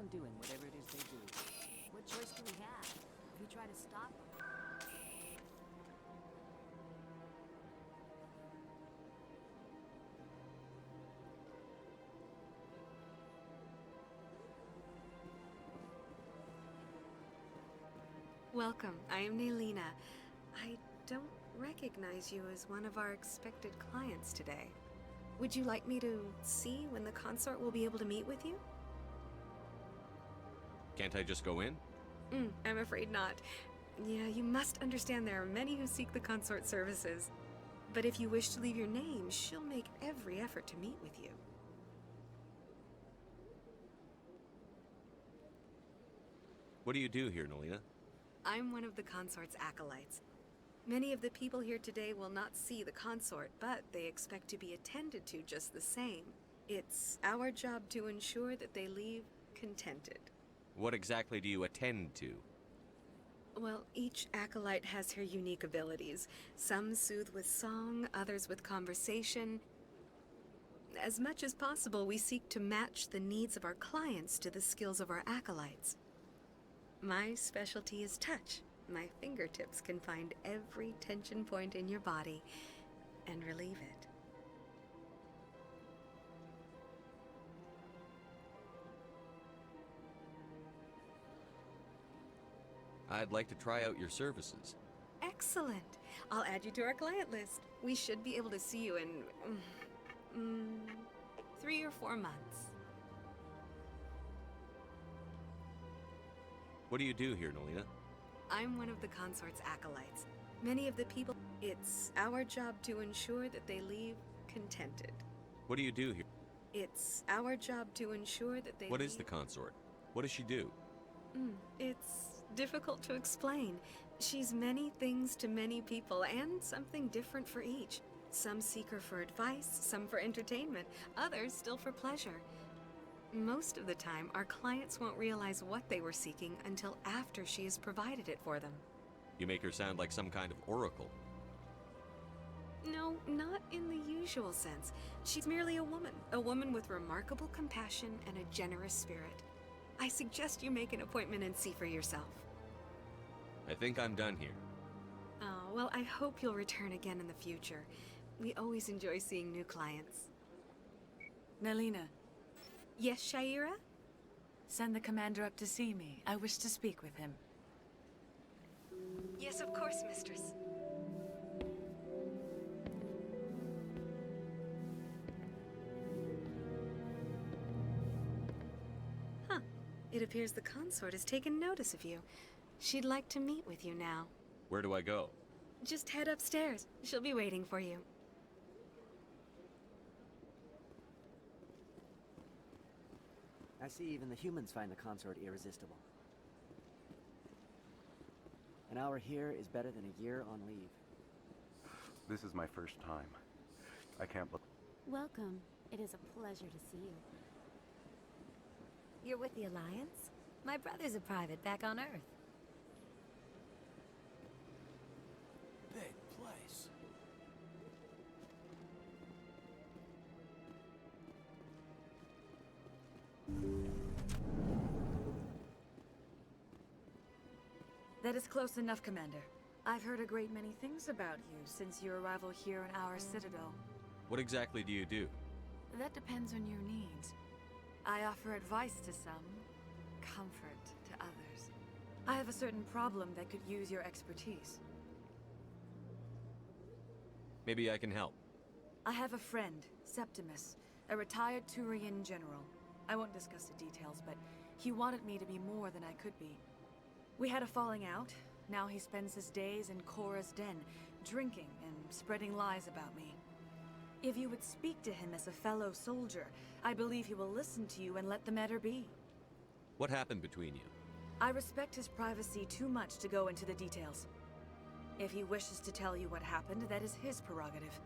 on doing whatever it is they do. What choice do we have? If we try to stop them... Welcome, I am Nelina. I don't recognize you as one of our expected clients today. Would you like me to see when the consort will be able to meet with you? Can't I just go in? I'm afraid not. Yeah, you must understand there are many who seek the consort services. But if you wish to leave your name, she'll make every effort to meet with you. What do you do here, Nelina? I'm one of the consort's acolytes. Many of the people here today will not see the consort, but they expect to be attended to just the same. It's our job to ensure that they leave contented. What exactly do you attend to? Well, each acolyte has her unique abilities. Some soothe with song, others with conversation. As much as possible, we seek to match the needs of our clients to the skills of our acolytes. My specialty is touch. My fingertips can find every tension point in your body and relieve it. I'd like to try out your services. Excellent. I'll add you to our client list. We should be able to see you in 3 or 4 months. What do you do here, Nelina? I'm one of the consort's acolytes. Many of the people, it's our job to ensure that they leave contented. What do you do here? It's our job to ensure that they What leave... is the consort? What does she do? It's difficult to explain. She's many things to many people, and something different for each. Some seek her for advice, some for entertainment, others still for pleasure. Most of the time, our clients won't realize what they were seeking until after she has provided it for them. You make her sound like some kind of oracle. No, not in the usual sense. She's merely a woman with remarkable compassion and a generous spirit. I suggest you make an appointment and see for yourself. I think I'm done here. Oh, well, I hope you'll return again in the future. We always enjoy seeing new clients. Nelina, Yes, Shaira? send the commander up to see me. I wish to speak with him. Yes, of course, mistress. Huh. It appears the consort has taken notice of you. She'd like to meet with you now. Where do I go? Just head upstairs. She'll be waiting for you. I see even the humans find the consort irresistible. An hour here is better than a year on leave. This is my first time. I can't believe... Welcome. It is a pleasure to see you. You're with the Alliance? My brother's a private back on Earth. Big place. That is close enough, Commander. I've heard a great many things about you since your arrival here in our citadel. What exactly do you do? That depends on your needs. I offer advice to some, comfort to others. I have a certain problem that could use your expertise. Maybe I can help. I have a friend, Septimus, a retired Turian general. I won't discuss the details, but he wanted me to be more than I could be. We had a falling out. Now he spends his days in Korra's den, drinking and spreading lies about me. If you would speak to him as a fellow soldier, I believe he will listen to you and let the matter be. What happened between you? I respect his privacy too much to go into the details. If he wishes to tell you what happened, that is his prerogative.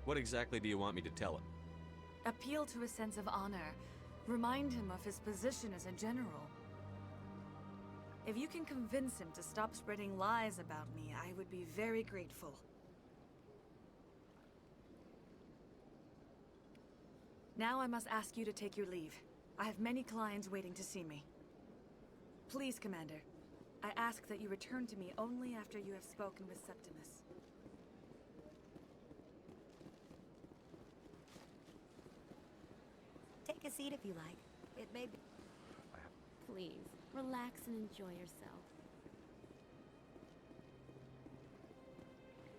What exactly do you want me to tell him? Appeal to his sense of honor. Remind him of his position as a general. If you can convince him to stop spreading lies about me, I would be very grateful. Now I must ask you to take your leave. I have many clients waiting to see me. Please, Commander. I ask that you return to me only after you have spoken with Septimus. Take a seat if you like. It may be... Please, relax and enjoy yourself.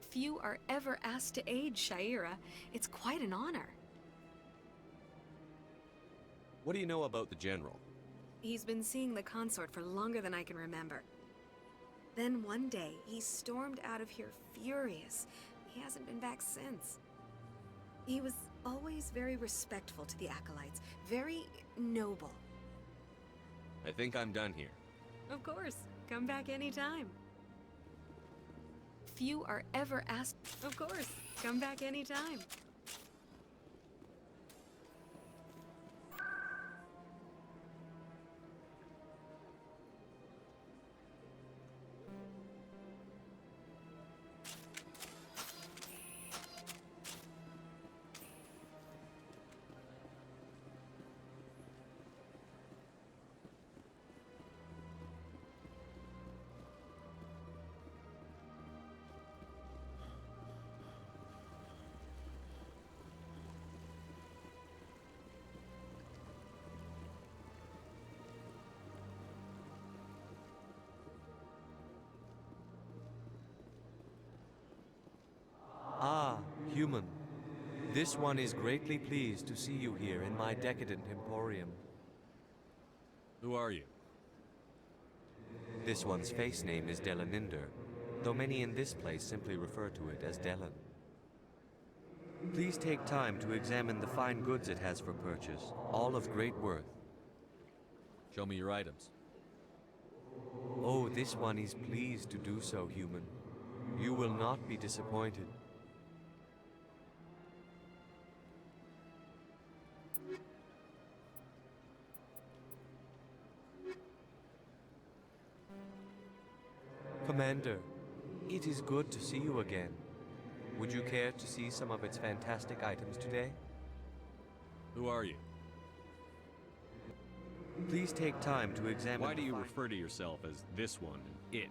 Few are ever asked to aid Sha'ira. It's quite an honor. What do you know about the General? He's been seeing the consort for longer than I can remember. Then one day, he stormed out of here furious. He hasn't been back since. He was always very respectful to the acolytes, very noble. I think I'm done here. Of course, come back anytime. Few are ever asked. Of course, come back anytime. Ah, human. This one is greatly pleased to see you here in my decadent emporium. Who are you? This one's face name is Delaninder, though many in this place simply refer to it as Delan. Please take time to examine the fine goods it has for purchase, all of great worth. Show me your items. Oh, this one is pleased to do so, human. You will not be disappointed. Commander, it is good to see you again. Would you care to see some of its fantastic items today? Who are you? Please take time to examine. Why do you refer to yourself as this one and it?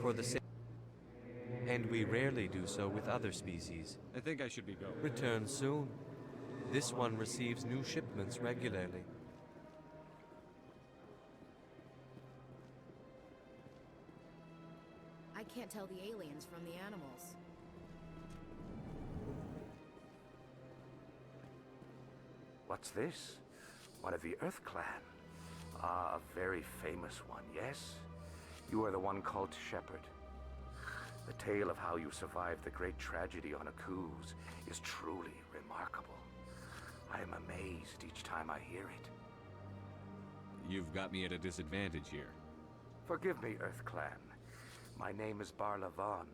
For the sake. And we rarely do so with other species. I think I should be going. Return soon. This one receives new shipments regularly. I can't tell the aliens from the animals. What's this? One of the Earth Clan. Ah, a very famous one, yes? You are the one called Shepherd. The tale of how you survived the great tragedy on Akuz is truly remarkable. I am amazed each time I hear it. You've got me at a disadvantage here. Forgive me, Earth Clan. My name is Barla Vaughn.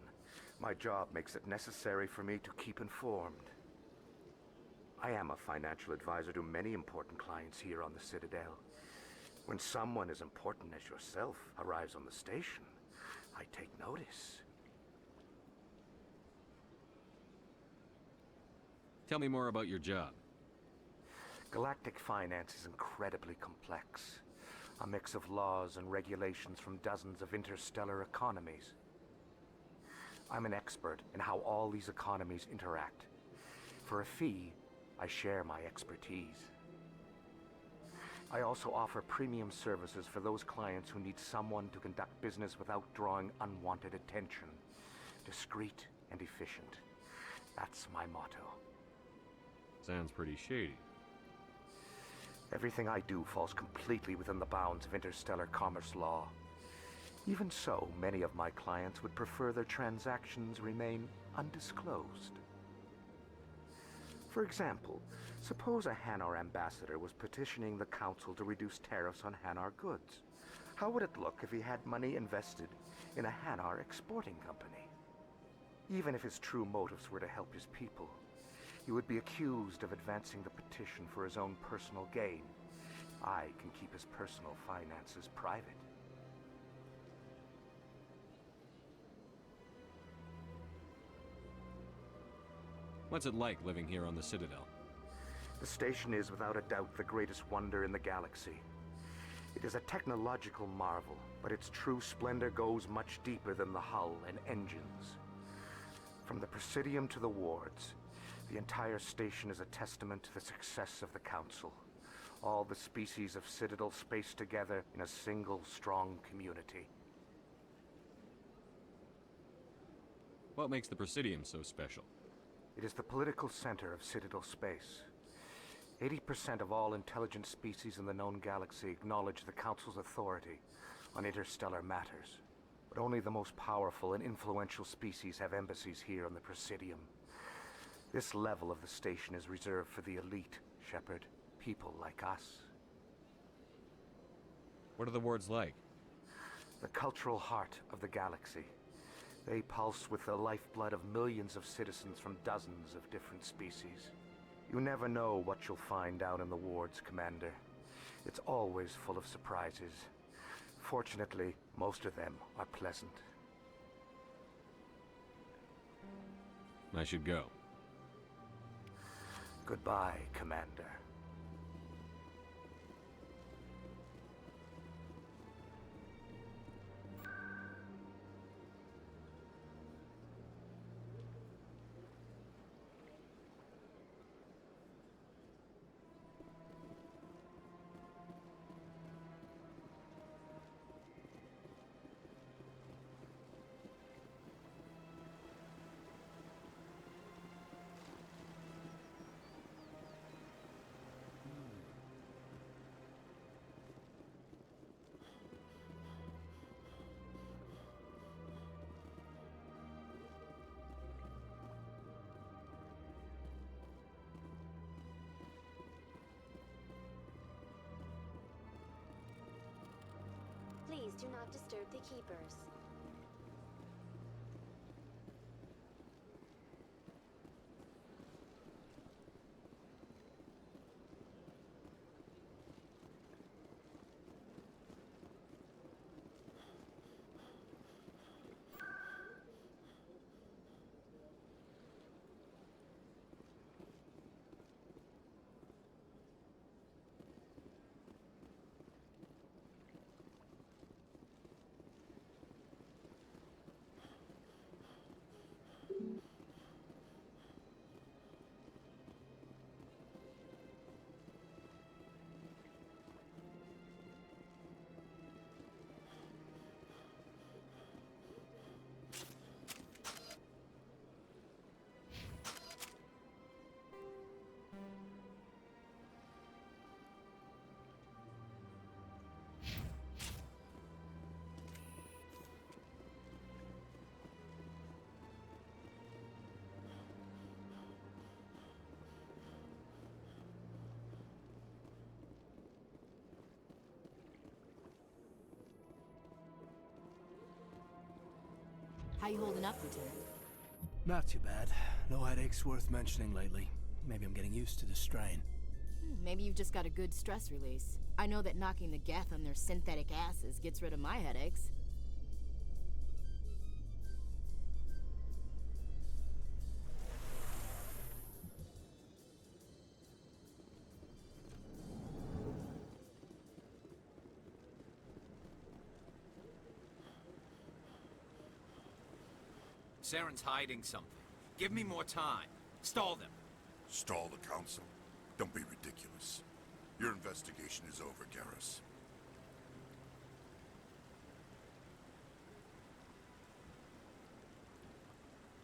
My job makes it necessary for me to keep informed. I am a financial advisor to many important clients here on the Citadel. When someone as important as yourself arrives on the station, I take notice. Tell me more about your job. Galactic finance is incredibly complex. A mix of laws and regulations from dozens of interstellar economies. I'm an expert in how all these economies interact. For a fee, I share my expertise. I also offer premium services for those clients who need someone to conduct business without drawing unwanted attention. Discreet and efficient. That's my motto. Sounds pretty shady. Everything I do falls completely within the bounds of interstellar commerce law. Even so, many of my clients would prefer their transactions remain undisclosed. For example, suppose a Hanar ambassador was petitioning the council to reduce tariffs on Hanar goods. How would it look if he had money invested in a Hanar exporting company? Even if his true motives were to help his people, he would be accused of advancing the petition for his own personal gain. I can keep his personal finances private. What's it like living here on the Citadel? The station is without a doubt the greatest wonder in the galaxy. It is a technological marvel, but its true splendor goes much deeper than the hull and engines. From the Presidium to the wards, the entire station is a testament to the success of the Council. All the species of Citadel spaced together in a single strong community. What makes the Presidium so special? It is the political center of Citadel space. 80% of all intelligent species in the known galaxy acknowledge the Council's authority on interstellar matters. But only the most powerful and influential species have embassies here on the Presidium. This level of the station is reserved for the elite, Shepard. People like us. What are the wards like? The cultural heart of the galaxy. They pulse with the lifeblood of millions of citizens from dozens of different species. You never know what you'll find down in the wards, Commander. It's always full of surprises. Fortunately, most of them are pleasant. I should go. Goodbye, Commander. Please do not disturb the keepers. How you holding up, Lieutenant? Not too bad. No headaches worth mentioning lately. Maybe I'm getting used to the strain. Maybe you've just got a good stress release. I know that knocking the Geth on their synthetic asses gets rid of my headaches. Saren's hiding something. Give me more time. Stall them. Stall the Council? Don't be ridiculous. Your investigation is over, Garrus.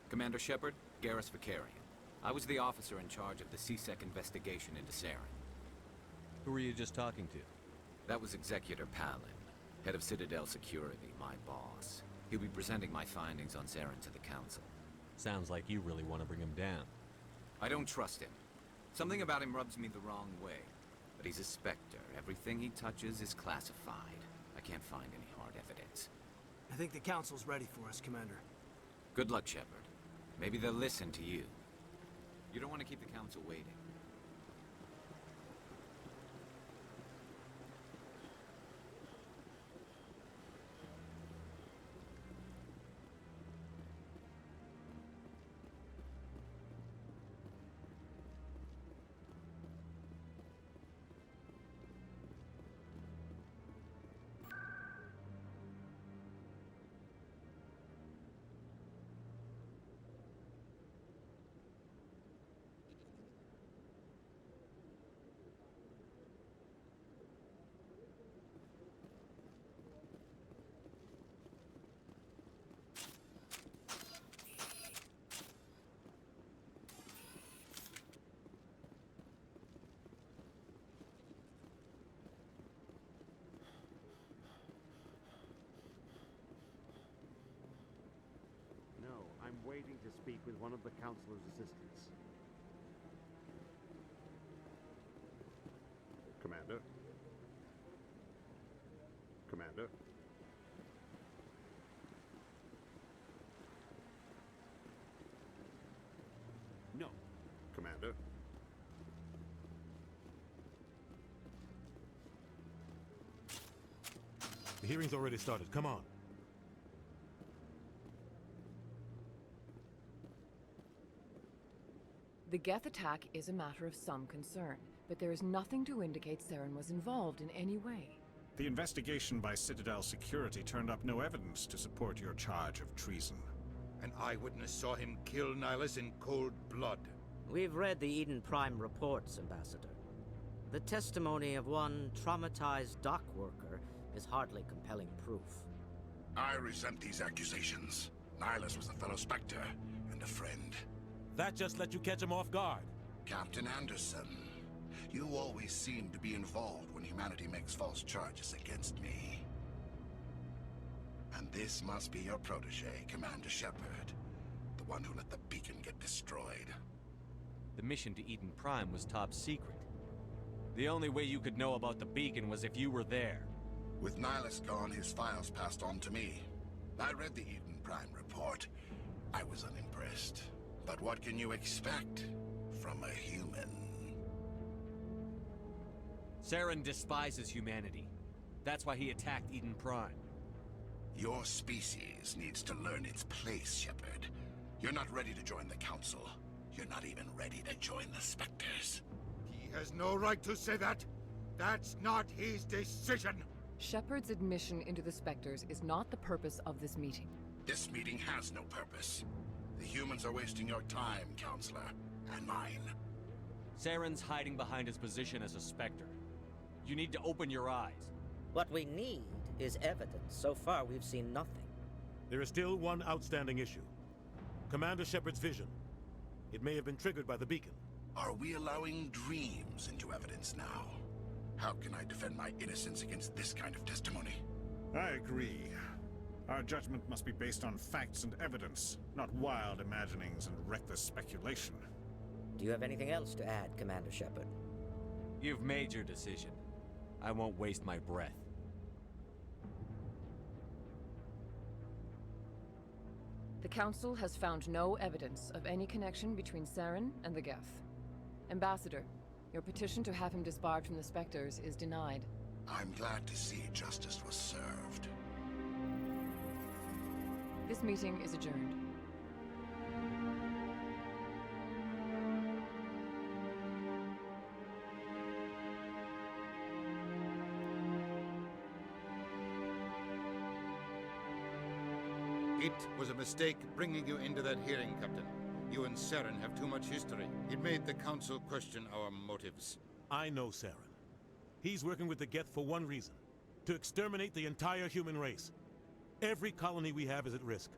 Commander Shepard, Garrus Vakarian. I was the officer in charge of the C-Sec investigation into Saren. Who were you just talking to? That was Executor Palin, head of Citadel Security, my boss. He'll be presenting my findings on Saren to the Council. Sounds like you really want to bring him down. I don't trust him. Something about him rubs me the wrong way. But he's a Spectre. Everything he touches is classified. I can't find any hard evidence. I think the Council's ready for us, Commander. Good luck, Shepard. Maybe they'll listen to you. You don't want to keep the Council waiting. waiting to speak with one of the Councilor's assistants. Commander? Commander? No. Commander? The hearing's already started. Come on. The Geth attack is a matter of some concern, but there is nothing to indicate Saren was involved in any way. The investigation by Citadel Security turned up no evidence to support your charge of treason. An eyewitness saw him kill Nihilus in cold blood. We've read the Eden Prime reports, Ambassador. The testimony of one traumatized dock worker is hardly compelling proof. I resent these accusations. Nihilus was a fellow Spectre and a friend. That just let you catch him off guard. Captain Anderson, you always seem to be involved when humanity makes false charges against me. And this must be your protege, Commander Shepard. The one who let the beacon get destroyed. The mission to Eden Prime was top secret. The only way you could know about the beacon was if you were there. With Nihilus gone, his files passed on to me. I read the Eden Prime report. I was unimpressed. But what can you expect from a human? Saren despises humanity. That's why he attacked Eden Prime. Your species needs to learn its place, Shepard. You're not ready to join the Council. You're not even ready to join the Spectres. He has no right to say that. That's not his decision. Shepard's admission into the Spectres is not the purpose of this meeting. This meeting has no purpose. The humans are wasting your time, Counselor, and mine. Saren's hiding behind his position as a Spectre. You need to open your eyes. What we need is evidence. So far, we've seen nothing. There is still one outstanding issue. Commander Shepard's vision. It may have been triggered by the beacon. Are we allowing dreams into evidence now? How can I defend my innocence against this kind of testimony? I agree. Our judgment must be based on facts and evidence, not wild imaginings and reckless speculation. Do you have anything else to add, Commander Shepard? You've made your decision. I won't waste my breath. The Council has found no evidence of any connection between Saren and the Geth. Ambassador, your petition to have him disbarred from the Spectres is denied. I'm glad to see justice was served. This meeting is adjourned. It was a mistake bringing you into that hearing, Captain. You and Saren have too much history. It made the Council question our motives. I know Saren. He's working with the Geth for one reason. To exterminate the entire human race. Every colony we have is at risk.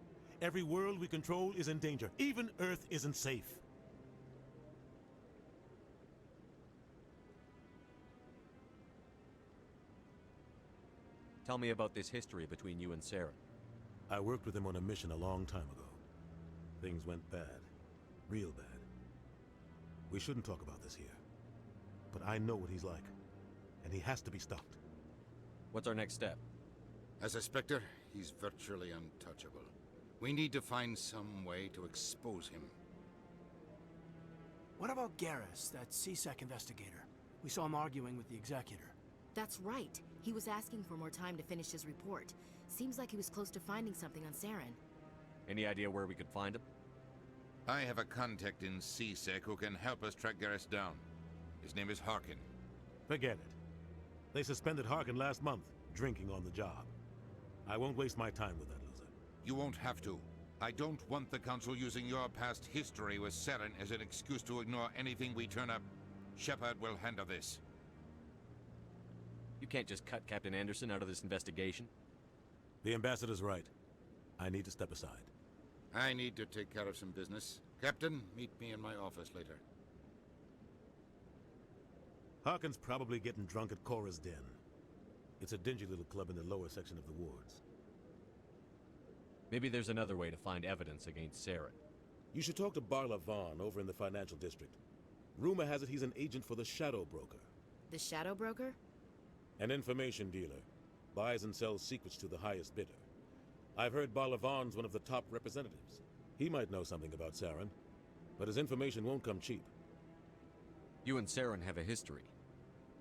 Every world we control is in danger. Even Earth isn't safe. Tell me about this history between you and Saren. I worked with him on a mission a long time ago. Things went bad. Real bad. We shouldn't talk about this here. But I know what he's like. And he has to be stopped. What's our next step? As a Spectre, he's virtually untouchable. We need to find some way to expose him. What about Garrus, that CSEC investigator? We saw him arguing with the Executor. That's right. He was asking for more time to finish his report. Seems like he was close to finding something on Saren. Any idea where we could find him? I have a contact in CSEC who can help us track Garrus down. His name is Harkin. Forget it. They suspended Harkin last month, drinking on the job. I won't waste my time with that loser. You won't have to. I don't want the Council using your past history with Saren as an excuse to ignore anything we turn up. Shepard will handle this. You can't just cut Captain Anderson out of this investigation. The Ambassador's right. I need to step aside. I need to take care of some business. Captain, meet me in my office later. Harkin's probably getting drunk at Cora's Den. It's a dingy little club in the lower section of the wards. Maybe there's another way to find evidence against Saren. You should talk to Barla Vaughn over in the financial district. Rumor has it he's an agent for the Shadow Broker. The Shadow Broker? An information dealer. Buys and sells secrets to the highest bidder. I've heard Barla Vaughn's one of the top representatives. He might know something about Saren, but his information won't come cheap. You and Saren have a history.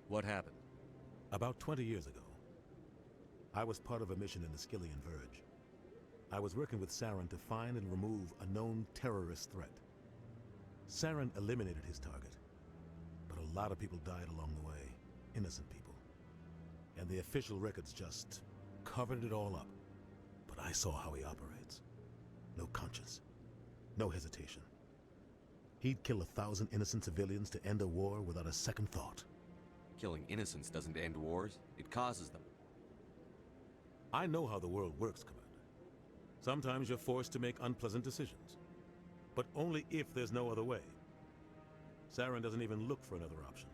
What happened? About 20 years ago, I was part of a mission in the Skillian Verge. I was working with Saren to find and remove a known terrorist threat. Saren eliminated his target, but a lot of people died along the way, innocent people. And the official records just covered it all up. But I saw how he operates. No conscience, no hesitation. He'd kill 1,000 innocent civilians to end a war without a second thought. Killing innocents doesn't end wars, it causes them. I know how the world works, Commander. Sometimes you're forced to make unpleasant decisions. But only if there's no other way. Saren doesn't even look for another option.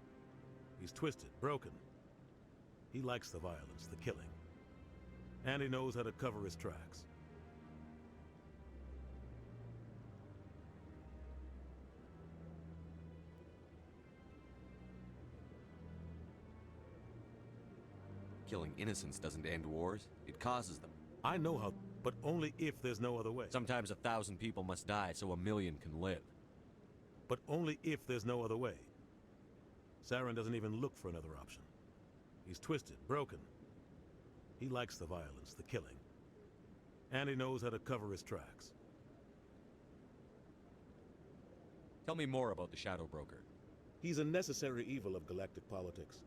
He's twisted, broken. He likes the violence, the killing. And he knows how to cover his tracks. Killing innocents doesn't end wars, it causes them. I know how, but only if there's no other way. Sometimes 1,000 people must die so 1,000,000 can live. But only if there's no other way. Saren doesn't even look for another option. He's twisted, broken. He likes the violence, the killing. And he knows how to cover his tracks. Tell me more about the Shadow Broker. He's a necessary evil of galactic politics.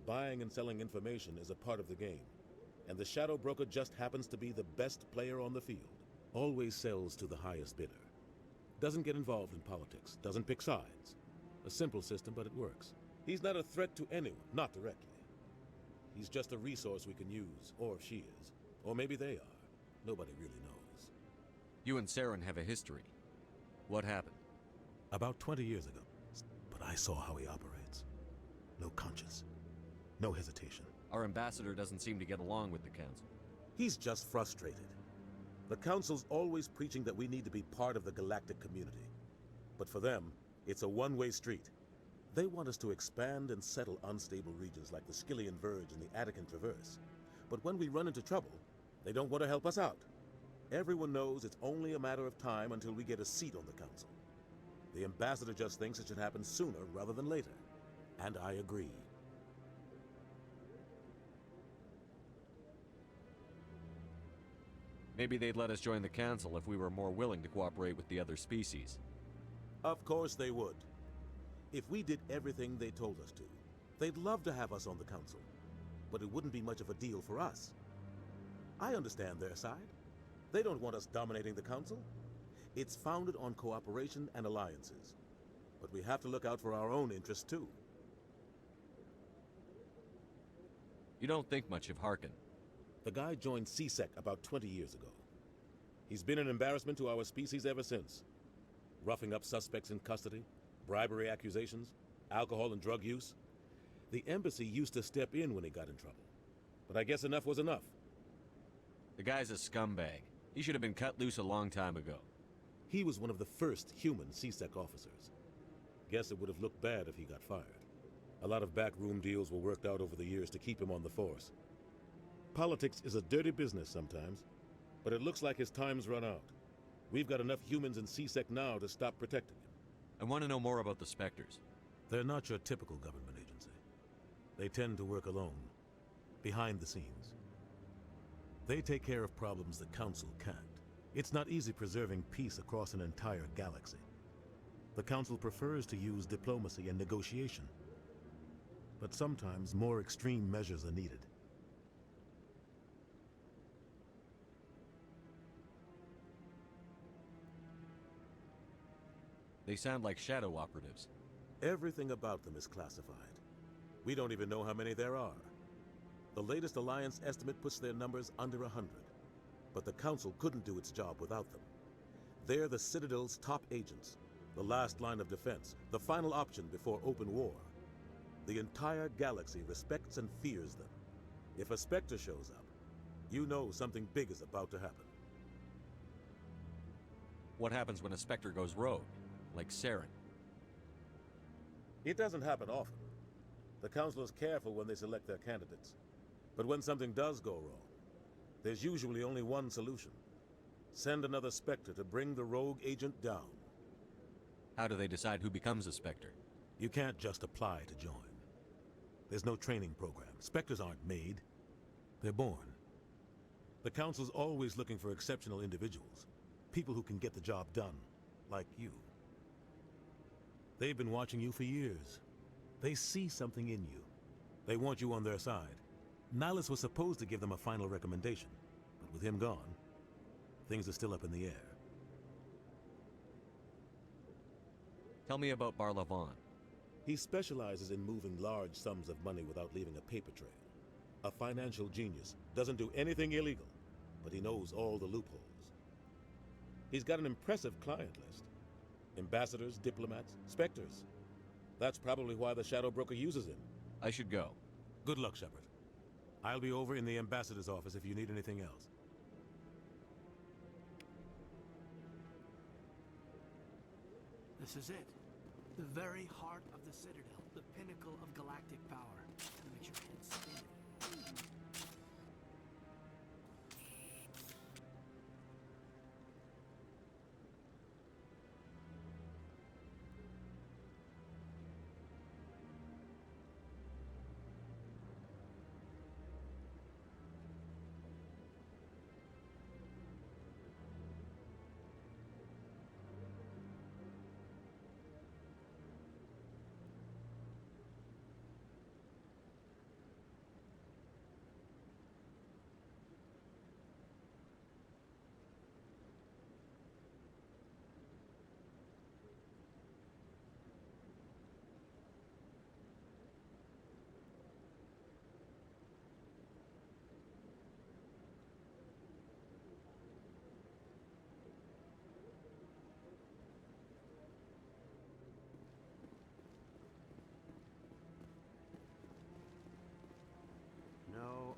Buying and selling information is a part of the game. And the Shadow Broker just happens to be the best player on the field. Always sells to the highest bidder. Doesn't get involved in politics, doesn't pick sides. A simple system, but it works. He's not a threat to anyone, not directly. He's just a resource we can use, or she is. Or maybe they are. Nobody really knows. You and Saren have a history. What happened? About 20 years ago. But I saw how he operates. No conscience. No hesitation. Our ambassador doesn't seem to get along with the Council. He's just frustrated. The Council's always preaching that we need to be part of the galactic community. But for them, it's a one-way street. They want us to expand and settle unstable regions like the Skillian Verge and the Attican Traverse. But when we run into trouble, they don't want to help us out. Everyone knows it's only a matter of time until we get a seat on the Council. The ambassador just thinks it should happen sooner rather than later. And I agree. Maybe they'd let us join the Council if we were more willing to cooperate with the other species. Of course they would. If we did everything they told us to, they'd love to have us on the Council. But it wouldn't be much of a deal for us. I understand their side. They don't want us dominating the Council. It's founded on cooperation and alliances. But we have to look out for our own interests too. You don't think much of Harkin. The guy joined C-Sec about 20 years ago. He's been an embarrassment to our species ever since. Roughing up suspects in custody, bribery accusations, alcohol and drug use. The embassy used to step in when he got in trouble. But I guess enough was enough. The guy's a scumbag. He should have been cut loose a long time ago. He was one of the first human C-Sec officers. Guess it would have looked bad if he got fired. A lot of backroom deals were worked out over the years to keep him on the force. Politics is a dirty business sometimes, but it looks like his time's run out. We've got enough humans in C-Sec now to stop protecting him. I want to know more about the Spectres. They're not your typical government agency. They tend to work alone, behind the scenes. They take care of problems the Council can't. It's not easy preserving peace across an entire galaxy. The Council prefers to use diplomacy and negotiation. But sometimes more extreme measures are needed. They sound like shadow operatives. Everything about them is classified. We don't even know how many there are. The latest Alliance estimate puts their numbers under 100. But the Council couldn't do its job without them. They're the Citadel's top agents, the last line of defense, the final option before open war. The entire galaxy respects and fears them. If a Spectre shows up, you know something big is about to happen. What happens when a Spectre goes rogue? Like Saren? It doesn't happen often. The Council is careful when they select their candidates. But when something does go wrong, there's usually only one solution. Send another Spectre to bring the rogue agent down. How do they decide who becomes a Spectre? You can't just apply to join. There's no training program. Spectres aren't made. They're born. The Council's always looking for exceptional individuals. People who can get the job done, like you. They've been watching you for years. They see something in you. They want you on their side. Nihilus was supposed to give them a final recommendation, but with him gone, things are still up in the air. Tell me about Barlavon. He specializes in moving large sums of money without leaving a paper trail. A financial genius, doesn't do anything illegal, but he knows all the loopholes. He's got an impressive client list. Ambassadors, diplomats, Spectres. That's probably why the Shadow Broker uses him. I should go. Good luck, Shepard. I'll be over in the Ambassador's office if you need anything else. This is it. The very heart of the Citadel. The pinnacle of galactic power. It's gonna make your head spin. No,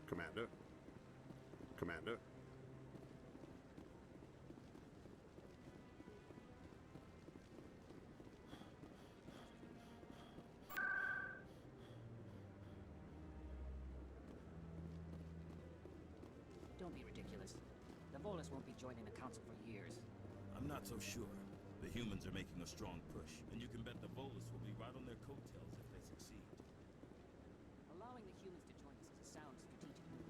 Commander? Commander? Don't be ridiculous. The Volus won't be joining the Council for years. I'm not so sure. The humans are making a strong push, and you can bet the Volus will be right on their coattails if they succeed. Allowing the humans to join us is a sound strategic move.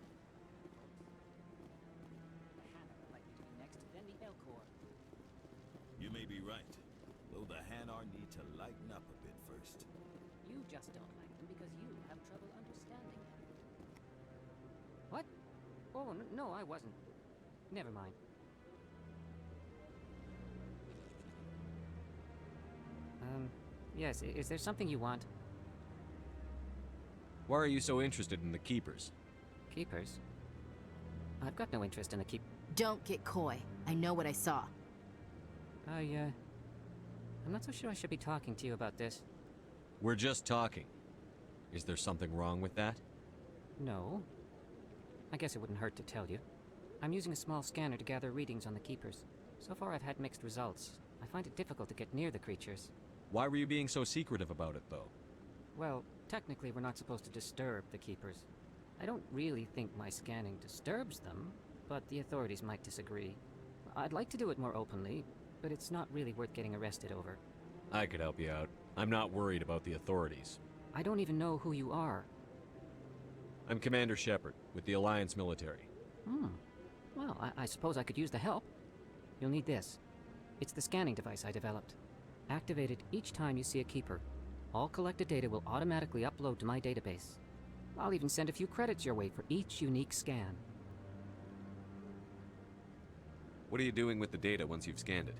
The Hanar are likely to be next, then the Elcor. You may be right, though the Hanar need to lighten up a bit first. You just don't like them because you have trouble understanding them. What? Oh, no, I wasn't. Never mind. Yes, is there something you want? Why are you so interested in the Keepers? Keepers? I've got no interest in the Don't get coy. I know what I saw. I'm not so sure I should be talking to you about this. We're just talking. Is there something wrong with that? No. I guess it wouldn't hurt to tell you. I'm using a small scanner to gather readings on the Keepers. So far I've had mixed results. I find it difficult to get near the creatures. Why were you being so secretive about it, though? Well, technically we're not supposed to disturb the Keepers. I don't really think my scanning disturbs them, but the authorities might disagree. I'd like to do it more openly, but it's not really worth getting arrested over. I could help you out. I'm not worried about the authorities. I don't even know who you are. I'm Commander Shepard, with the Alliance military. Well, I suppose I could use the help. You'll need this. It's the scanning device I developed. Activate it each time you see a Keeper. All collected data will automatically upload to my database. I'll even send a few credits your way for each unique scan. What are you doing with the data once you've scanned it?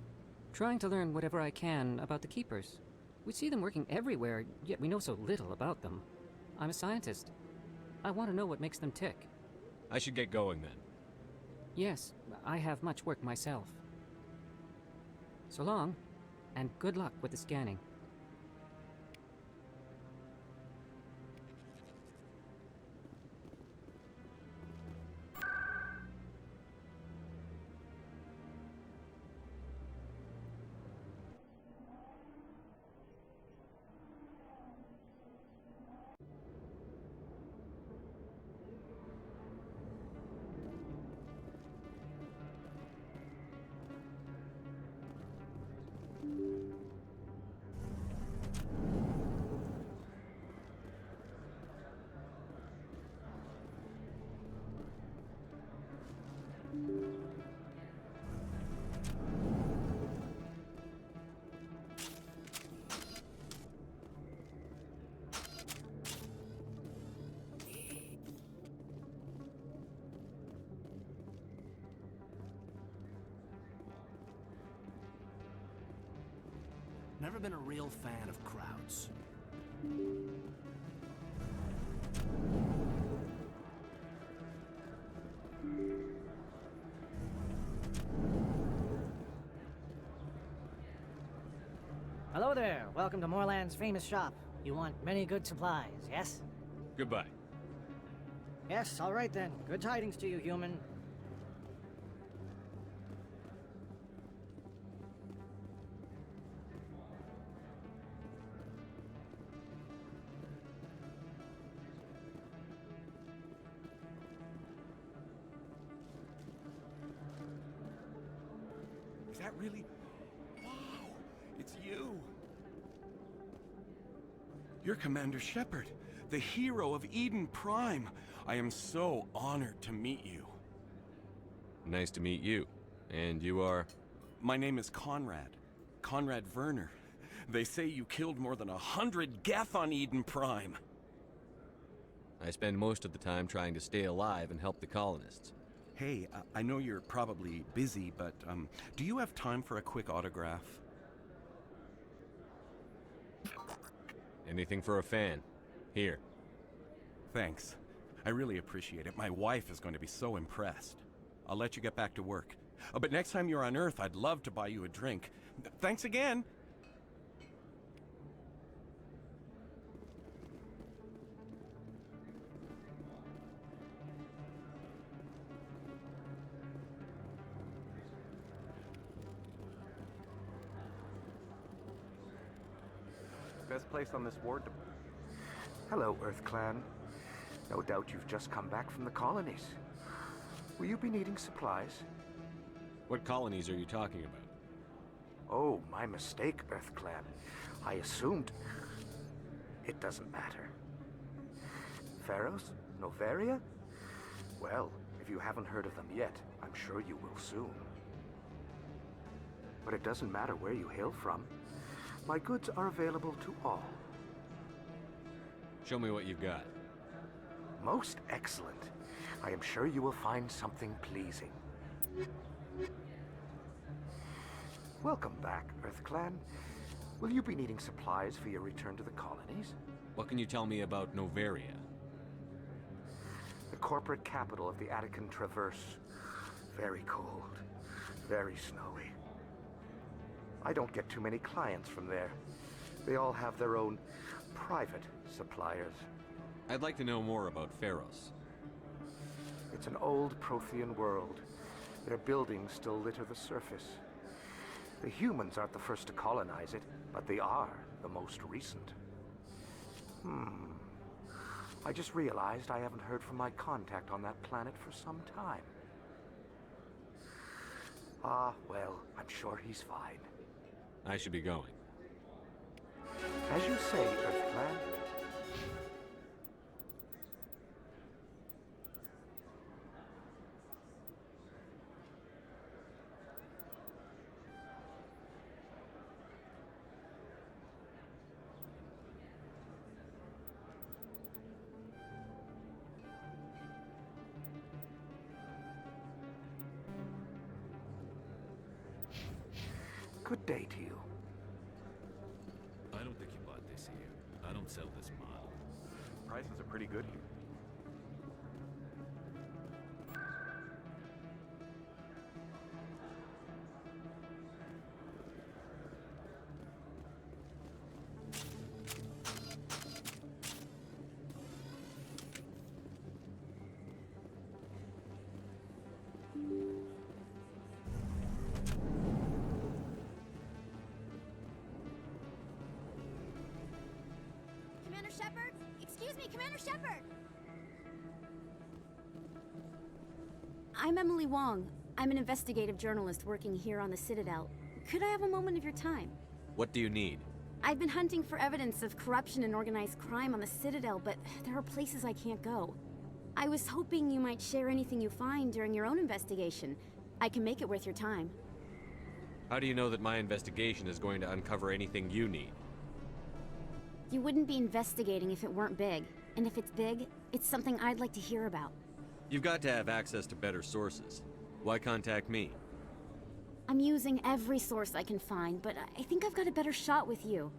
Trying to learn whatever I can about the Keepers. We see them working everywhere, yet we know so little about them. I'm a scientist. I want to know what makes them tick. I should get going then. Yes, I have much work myself. So long, and good luck with the scanning. never been a real fan of crowds. Hello there. Welcome to Moorland's famous shop. You want many good supplies, yes? Goodbye. Yes, all right then. Good tidings to you, human. Is that really... Wow! It's you! You're Commander Shepard, the hero of Eden Prime. I am so honored to meet you. Nice to meet you. And you are? My name is Conrad. Conrad Werner. They say you killed more than 100 Geth on Eden Prime. I spend most of the time trying to stay alive and help the colonists. Hey, I know you're probably busy, but do you have time for a quick autograph? Anything for a fan. Here. Thanks. I really appreciate it. My wife is going to be so impressed. I'll let you get back to work. But next time you're on Earth, I'd love to buy you a drink. Thanks again! Best place on this ward to... Hello, Earth Clan. No doubt you've just come back from the colonies. Will you be needing supplies? What colonies are you talking about? Oh, my mistake, Earth Clan. I assumed... It doesn't matter. Pharos? Noveria? Well, if you haven't heard of them yet, I'm sure you will soon. But it doesn't matter where you hail from. My goods are available to all. Show me what you've got. Most excellent. I am sure you will find something pleasing. Welcome back, Earth Clan. Will you be needing supplies for your return to the colonies? What can you tell me about Noveria? The corporate capital of the Attican Traverse. Very cold. Very snowy. I don't get too many clients from there. They all have their own private suppliers. I'd like to know more about Pharos. It's an old Prothean world. Their buildings still litter the surface. The humans aren't the first to colonize it, but they are the most recent. I just realized I haven't heard from my contact on that planet for some time. Ah, well, I'm sure he's fine. I should be going. As you say, Earth Clan. Good day to you. I don't think you bought this here. I don't sell this model. Prices are pretty good here. Commander Shepard? Excuse me, Commander Shepard! I'm Emily Wong. I'm an investigative journalist working here on the Citadel. Could I have a moment of your time? What do you need? I've been hunting for evidence of corruption and organized crime on the Citadel, but there are places I can't go. I was hoping you might share anything you find during your own investigation. I can make it worth your time. How do you know that my investigation is going to uncover anything you need? You wouldn't be investigating if it weren't big. And if it's big, it's something I'd like to hear about. You've got to have access to better sources. Why contact me? I'm using every source I can find, but I think I've got a better shot with you.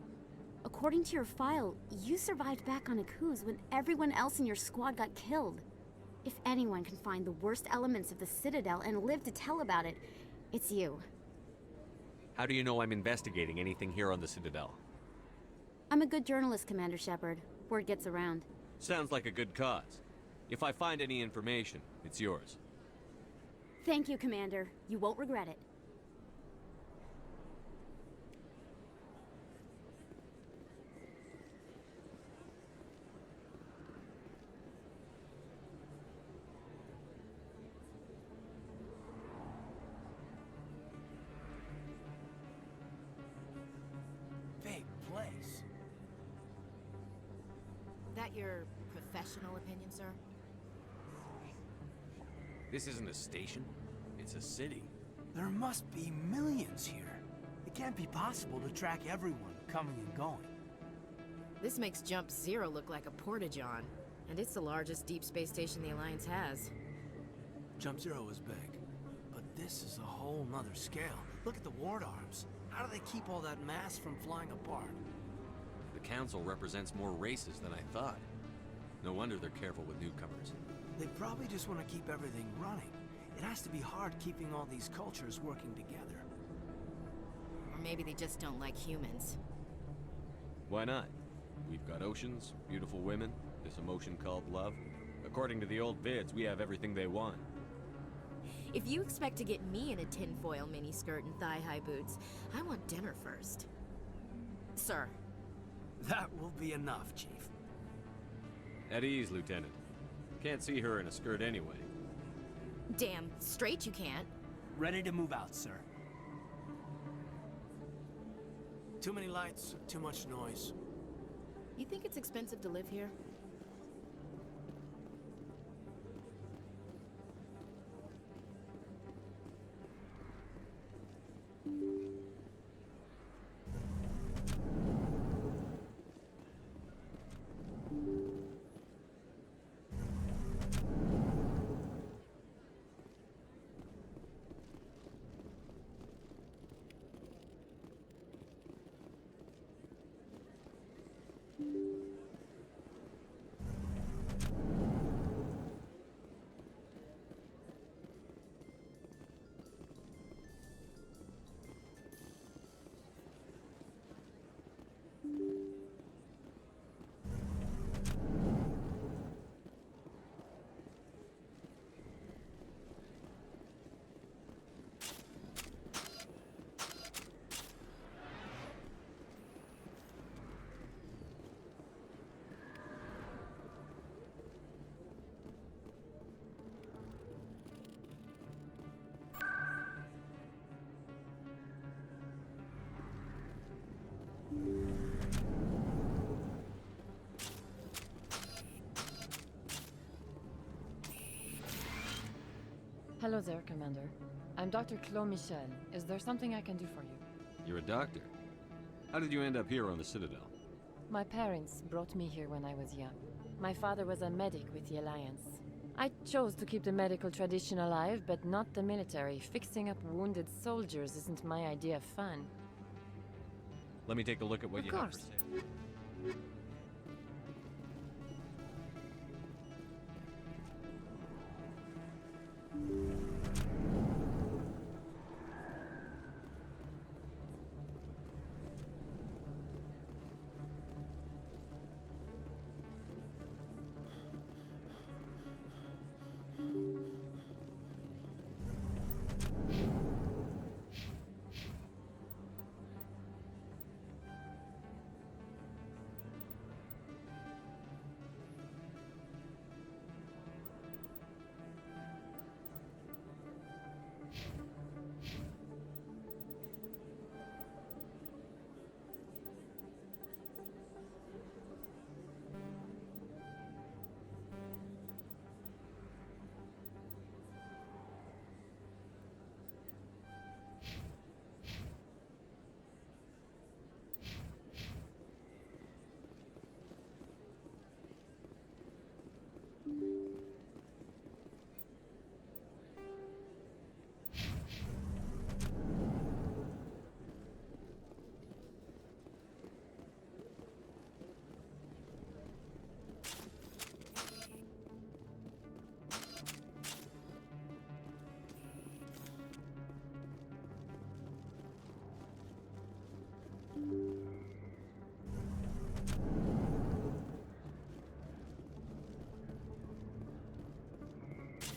According to your file, you survived back on Akuz when everyone else in your squad got killed. If anyone can find the worst elements of the Citadel and live to tell about it, it's you. How do you know I'm investigating anything here on the Citadel? I'm a good journalist, Commander Shepard. Word gets around. Sounds like a good cause. If I find any information, it's yours. Thank you, Commander. You won't regret it. Big place. That your professional opinion, sir? This isn't a station. It's a city. There must be millions here. It can't be possible to track everyone coming and going. This makes Jump Zero look like a porta-john, and it's the largest deep space station the Alliance has. Jump Zero is big, but this is a whole nother scale. Look at the ward arms. How do they keep all that mass from flying apart? The Council represents more races than I thought. No wonder they're careful with newcomers. They probably just want to keep everything running. It has to be hard keeping all these cultures working together. Or maybe they just don't like humans. Why not? We've got oceans, beautiful women, this emotion called love. According to the old vids, we have everything they want. If you expect to get me in a tinfoil miniskirt and thigh-high boots, I want dinner first. Sir. That will be enough, Chief. At ease, Lieutenant. Can't see her in a skirt anyway. Damn straight you can't. Ready to move out, sir. Too many lights, too much noise. You think it's expensive to live here? Hello there, Commander. I'm Dr. Claude Michel. Is there something I can do for you? You're a doctor. How did you end up here on the Citadel? My parents brought me here when I was young. My father was a medic with the Alliance. I chose to keep the medical tradition alive, but not the military. Fixing up wounded soldiers isn't my idea of fun. Let me take a look at what Of you have course. for sale.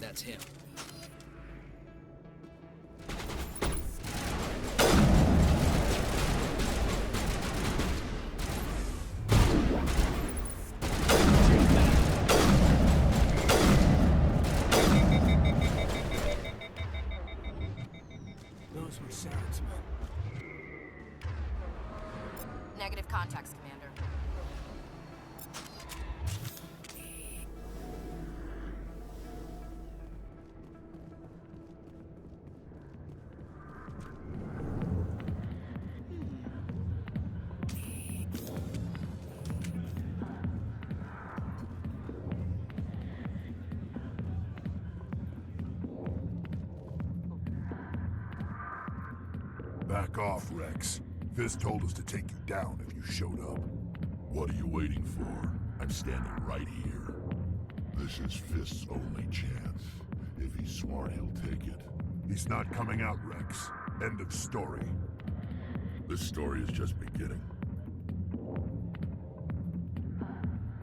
That's him. Those were Saren's men. Negative contacts, Commander. Back off, Rex. Fist told us to take you down if you showed up. What are you waiting for? I'm standing right here. This is Fist's only chance. If he's smart, he'll take it. He's not coming out, Rex. End of story. This story is just beginning.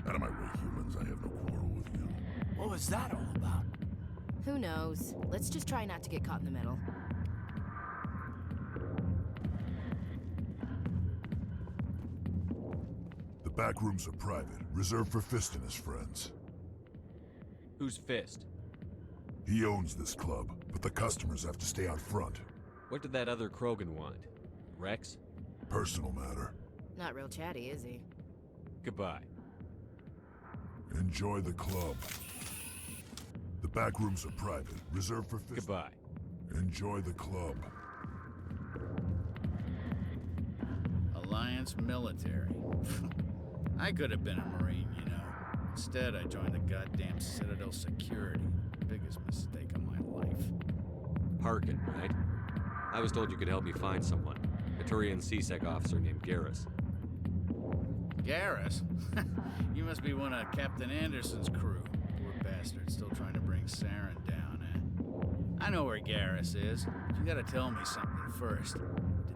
Out of my way, humans. I have no quarrel with you. What was that all about? Who knows? Let's just try not to get caught in the middle. The back rooms are private, reserved for Fist and his friends. Who's Fist? He owns this club, but the customers have to stay out front. What did that other Krogan want? Rex? Personal matter. Not real chatty, is he? Goodbye. Enjoy the club. The back rooms are private, reserved for Fist. Goodbye. Enjoy the club. Alliance military. I could have been a Marine, you know. Instead, I joined the goddamn Citadel security. Biggest mistake of my life. Harkin, right? I was told you could help me find someone. A Turian C-Sec officer named Garrus. Garrus? You must be one of Captain Anderson's crew. Poor bastard, still trying to bring Saren down, eh? I know where Garrus is. But you gotta tell me something first.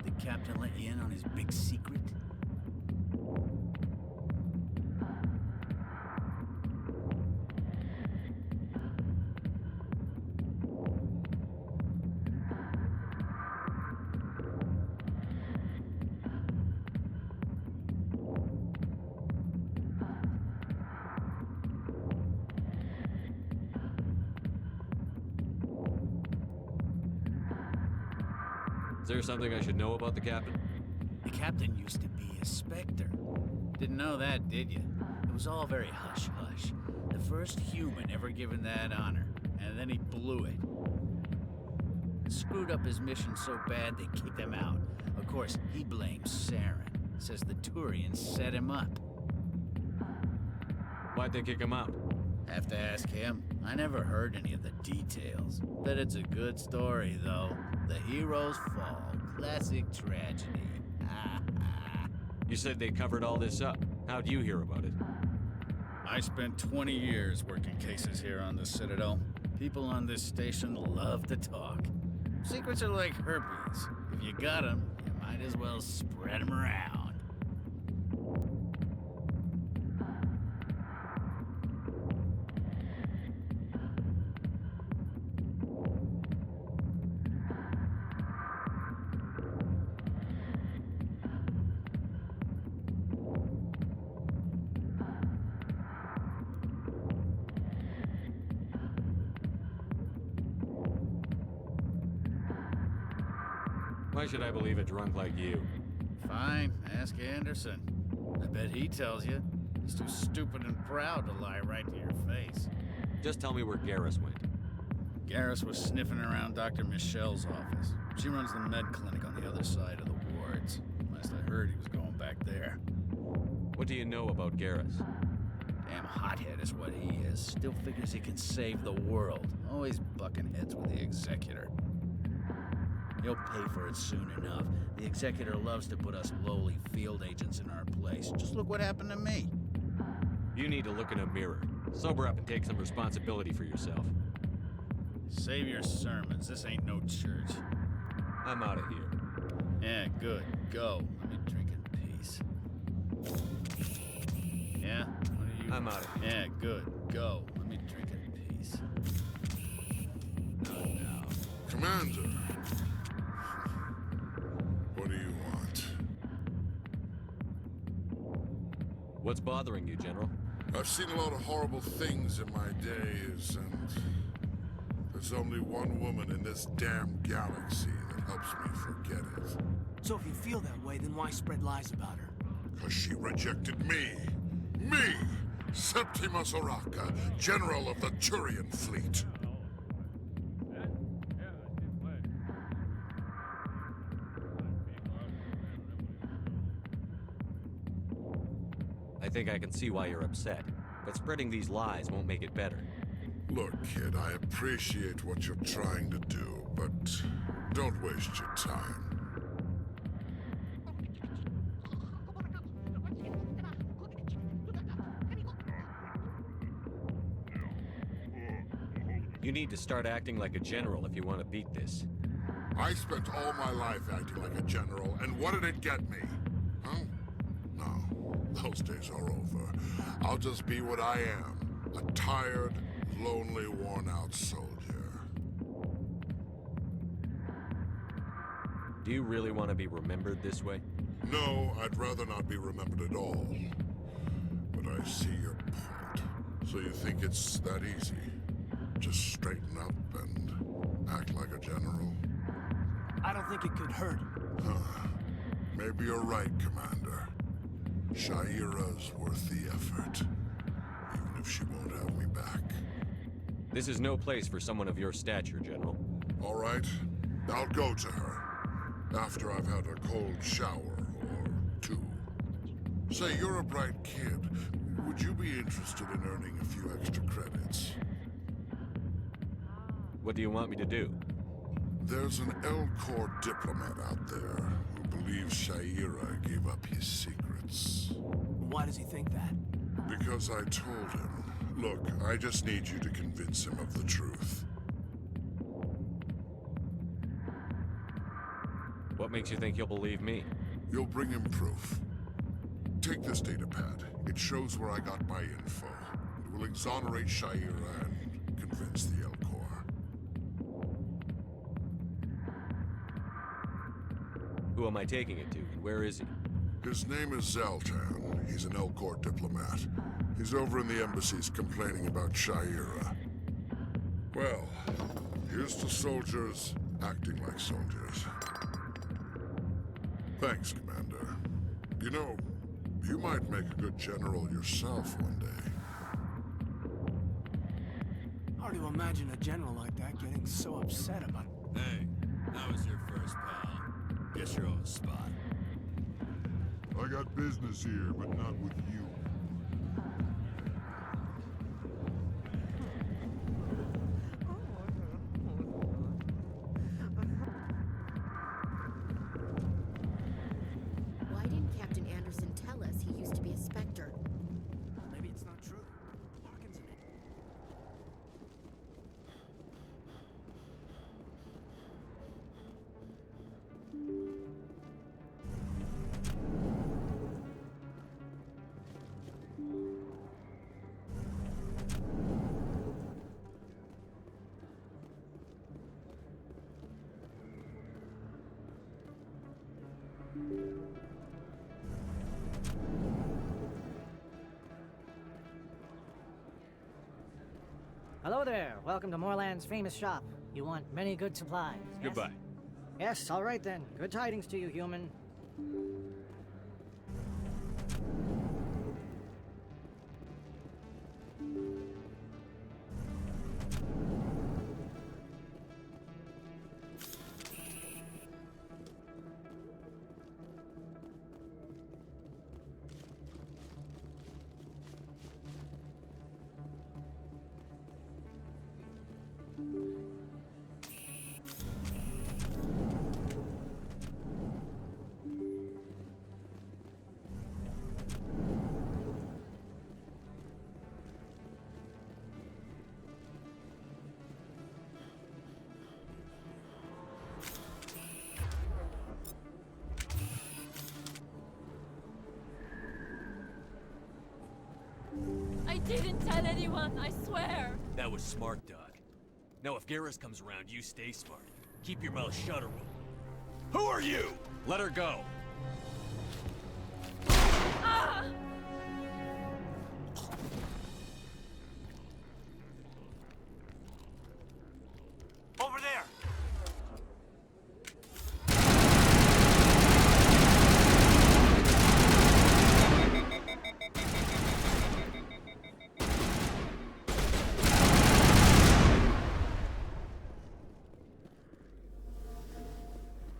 Did the captain let you in on his big secret? Is there something I should know about the captain? The captain used to be a Spectre. Didn't know that, did you? It was all very hush-hush. The first human ever given that honor, and then he blew it. Screwed up his mission so bad they kicked him out. Of course, he blames Saren. Says the Turians set him up. Why'd they kick him out? Have to ask him. I never heard any of the details. Bet it's a good story, though. The heroes fall. Classic tragedy. You said they covered all this up. How'd you hear about it? I spent 20 years working cases here on the Citadel. People on this station love to talk. Secrets are like herpes. If you got them, you might as well spread them around. Why should I believe a drunk like you? Fine, ask Anderson. I bet he tells you. He's too stupid and proud to lie right to your face. Just tell me where Garrus went. Garrus was sniffing around Dr. Michelle's office. She runs the med clinic on the other side of the wards. Last I heard, he was going back there. What do you know about Garrus? Damn hothead is what he is. Still figures he can save the world. Always bucking heads with the Executor. He'll pay for it soon enough. The Executor loves to put us lowly field agents in our place. Just look what happened to me. You need to look in a mirror. Sober up and take some responsibility for yourself. Save your sermons. This ain't no church. I'm out of here. Yeah, good. Go. Let me drink in peace. Yeah? What are you... I'm out of here. Yeah, good. Go. Let me drink in peace. Commander. What do you want? What's bothering you, General? I've seen a lot of horrible things in my days, and there's only one woman in this damn galaxy that helps me forget it. So if you feel that way, then why spread lies about her? Because she rejected me. Me! Septimus Oraka, General of the Turian Fleet. I think I can see why you're upset, but spreading these lies won't make it better. Look, kid, I appreciate what you're trying to do, but don't waste your time. You need to start acting like a general if you want to beat this. I spent all my life acting like a general, and what did it get me? Huh? No, those days are over. I'll just be what I am, a tired, lonely, worn-out soldier. Do you really want to be remembered this way? No, I'd rather not be remembered at all. But I see your point. So you think it's that easy? Just straighten up and act like a general? I don't think it could hurt. Huh. Maybe you're right, Commander. Shaira's worth the effort, even if she won't have me back. This is no place for someone of your stature, General. All right, I'll go to her. After I've had a cold shower or two. Say, you're a bright kid. Would you be interested in earning a few extra credits? What do you want me to do? There's an Elcor diplomat out there who believes Shaira gave up his secrets. Why does he think that? Because I told him. Look, I just need you to convince him of the truth. What makes you think he'll believe me? You'll bring him proof. Take this datapad. It shows where I got my info. It will exonerate Shaira and convince the Elcor. Who am I taking it to, and where is he? His name is Zaltan. He's an Elcor diplomat. He's over in the embassies complaining about Shaira. Well, here's to soldiers acting like soldiers. Thanks, Commander. You know, you might make a good general yourself one day. Hard to imagine a general like that getting so upset about it. Hey, how was your first, pal? Guess you're on the spot. I got business here, but not with you. Why didn't Captain Anderson tell us he used to be a Spectre? Maybe it's not true. Larkin's in it. Hello there. Welcome to Moorland's famous shop. You want many good supplies. Yes? Goodbye. Yes, all right then. Good tidings to you, human. I didn't tell anyone, I swear. That was smart, Doc. Now if Garrus comes around, you stay smart. Keep your mouth shut, or Who are you? Let her go. Over there!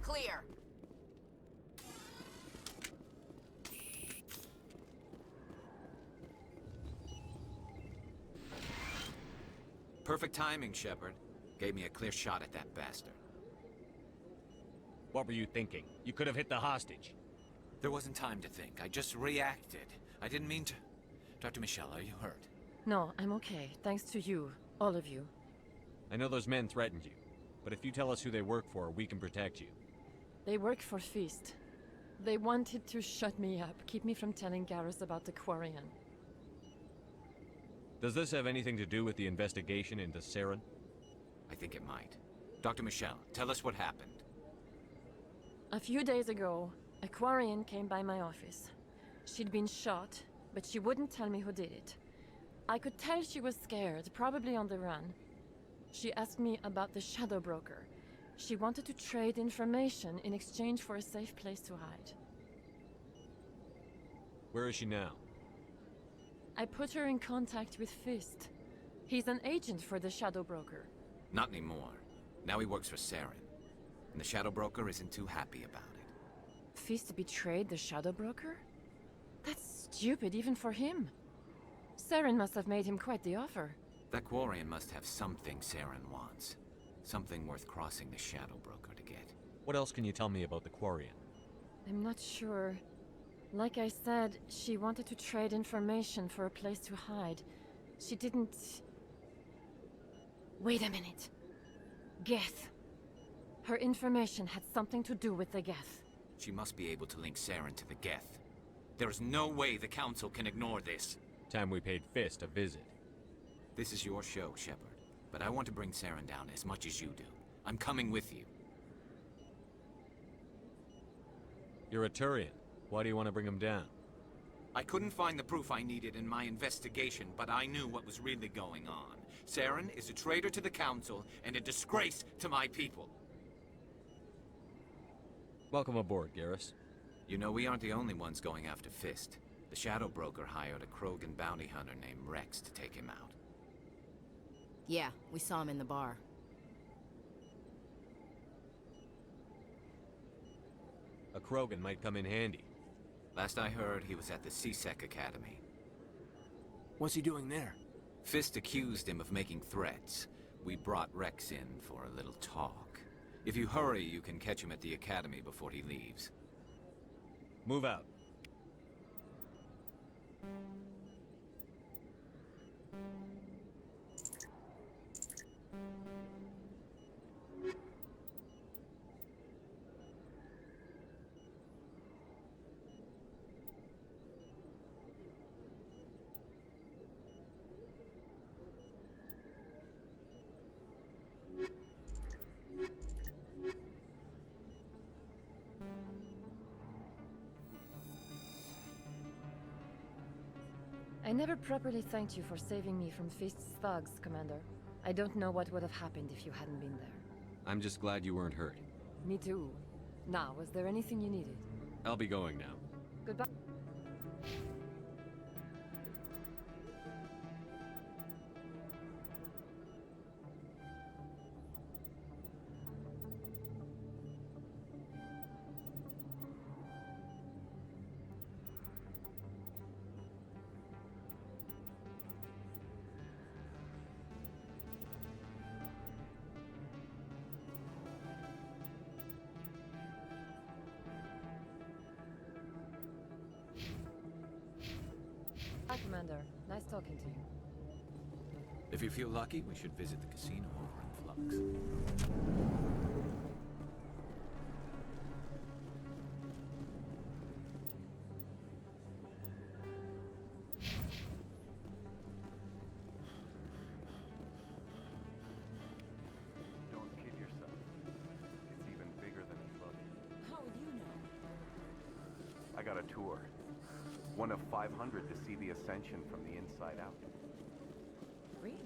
Clear. Perfect timing, Shepard. Gave me a clear shot at that bastard. What were you thinking? You could have hit the hostage. There wasn't time to think. I just reacted. I didn't mean to... Dr. Michelle, are you hurt? No, I'm okay. Thanks to you. All of you. I know those men threatened you, but if you tell us who they work for, we can protect you. They work for Feast. They wanted to shut me up, keep me from telling Garrus about the Quarian. Does this have anything to do with the investigation into Saren? I think it might. Dr. Michelle, tell us what happened. A few days ago, a Quarian came by my office. She'd been shot, but she wouldn't tell me who did it. I could tell she was scared, probably on the run. She asked me about the Shadow Broker. She wanted to trade information in exchange for a safe place to hide. Where is she now? I put her in contact with Fist. He's an agent for the Shadow Broker. Not anymore. Now he works for Saren. And the Shadow Broker isn't too happy about it. Fist betrayed the Shadow Broker? That's stupid even for him. Saren must have made him quite the offer. That Quarian must have something Saren wants. Something worth crossing the Shadow Broker to get. What else can you tell me about the Quarian? I'm not sure. Like I said, she wanted to trade information for a place to hide. She didn't... Wait a minute. Geth. Her information had something to do with the Geth. She must be able to link Saren to the Geth. There's no way the Council can ignore this. Time we paid Fist a visit. This is your show, Shepard. But I want to bring Saren down as much as you do. I'm coming with you. You're a Turian. Why do you want to bring him down? I couldn't find the proof I needed in my investigation, but I knew what was really going on. Saren is a traitor to the Council and a disgrace to my people. Welcome aboard, Garrus. You know, we aren't the only ones going after Fist. The Shadow Broker hired a Krogan bounty hunter named Rex to take him out. Yeah, we saw him in the bar. A Krogan might come in handy. Last I heard, he was at the CSEC Academy. What's he doing there? Fist accused him of making threats. We brought Rex in for a little talk. If you hurry, you can catch him at the Academy before he leaves. Move out. I never properly thanked you for saving me from Fist's thugs, Commander. I don't know what would have happened if you hadn't been there. I'm just glad you weren't hurt. Me too. Now, was there anything you needed? I'll be going now. Goodbye. Hi, Commander. Nice talking to you. If you feel lucky, we should visit the casino over in Flux. Don't kid yourself. a tour. One of 500 to see the Ascension from the inside out. Really?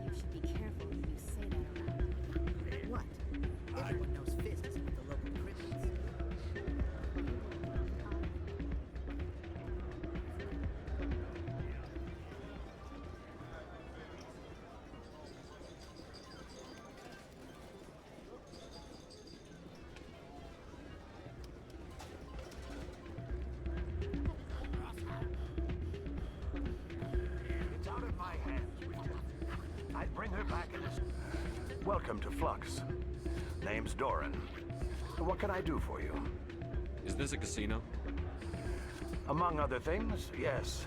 You should be careful when you say that around. What? Everyone knows Fist isn't with the local criminals. It's out of my hands, Rita. I'd bring her back in a... Welcome to Flux. Name's Doran. What can I do for you? Is this a casino? Among other things, yes.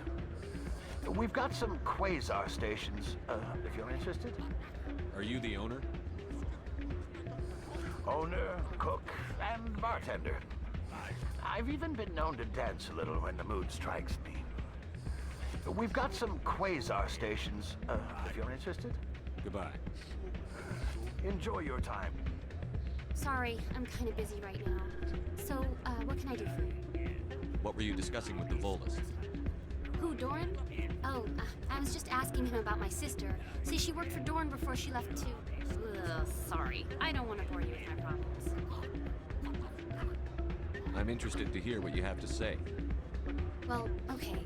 We've got some quasar stations, if you're interested. Are you the owner? Owner, cook, and bartender. I've even been known to dance a little when the mood strikes me. We've got some quasar stations, if you're interested. Goodbye. Enjoy your time. Sorry, I'm kind of busy right now. So, what can I do for you? What were you discussing with the Volus? Who, Doran? Oh, I was just asking him about my sister. See, she worked for Doran before she left to... Ugh, sorry. I don't want to bore you with my problems. I'm interested to hear what you have to say. Well, okay.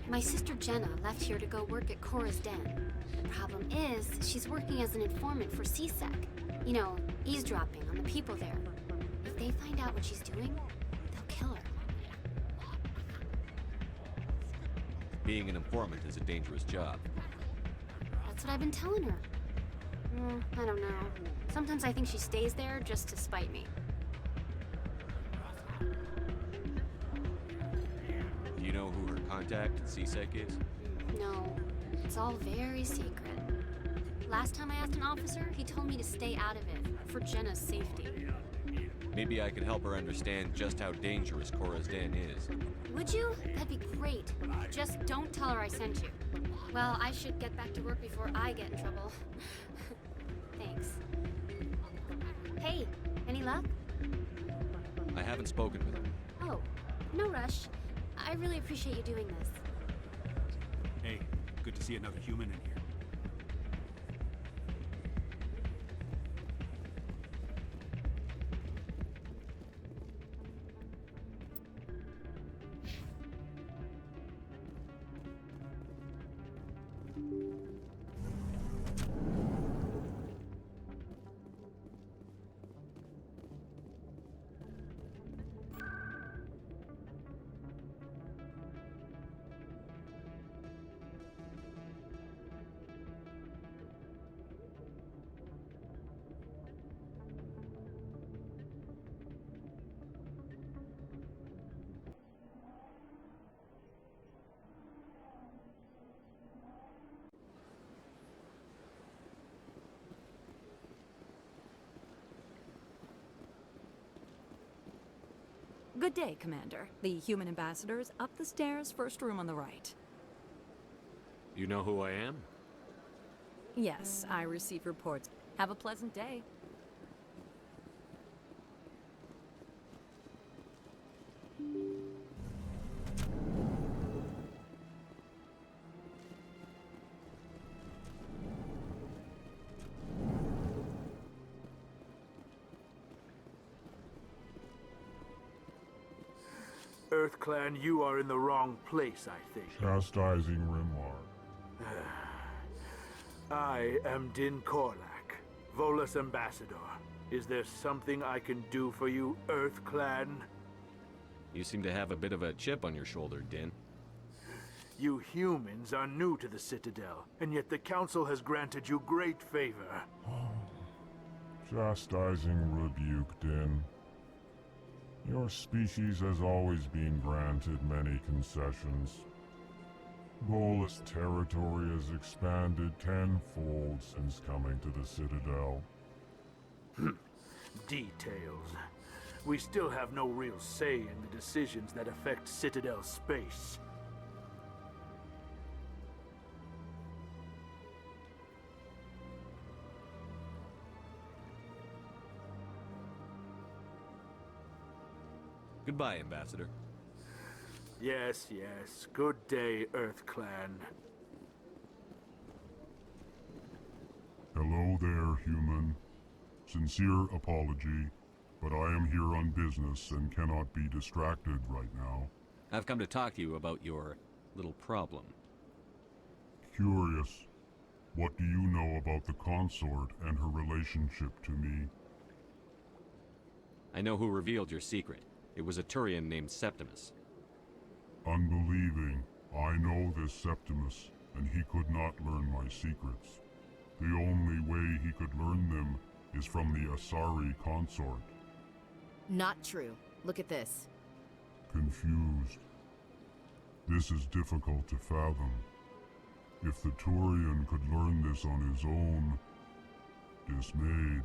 My sister Jenna left here to go work at Cora's Den. The problem is, she's working as an informant for CSEC. You know, eavesdropping on the people there. If they find out what she's doing, they'll kill her. Being an informant is a dangerous job. That's what I've been telling her. I don't know. Sometimes I think she stays there just to spite me. Do you know who her contact at CSEC is? No, it's all very secret. Last time I asked an officer, he told me to stay out of it, for Jenna's safety. Maybe I could help her understand just how dangerous Cora's Den is. Would you? That'd be great. Just don't tell her I sent you. Well, I should get back to work before I get in trouble. Thanks. Hey, any luck? I haven't spoken with her. Oh, no rush. I really appreciate you doing this. Hey, good to see another human in here. Good day, Commander. The human ambassador is up the stairs, first room on the right. You know who I am? Yes, I receive reports. Have a pleasant day. EarthClan, you are in the wrong place, I think. Chastising remark. I am Din Korlak, Volus Ambassador. Is there something I can do for you, EarthClan? You seem to have a bit of a chip on your shoulder, Din. You humans are new to the Citadel, and yet the Council has granted you great favor. Chastising rebuke, Din. Your species has always been granted many concessions. Volus territory has expanded tenfold since coming to the Citadel. Details. we still have no real say in the decisions that affect Citadel space. Goodbye, Ambassador. Yes, yes. Good day, Earth Clan. Hello there, human. Sincere apology, but I am here on business and cannot be distracted right now. I've come to talk to you about your little problem. Curious. What do you know about the consort and her relationship to me? I know who revealed your secret. It was a Turian named Septimus. Unbelieving. I know this Septimus, and he could not learn my secrets. The only way he could learn them is from the Asari consort. Not true. Look at this. Confused. This is difficult to fathom. If the Turian could learn this on his own, dismayed,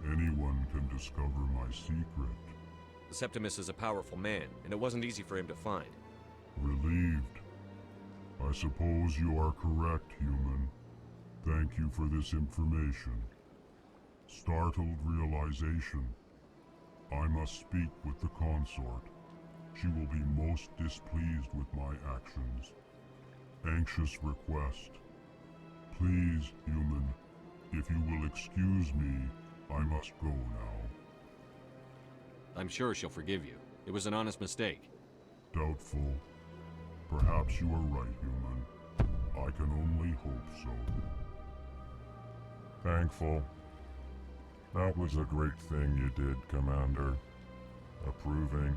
anyone can discover my secret. Septimus is a powerful man, and it wasn't easy for him to find. Relieved. I suppose you are correct, human. Thank you for this information. Startled realization. I must speak with the consort. She will be most displeased with my actions. Anxious request. Please, human, if you will excuse me, I must go now. I'm sure she'll forgive you. It was an honest mistake. Doubtful. Perhaps you are right, human. I can only hope so. Thankful. That was a great thing you did, Commander. Approving.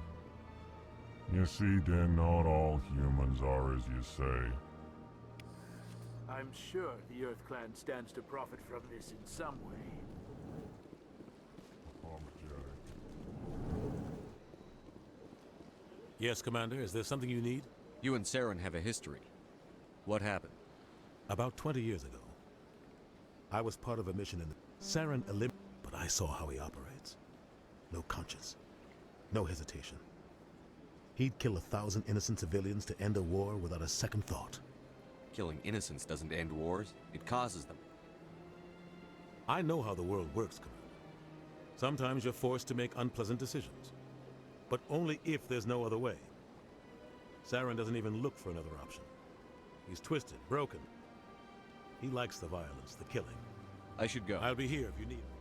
You see, Din, not all humans are as you say. I'm sure the Earth Clan stands to profit from this in some way. Yes, Commander. Is there something you need? You and Saren have a history. What happened? About 20 years ago, I was part of a mission in Saren but I saw how he operates. No conscience. No hesitation. He'd kill 1,000 innocent civilians to end a war without a second thought. Killing innocents doesn't end wars. It causes them. I know how the world works, Commander. Sometimes you're forced to make unpleasant decisions. But only if there's no other way. Saren doesn't even look for another option. He's twisted, broken. He likes the violence, the killing. I should go. I'll be here if you need me.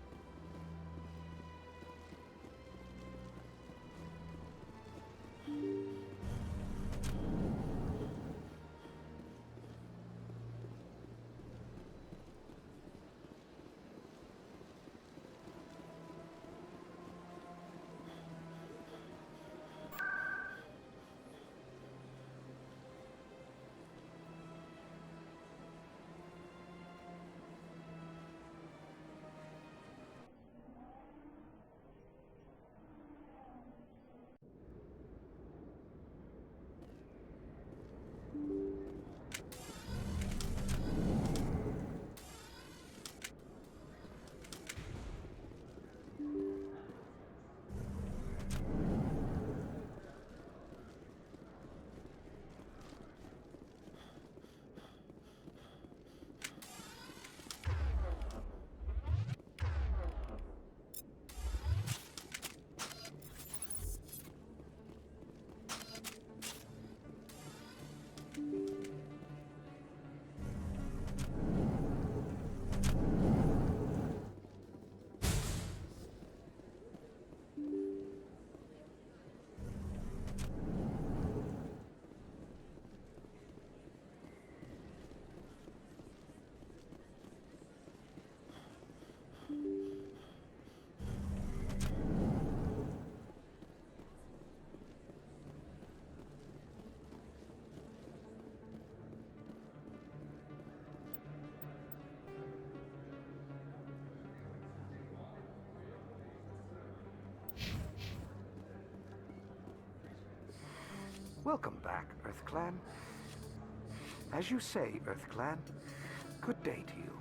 Welcome back, Earth Clan. As you say, Earth Clan, good day to you.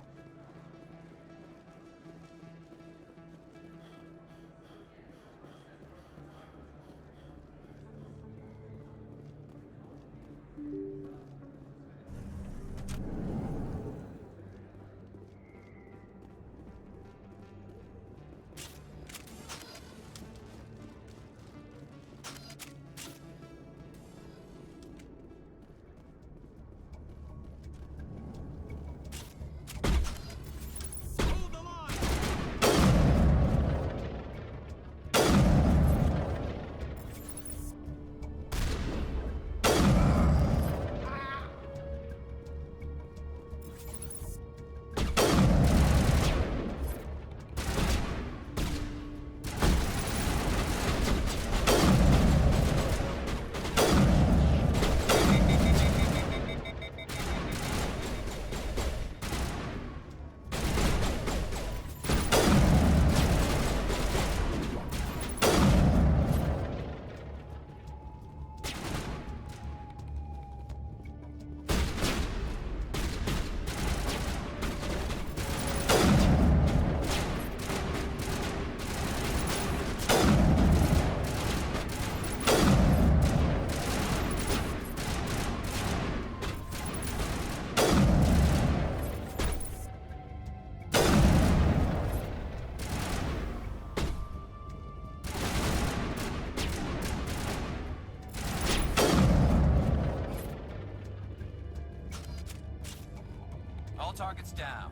All targets down.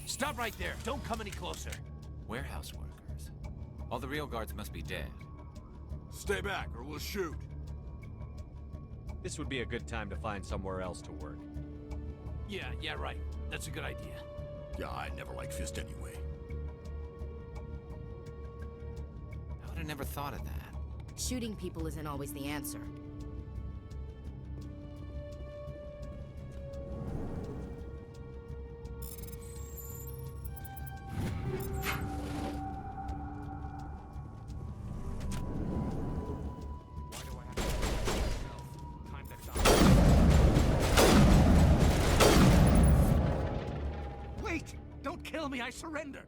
Stop right there. Don't come any closer. Warehouse workers. All the real guards must be dead. Stay back, or we'll shoot. This would be a good time to find somewhere else to work. Yeah, right. That's a good idea. Yeah, I never liked Fist anyway. I would have never thought of that. Shooting people isn't always the answer. Wait! Don't kill me, I surrender!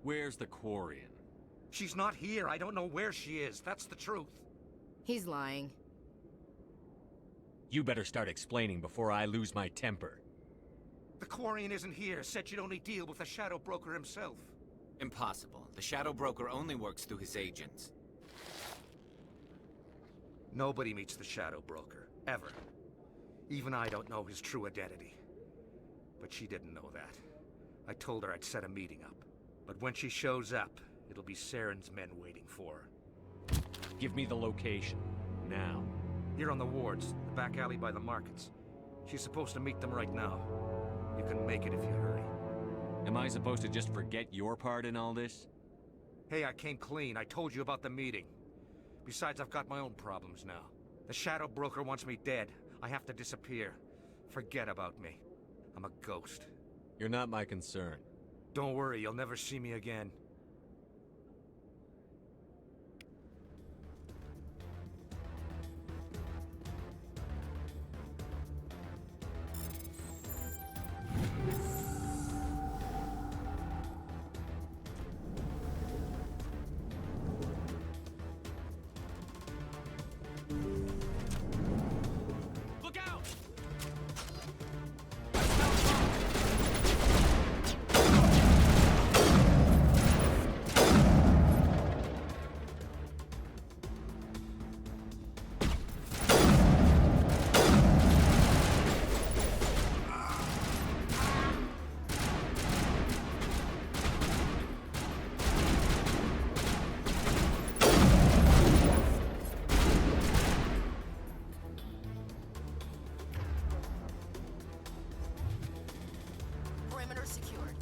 Where's the Quarian? She's not here. I don't know where she is. That's the truth. He's lying. You better start explaining before I lose my temper. The Quarian isn't here. Said she'd only deal with the Shadow Broker himself. Impossible. The Shadow Broker only works through his agents. Nobody meets the Shadow Broker. Ever. Even I don't know his true identity. But she didn't know that. I told her I'd set a meeting up. But when she shows up, it'll be Saren's men waiting for her. Give me the location. Now. Here on the wards, the back alley by the markets. She's supposed to meet them right now. You can make it if you hurry. Am I supposed to just forget your part in all this? Hey, I came clean. I told you about the meeting. Besides, I've got my own problems now. The Shadow Broker wants me dead. I have to disappear. Forget about me. I'm a ghost. You're not my concern. Don't worry, you'll never see me again. Look out! Perimeter secured.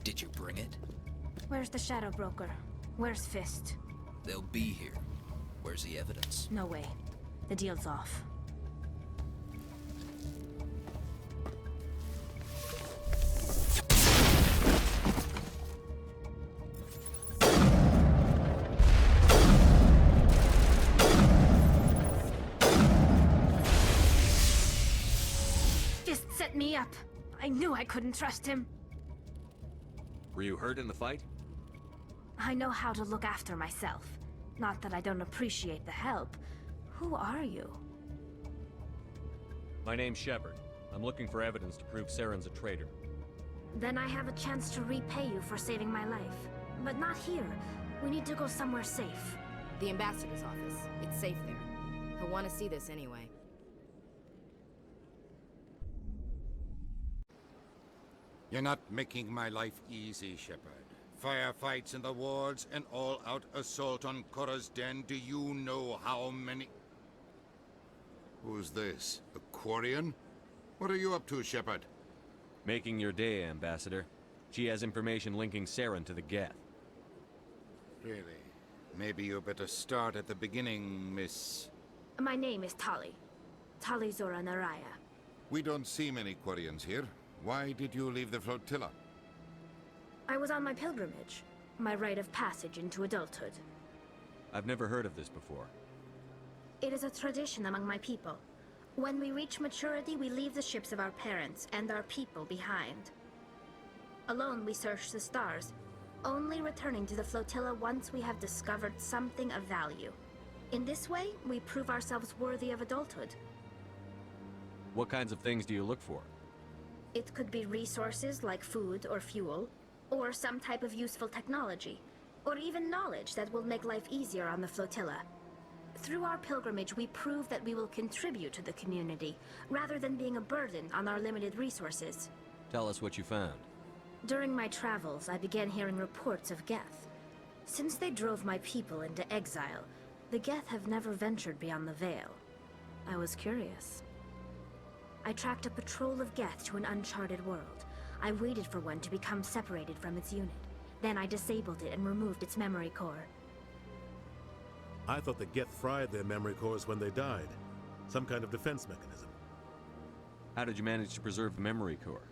Did you bring it? Where's the Shadow Broker? Where's Fist? They'll be here. Where's the evidence? No way. The deal's off. Fist set me up. I knew I couldn't trust him. Were you hurt in the fight? I know how to look after myself. Not that I don't appreciate the help. Who are you? My name's Shepard. I'm looking for evidence to prove Saren's a traitor. Then I have a chance to repay you for saving my life. But not here. We need to go somewhere safe. The ambassador's office. It's safe there. He'll want to see this anyway. You're not making my life easy, Shepard. Firefights in the wards, an all-out assault on Korra's den. Do you know how many... Who's this? A Quarian? What are you up to, Shepard? Making your day, Ambassador. She has information linking Saren to the Geth. Really? Maybe you better start at the beginning, Miss... My name is Tali. Tali Zora Naraya. We don't see many Quarians here. Why did you leave the flotilla? I was on my pilgrimage, my rite of passage into adulthood. I've never heard of this before. It is a tradition among my people. When we reach maturity, we leave the ships of our parents and our people behind. Alone, we search the stars, only returning to the flotilla once we have discovered something of value. In this way, we prove ourselves worthy of adulthood. What kinds of things do you look for? It could be resources like food or fuel, or some type of useful technology, or even knowledge that will make life easier on the flotilla. Through our pilgrimage, we prove that we will contribute to the community, rather than being a burden on our limited resources. Tell us what you found. During my travels, I began hearing reports of Geth. Since they drove my people into exile, the Geth have never ventured beyond the Veil. I was curious. I tracked a patrol of Geth to an uncharted world. I waited for one to become separated from its unit. Then I disabled it and removed its memory core. I thought the Geth fried their memory cores when they died. Some kind of defense mechanism. How did you manage to preserve the memory core?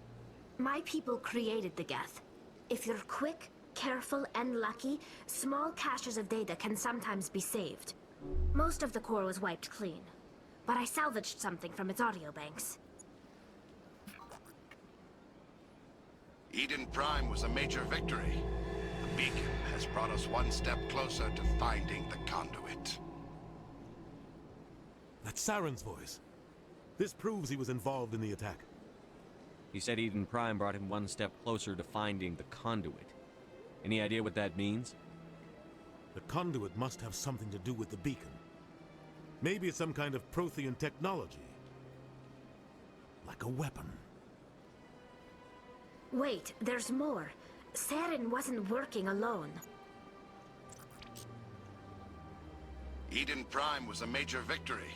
My people created the Geth. If you're quick, careful, and lucky, small caches of data can sometimes be saved. Most of the core was wiped clean, but I salvaged something from its audio banks. Eden Prime was a major victory. The beacon has brought us one step closer to finding the conduit. That's Saren's voice. This proves he was involved in the attack. He said Eden Prime brought him one step closer to finding the conduit. Any idea what that means? The conduit must have something to do with the beacon. Maybe it's some kind of Prothean technology. Like a weapon. Wait, there's more. Saren wasn't working alone. Eden Prime was a major victory.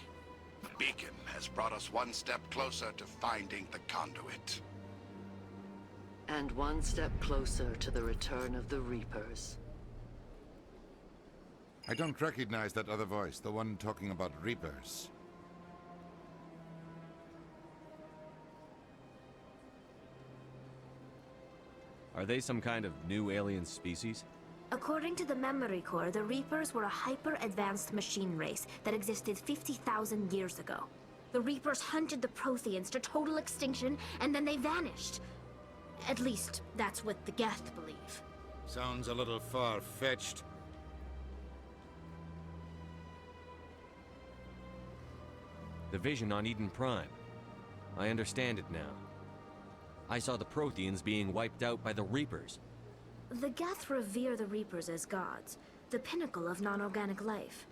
The beacon has brought us one step closer to finding the conduit. And one step closer to the return of the Reapers. I don't recognize that other voice, the one talking about Reapers. Are they some kind of new alien species? According to the memory core, the Reapers were a hyper-advanced machine race that existed 50,000 years ago. The Reapers hunted the Protheans to total extinction, and then they vanished. At least, that's what the Geth believe. Sounds a little far-fetched. The vision on Eden Prime. I understand it now. I saw the Protheans being wiped out by the Reapers. The Geth revere the Reapers as gods, the pinnacle of non-organic life.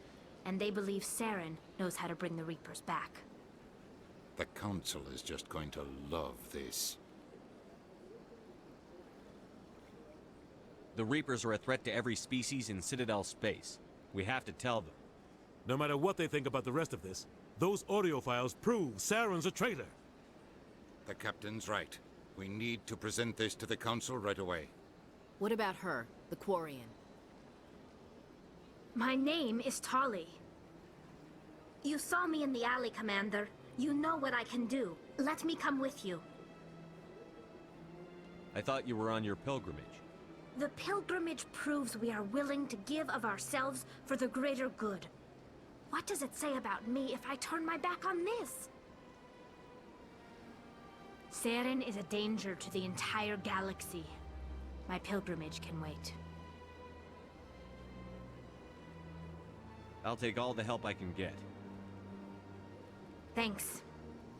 And they believe Saren knows how to bring the Reapers back. The Council is just going to love this. The Reapers are a threat to every species in Citadel space. We have to tell them. No matter what they think about the rest of this, those audio files prove Saren's a traitor. The Captain's right. We need to present this to the Council right away. What about her, the Quarian? My name is Tali. You saw me in the alley, Commander. You know what I can do. Let me come with you. I thought you were on your pilgrimage. The pilgrimage proves we are willing to give of ourselves for the greater good. What does it say about me if I turn my back on this? Saren is a danger to the entire galaxy. My pilgrimage can wait. I'll take all the help I can get. Thanks.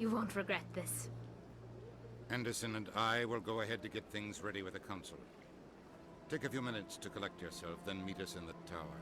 You won't regret this. Anderson and I will go ahead to get things ready with the Council. Take a few minutes to collect yourself, then meet us in the tower.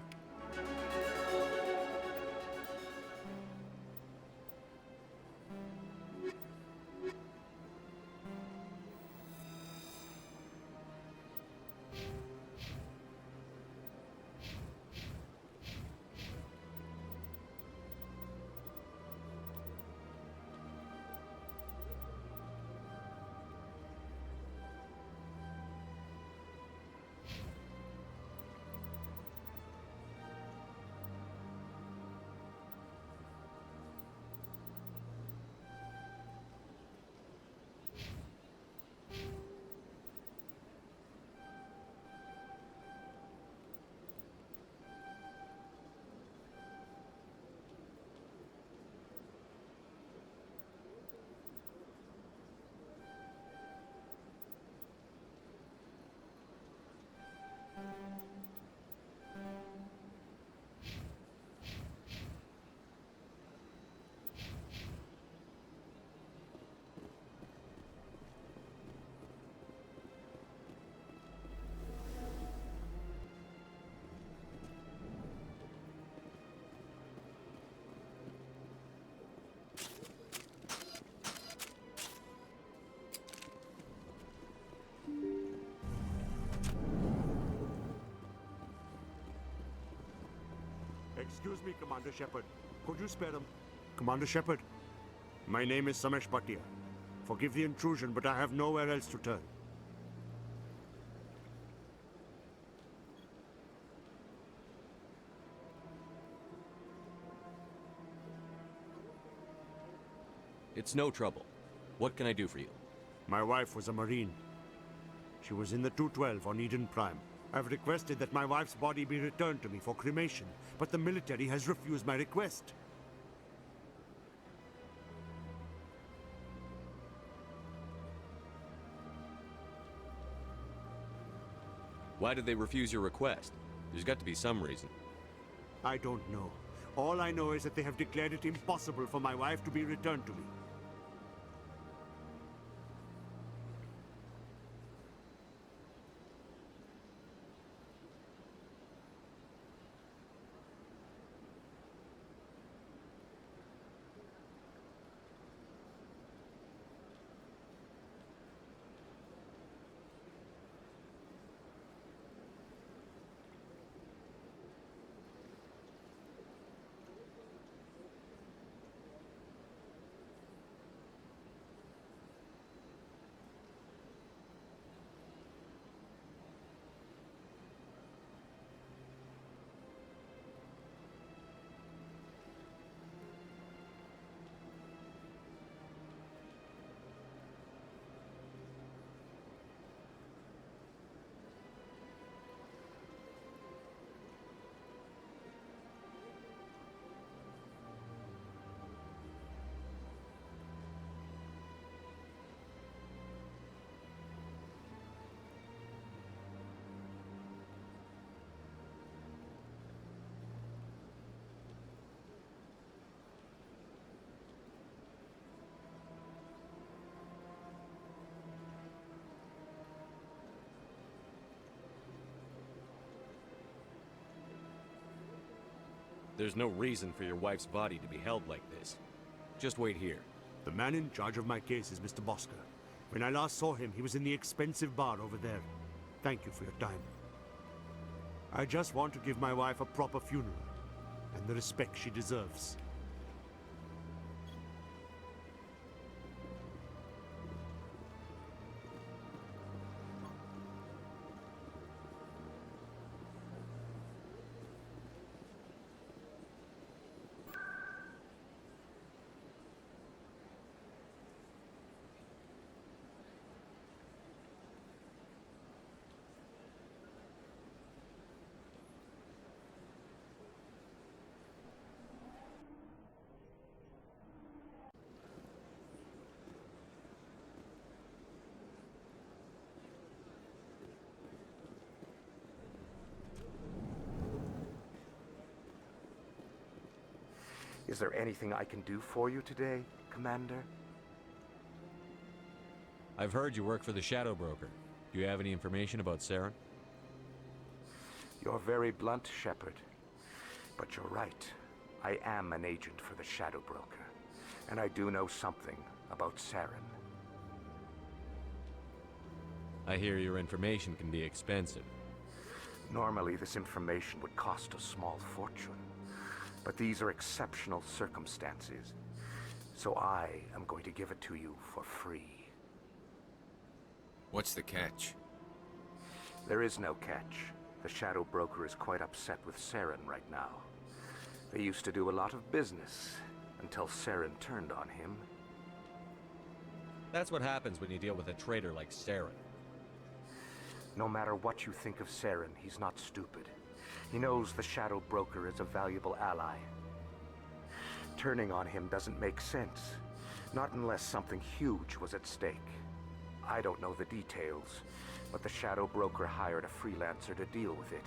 Commander Shepard. Could you spare him? Commander Shepard, my name is Samesh Bhatia. Forgive the intrusion, but I have nowhere else to turn. It's no trouble. What can I do for you? My wife was a Marine. She was in the 212 on Eden Prime. I've requested that my wife's body be returned to me for cremation, but the military has refused my request. Why did they refuse your request? There's got to be some reason. I don't know. All I know is that they have declared it impossible for my wife to be returned to me. There's no reason for your wife's body to be held like this. Just wait here. The man in charge of my case is Mr. Bosker. When I last saw him, he was in the expensive bar over there. Thank you for your time. I just want to give my wife a proper funeral, and the respect she deserves. Is there anything I can do for you today, Commander? I've heard you work for the Shadow Broker. Do you have any information about Saren? You're very blunt, Shepard. But you're right. I am an agent for the Shadow Broker. And I do know something about Saren. I hear your information can be expensive. Normally, this information would cost a small fortune. But these are exceptional circumstances. So I am going to give it to you for free. What's the catch? There is no catch. The Shadow Broker is quite upset with Saren right now. They used to do a lot of business, until Saren turned on him. That's what happens when you deal with a traitor like Saren. No matter what you think of Saren, he's not stupid. He knows the Shadow Broker is a valuable ally. Turning on him doesn't make sense. Not unless something huge was at stake. I don't know the details, but the Shadow Broker hired a freelancer to deal with it.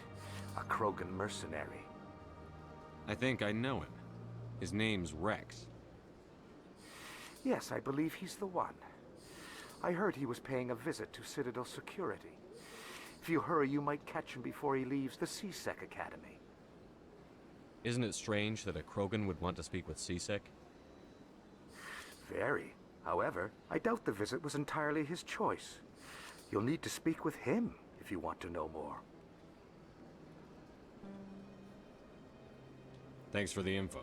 A Krogan mercenary. I think I know him. His name's Rex. Yes, I believe he's the one. I heard he was paying a visit to Citadel Security. If you hurry, you might catch him before he leaves the C-Sec Academy. Isn't it strange that a Krogan would want to speak with C-Sec? Very. However, I doubt the visit was entirely his choice. You'll need to speak with him if you want to know more. Thanks for the info.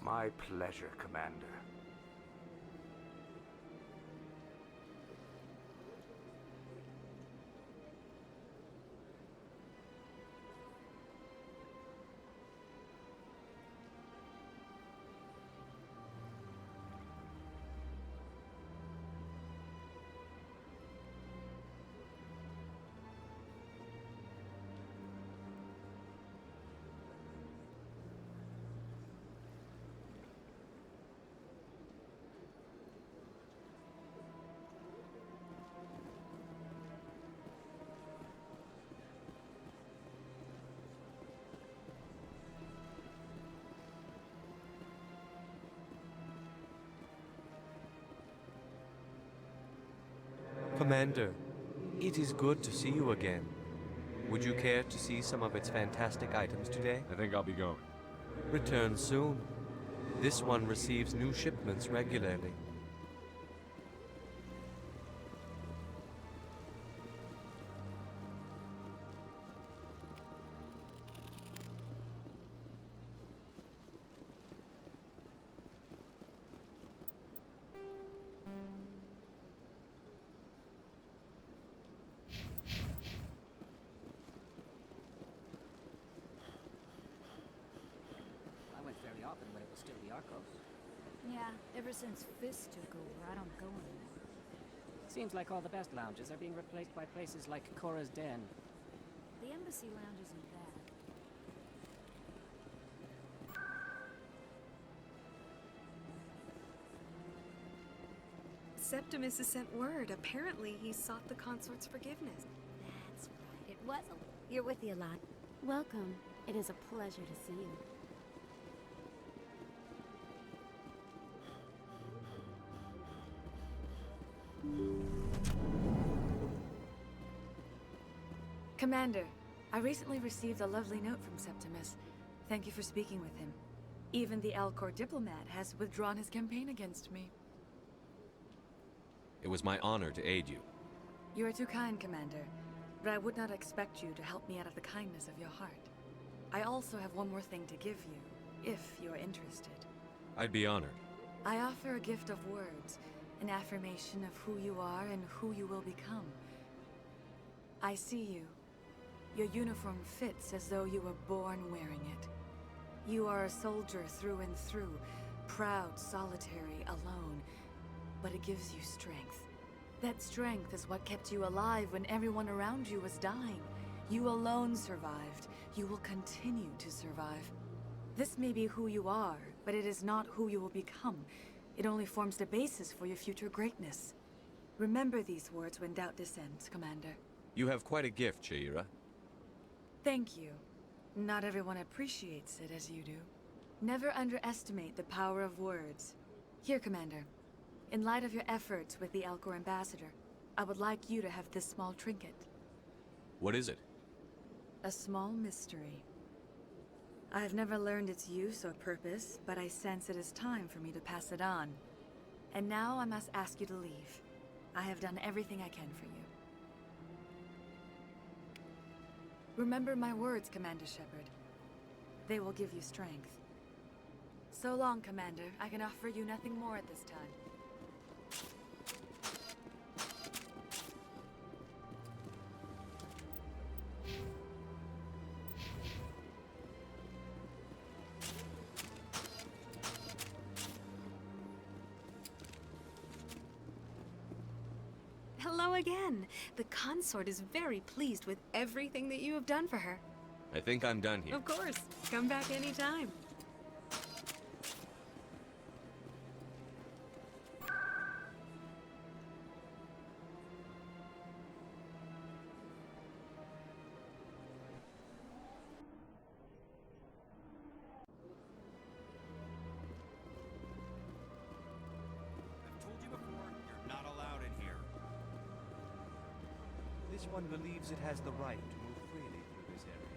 My pleasure, Commander. Commander, it is good to see you again. Would you care to see some of its fantastic items today? I think I'll be going. Return soon. This one receives new shipments regularly. I went very often when it was still the Arcos. Yeah, ever since Fist took over, I don't go anymore. Seems like all the best lounges are being replaced by places like Cora's Den. The Embassy Lounge isn't bad. Septimus has sent word. Apparently, he sought the consort's forgiveness. That's right. It was a... You're with you a lot. Welcome. It is a pleasure to see you. Commander, I recently received a lovely note from Septimus. Thank you for speaking with him. Even the Alcor diplomat has withdrawn his campaign against me. It was my honor to aid you. You are too kind, Commander, but I would not expect you to help me out of the kindness of your heart. I also have one more thing to give you, if you are interested. I'd be honored. I offer a gift of words, an affirmation of who you are and who you will become. I see you. Your uniform fits as though you were born wearing it. You are a soldier through and through, proud, solitary, alone, but it gives you strength. That strength is what kept you alive when everyone around you was dying. You alone survived. You will continue to survive. This may be who you are, but it is not who you will become. It only forms the basis for your future greatness. Remember these words when doubt descends, Commander. You have quite a gift, Sha'ira. Thank you. Not everyone appreciates it as you do. Never underestimate the power of words. Here, Commander. In light of your efforts with the Alcor ambassador, I would like you to have this small trinket. What is it? A small mystery. I have never learned its use or purpose, but I sense it is time for me to pass it on. And now I must ask you to leave. I have done everything I can for you. Remember my words, Commander Shepard. They will give you strength. So long, Commander. I can offer you nothing more at this time. Hello again. The consort is very pleased with everything that you have done for her. I think I'm done here. Of course. Come back anytime. This one believes it has the right to move freely through this area.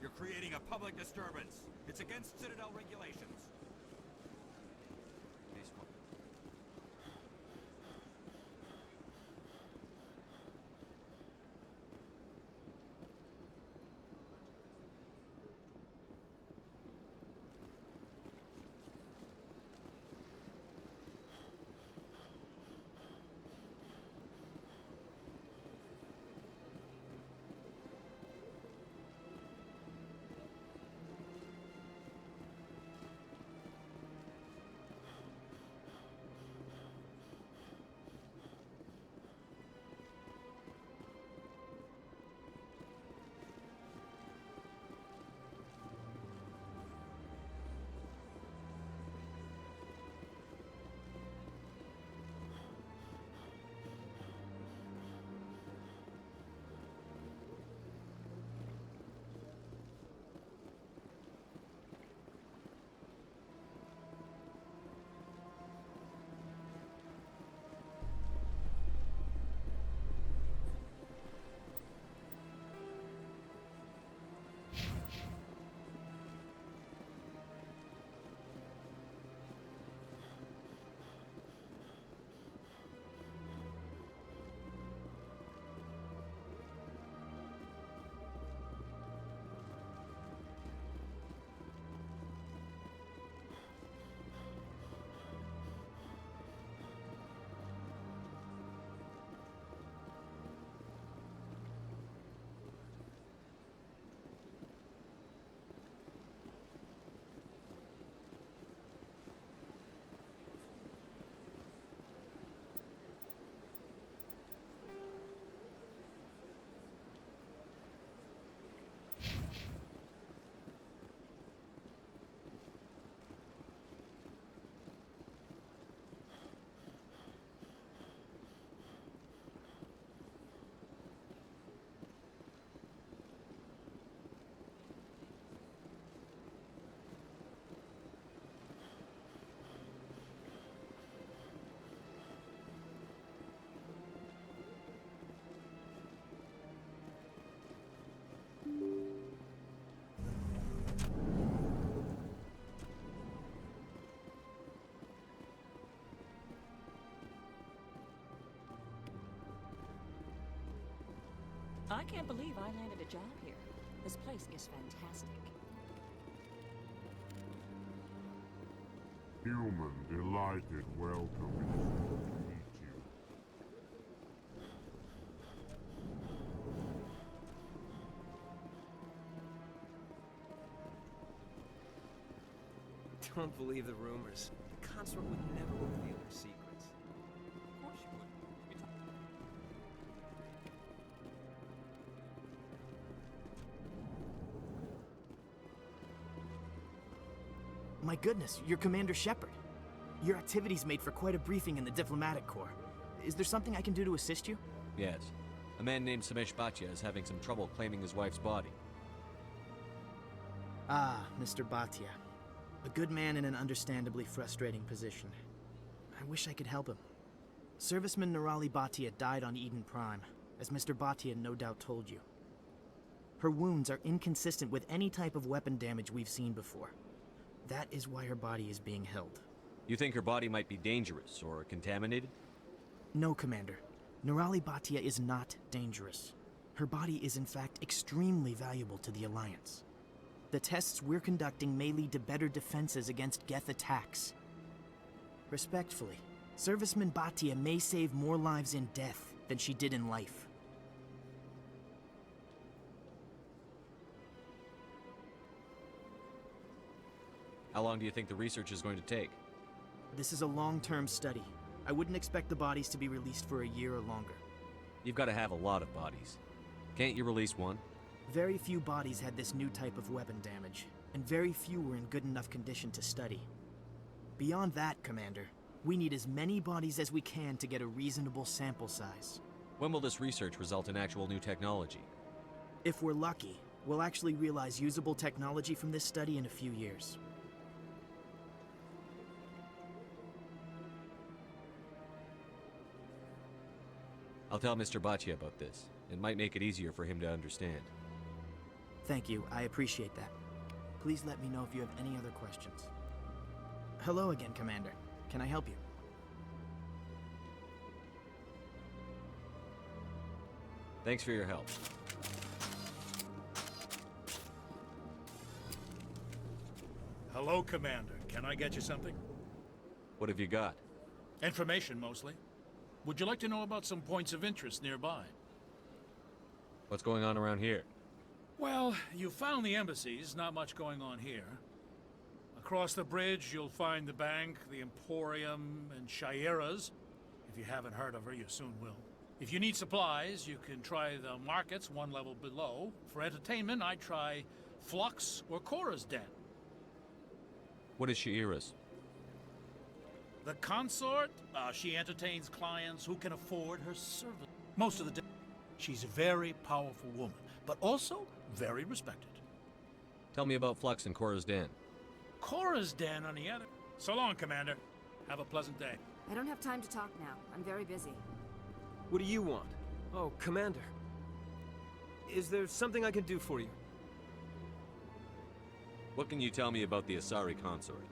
You're creating public disturbance. It's against Citadel regulations. I can't believe I landed a job here. This place is fantastic. Human, delighted, welcome. To meet you. Don't believe the rumors. The consort would never reveal their secrets. Of course you wouldn't. My goodness, you're Commander Shepard. Your activities made for quite a briefing in the Diplomatic Corps. Is there something I can do to assist you? Yes. A man named Samesh Bhatia is having some trouble claiming his wife's body. Ah, Mr. Bhatia. A good man in an understandably frustrating position. I wish I could help him. Serviceman Nirali Bhatia died on Eden Prime, as Mr. Bhatia no doubt told you. Her wounds are inconsistent with any type of weapon damage we've seen before. That is why her body is being held. You think her body might be dangerous or contaminated? No, Commander. Nirali Bhatia is not dangerous. Her body is in fact extremely valuable to the Alliance. The tests we're conducting may lead to better defenses against Geth attacks. Respectfully, Serviceman Bhatia may save more lives in death than she did in life. How long do you think the research is going to take? This is a long-term study. I wouldn't expect the bodies to be released for a year or longer. You've got to have a lot of bodies. Can't you release one? Very few bodies had this new type of weapon damage, and very few were in good enough condition to study. Beyond that, Commander, we need as many bodies as we can to get a reasonable sample size. When will this research result in actual new technology? If we're lucky, we'll actually realize usable technology from this study in a few years. I'll tell Mr. Bhatia about this. It might make it easier for him to understand. Thank you, I appreciate that. Please let me know if you have any other questions. Hello again, Commander. Can I help you? Thanks for your help. Hello, Commander. Can I get you something? What have you got? Information, mostly. Would you like to know about some points of interest nearby? What's going on around here? Well, you found the embassies, not much going on here. Across the bridge, you'll find the bank, the Emporium, and Shaira's. If you haven't heard of her, you soon will. If you need supplies, you can try the markets one level below. For entertainment, I'd try Flux or Cora's Den. What is Shaira's? The consort, she entertains clients who can afford her service. Most of the day, she's a very powerful woman, but also very respected. Tell me about Flux and Cora's Den. Cora's Den on the other. So long, Commander. Have a pleasant day. I don't have time to talk now. I'm very busy. What do you want? Oh, Commander. Is there something I can do for you? What can you tell me about the Asari consort?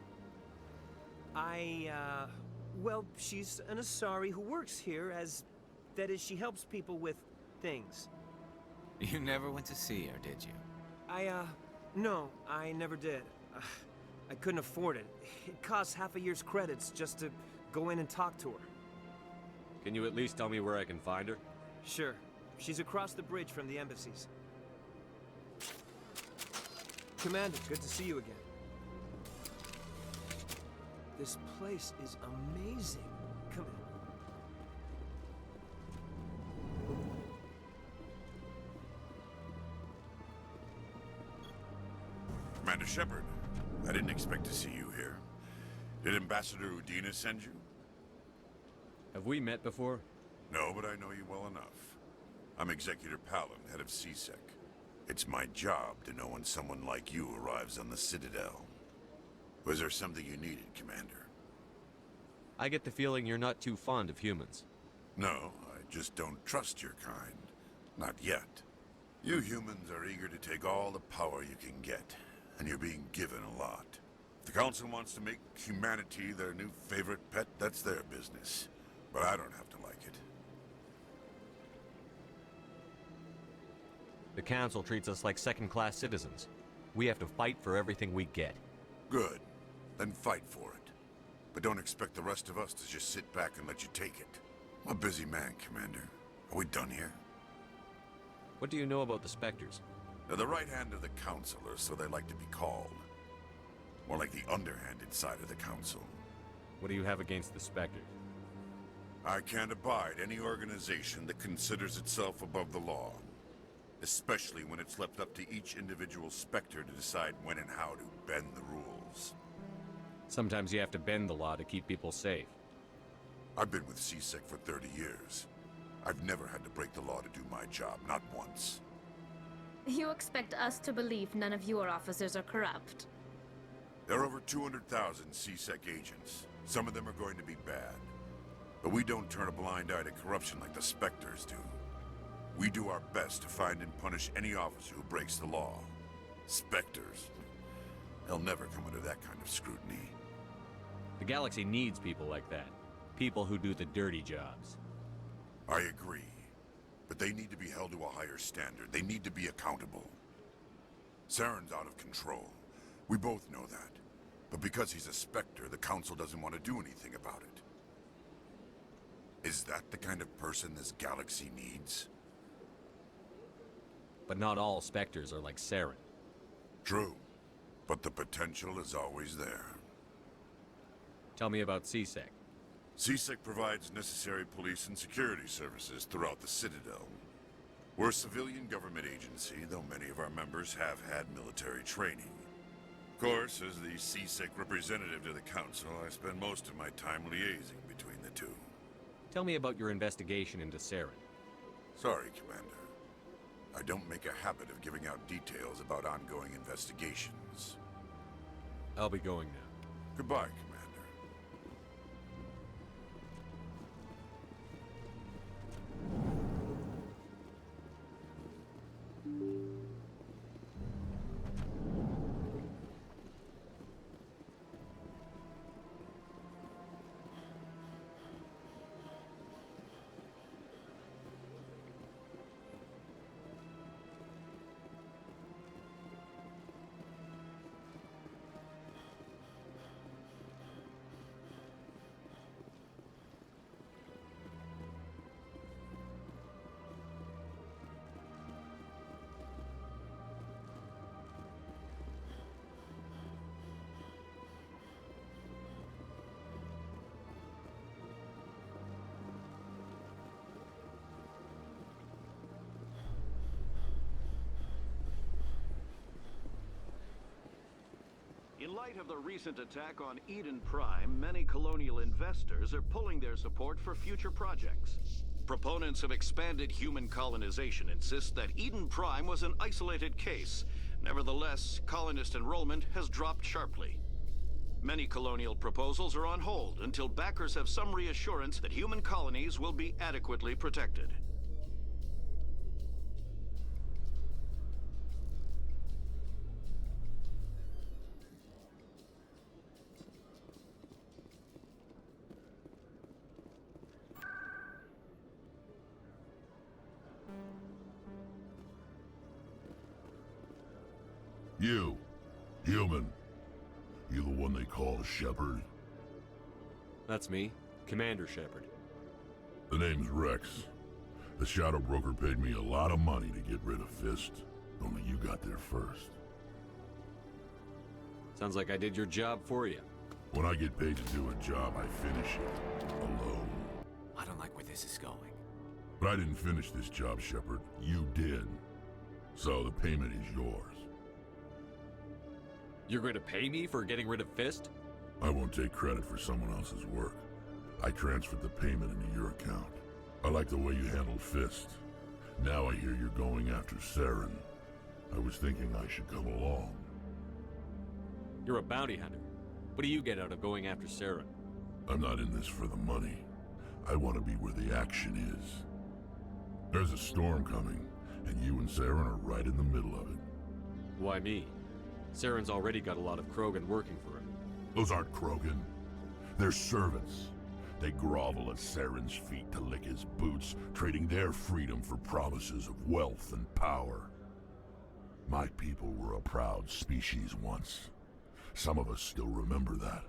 Well, she's an Asari who works here as... That is, she helps people with things. You never went to see her, did you? No, I never did. I couldn't afford it. It costs half a year's credits just to go in and talk to her. Can you at least tell me where I can find her? Sure. She's across the bridge from the embassies. Commander, good to see you again. This place is amazing. Come in. Commander Shepard, I didn't expect to see you here. Did Ambassador Udina send you? Have we met before? No, but I know you well enough. I'm Executor Palin, head of CSEC. It's my job to know when someone like you arrives on the Citadel. Was there something you needed, Commander? I get the feeling you're not too fond of humans. No, I just don't trust your kind. Not yet. You humans are eager to take all the power you can get, and you're being given a lot. If the Council wants to make humanity their new favorite pet, that's their business. But I don't have to like it. The Council treats us like second-class citizens. We have to fight for everything we get. Good. Then fight for it. But don't expect the rest of us to just sit back and let you take it. I'm a busy man, Commander. Are we done here? What do you know about the Spectres? They're the right hand of the Council, or so they like to be called. More like the underhanded side of the Council. What do you have against the Spectres? I can't abide any organization that considers itself above the law. Especially when it's left up to each individual Spectre to decide when and how to bend the rules. Sometimes you have to bend the law to keep people safe. I've been with CSEC for 30 years. I've never had to break the law to do my job, not once. You expect us to believe none of your officers are corrupt? There are over 200,000 CSEC agents. Some of them are going to be bad. But we don't turn a blind eye to corruption like the Spectres do. We do our best to find and punish any officer who breaks the law. Spectres. They'll never come under that kind of scrutiny. The galaxy needs people like that. People who do the dirty jobs. I agree. But they need to be held to a higher standard. They need to be accountable. Saren's out of control. We both know that. But because he's a Spectre, the Council doesn't want to do anything about it. Is that the kind of person this galaxy needs? But not all Spectres are like Saren. True. But the potential is always there. Tell me about CSEC. CSEC provides necessary police and security services throughout the Citadel. We're a civilian government agency, though many of our members have had military training. Of course, as the CSEC representative to the Council, I spend most of my time liaising between the two. Tell me about your investigation into Saren. Sorry, Commander. I don't make a habit of giving out details about ongoing investigations. I'll be going now. Goodbye, Commander. light of the recent attack on Eden Prime, many colonial investors are pulling their support for future projects. Proponents of expanded human colonization insist that Eden Prime was an isolated case. Nevertheless, colonist enrollment has dropped sharply. Many colonial proposals are on hold until backers have some reassurance that human colonies will be adequately protected. You, human. You the one they call Shepard? That's me, Commander Shepard. The name's Rex. The Shadow Broker paid me a lot of money to get rid of Fist. Only you got there first. Sounds like I did your job for you. When I get paid to do a job, I finish it. Alone. I don't like where this is going. But I didn't finish this job, Shepard. You did. So the payment is yours. You're going to pay me for getting rid of Fist? I won't take credit for someone else's work. I transferred the payment into your account. I like the way you handled Fist. Now I hear you're going after Saren. I was thinking I should come along. You're a bounty hunter. What do you get out of going after Saren? I'm not in this for the money. I want to be where the action is. There's a storm coming, and you and Saren are right in the middle of it. Why me? Saren's already got a lot of Krogan working for him. Those aren't Krogan. They're servants. They grovel at Saren's feet to lick his boots, trading their freedom for promises of wealth and power. My people were a proud species once. Some of us still remember that.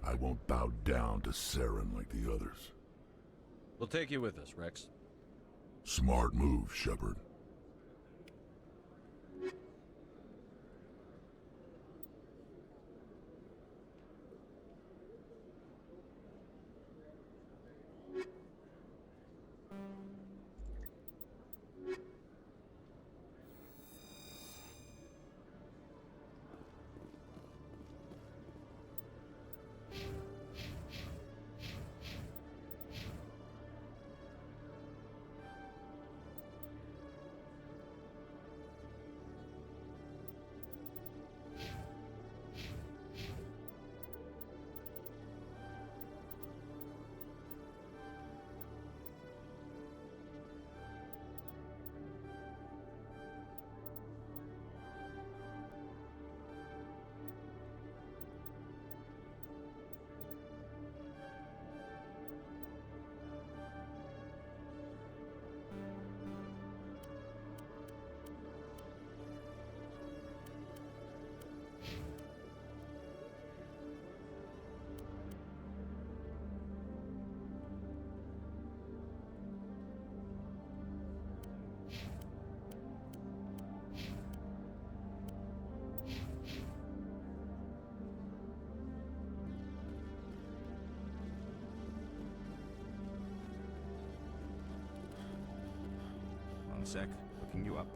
I won't bow down to Saren like the others. We'll take you with us, Rex. Smart move, Shepard. One sec, looking you up.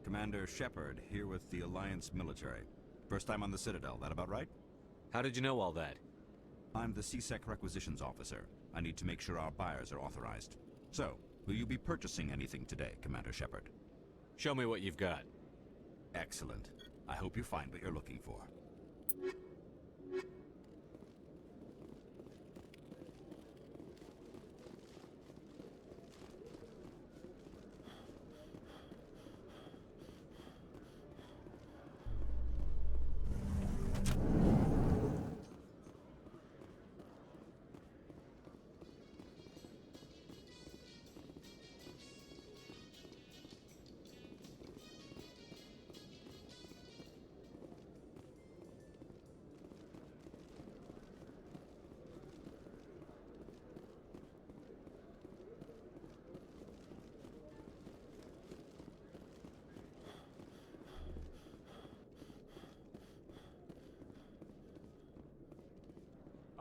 Commander Shepard, here with the Alliance military. First time on the Citadel, that about right? How did you know all that? I'm the CSEC requisitions officer. I need to make sure our buyers are authorized. So, will you be purchasing anything today, Commander Shepard? Show me what you've got. Excellent. I hope you find what you're looking for.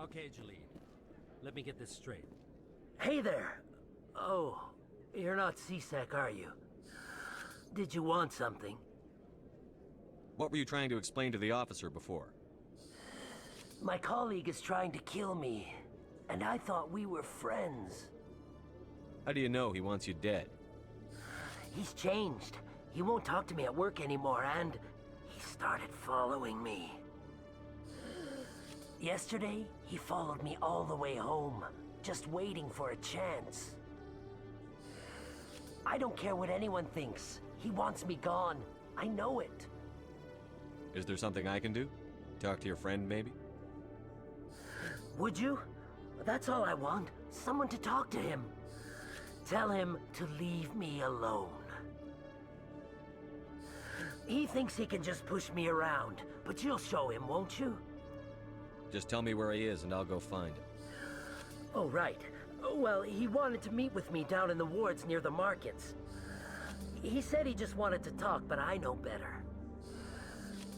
Okay, Jalene. Let me get this straight. Hey there! Oh, You're not CSEC, are you? Did you want something? What were you trying to explain to the officer before? My colleague is trying to kill me, and I thought we were friends. How do you know he wants you dead? He's changed. He won't talk to me at work anymore, and he started following me. Yesterday, he followed me all the way home, just waiting for a chance. I don't care what anyone thinks. He wants me gone. I know it. Is there something I can do? Talk to your friend, maybe? Would you? That's all I want. Someone to talk to him. Tell him to leave me alone. He thinks he can just push me around, but you'll show him, won't you? Just tell me where he is and I'll go find him. Oh, right. Well, he wanted to meet with me down in the wards near the markets. He said he just wanted to talk, but I know better.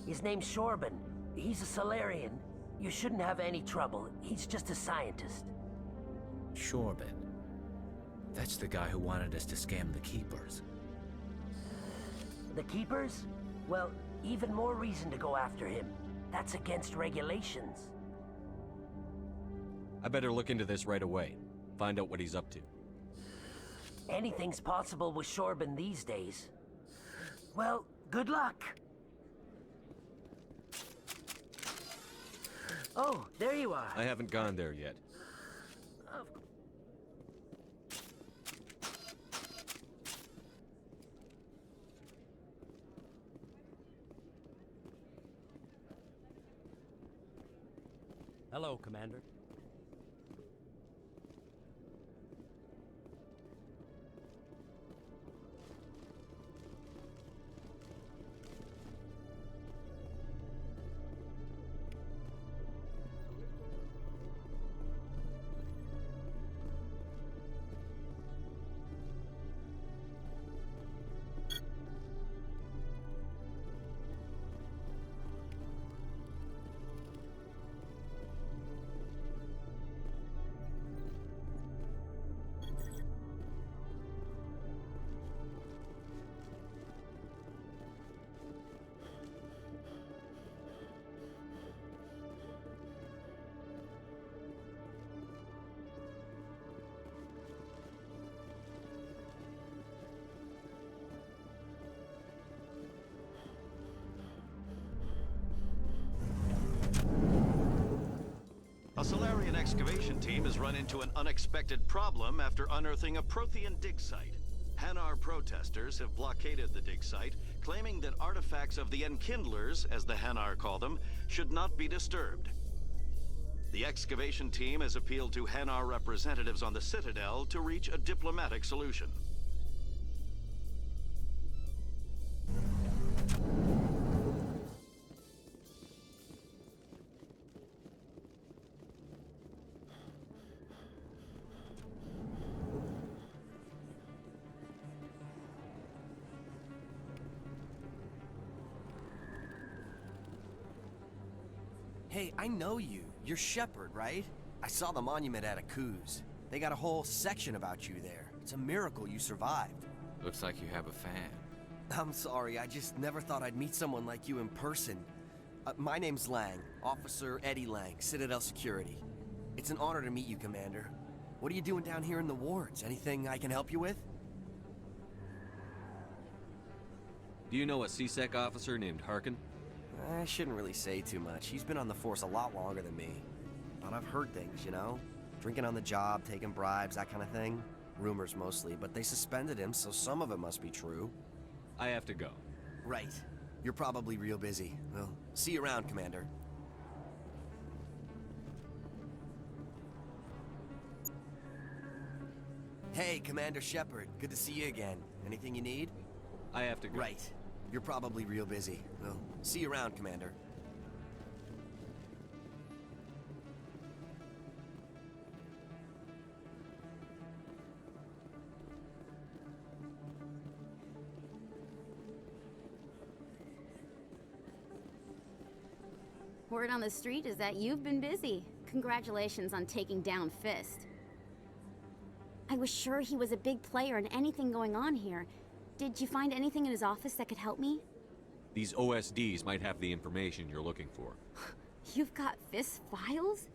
His name's Shorban. He's a Solarian. You shouldn't have any trouble. He's just a scientist. Shorban. That's the guy who wanted us to scam the Keepers. The Keepers? Well, even more reason to go after him. That's against regulations. I better look into this right away. Find out what he's up to. Anything's possible with Shorban these days. Well, good luck. Oh, there you are. I haven't gone there yet. Hello, Commander. A Solarian excavation team has run into an unexpected problem after unearthing a Prothean dig site. Hanar protesters have blockaded the dig site, claiming that artifacts of the Enkindlers, as the Hanar call them, should not be disturbed. The excavation team has appealed to Hanar representatives on the Citadel to reach a diplomatic solution. Hey, I know you. You're Shepard, right? I saw the monument at Akuz. They got a whole section about you there. It's a miracle you survived. Looks like you have a fan. I'm sorry, I just never thought I'd meet someone like you in person. My name's Lang, Officer Eddie Lang, Citadel Security. It's an honor to meet you, Commander. What are you doing down here in the wards? Anything I can help you with? Do you know a CSEC officer named Harkin? I shouldn't really say too much. He's been on the force a lot longer than me. But I've heard things, you know? Drinking on the job, taking bribes, that kind of thing. Rumors mostly, but they suspended him, so some of it must be true. I have to go. Right. You're probably real busy. Well, see you around, Commander. Hey, Commander Shepard. Good to see you again. Anything you need? I have to go. Right. You're probably real busy. Well, see you around, Commander. Word on the street is that you've been busy. Congratulations on taking down Fist. I was sure he was a big player in anything going on here. Did you find anything in his office that could help me? These OSDs might have the information you're looking for. You've got Fist's files?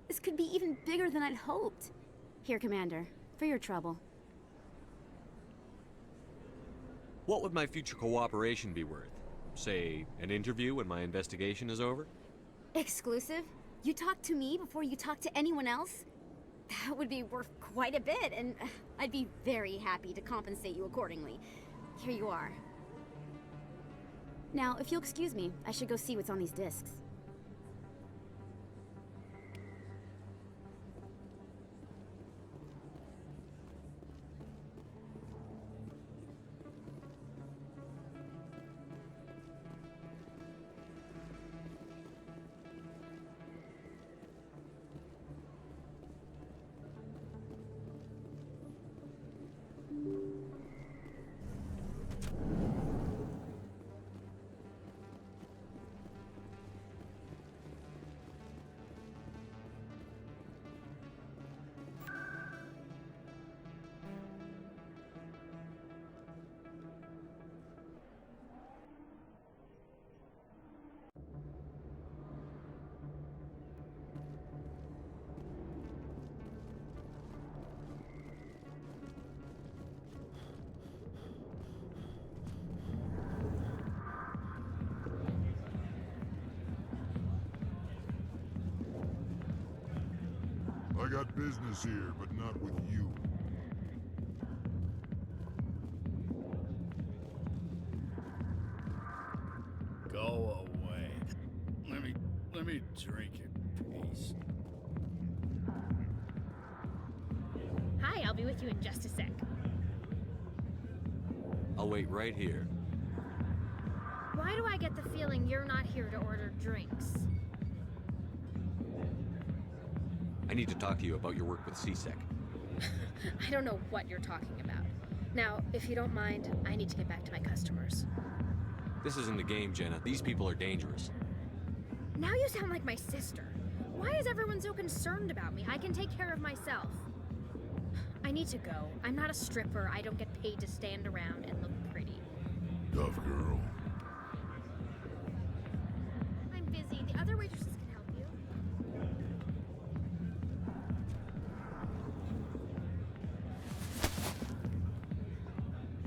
This could be even bigger than I'd hoped. Here, Commander, for your trouble. What would my future cooperation be worth? Say, an interview when my investigation is over? Exclusive? You talk to me before you talk to anyone else? That would be worth quite a bit, and I'd be very happy to compensate you accordingly. Here you are. Now, if you'll excuse me, I should go see what's on these discs. I got business here, but not with you. Go away. Let me drink in peace. Hi, I'll be with you in just a sec. I'll wait right here. Why do I get the feeling you're not here to order drinks? I need to talk to you about your work with CSEC. I don't know what you're talking about. Now, if you don't mind, I need to get back to my customers. This isn't a game, Jenna. These people are dangerous. Now you sound like my sister. Why is everyone so concerned about me? I can take care of myself. I need to go. I'm not a stripper. I don't get paid to stand around and look pretty. Tough girl. I'm busy. The other waitresses can help you.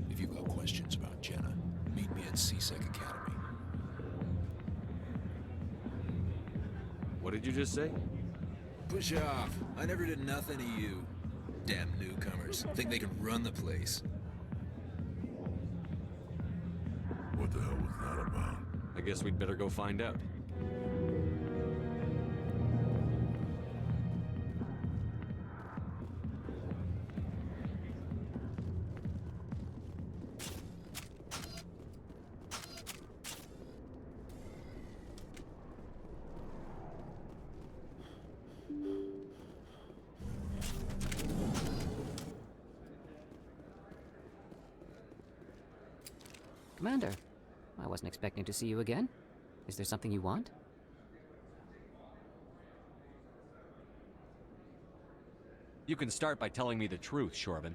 If you've got questions about Jenna, meet me at CSEC Academy. What did you just say? Push off. I never did nothing to you. Damn newcomers. Think they can run the place. What the hell was that about? I guess we'd better go find out. Commander, I wasn't expecting to see you again. Is there something you want? You can start by telling me the truth, Shorban.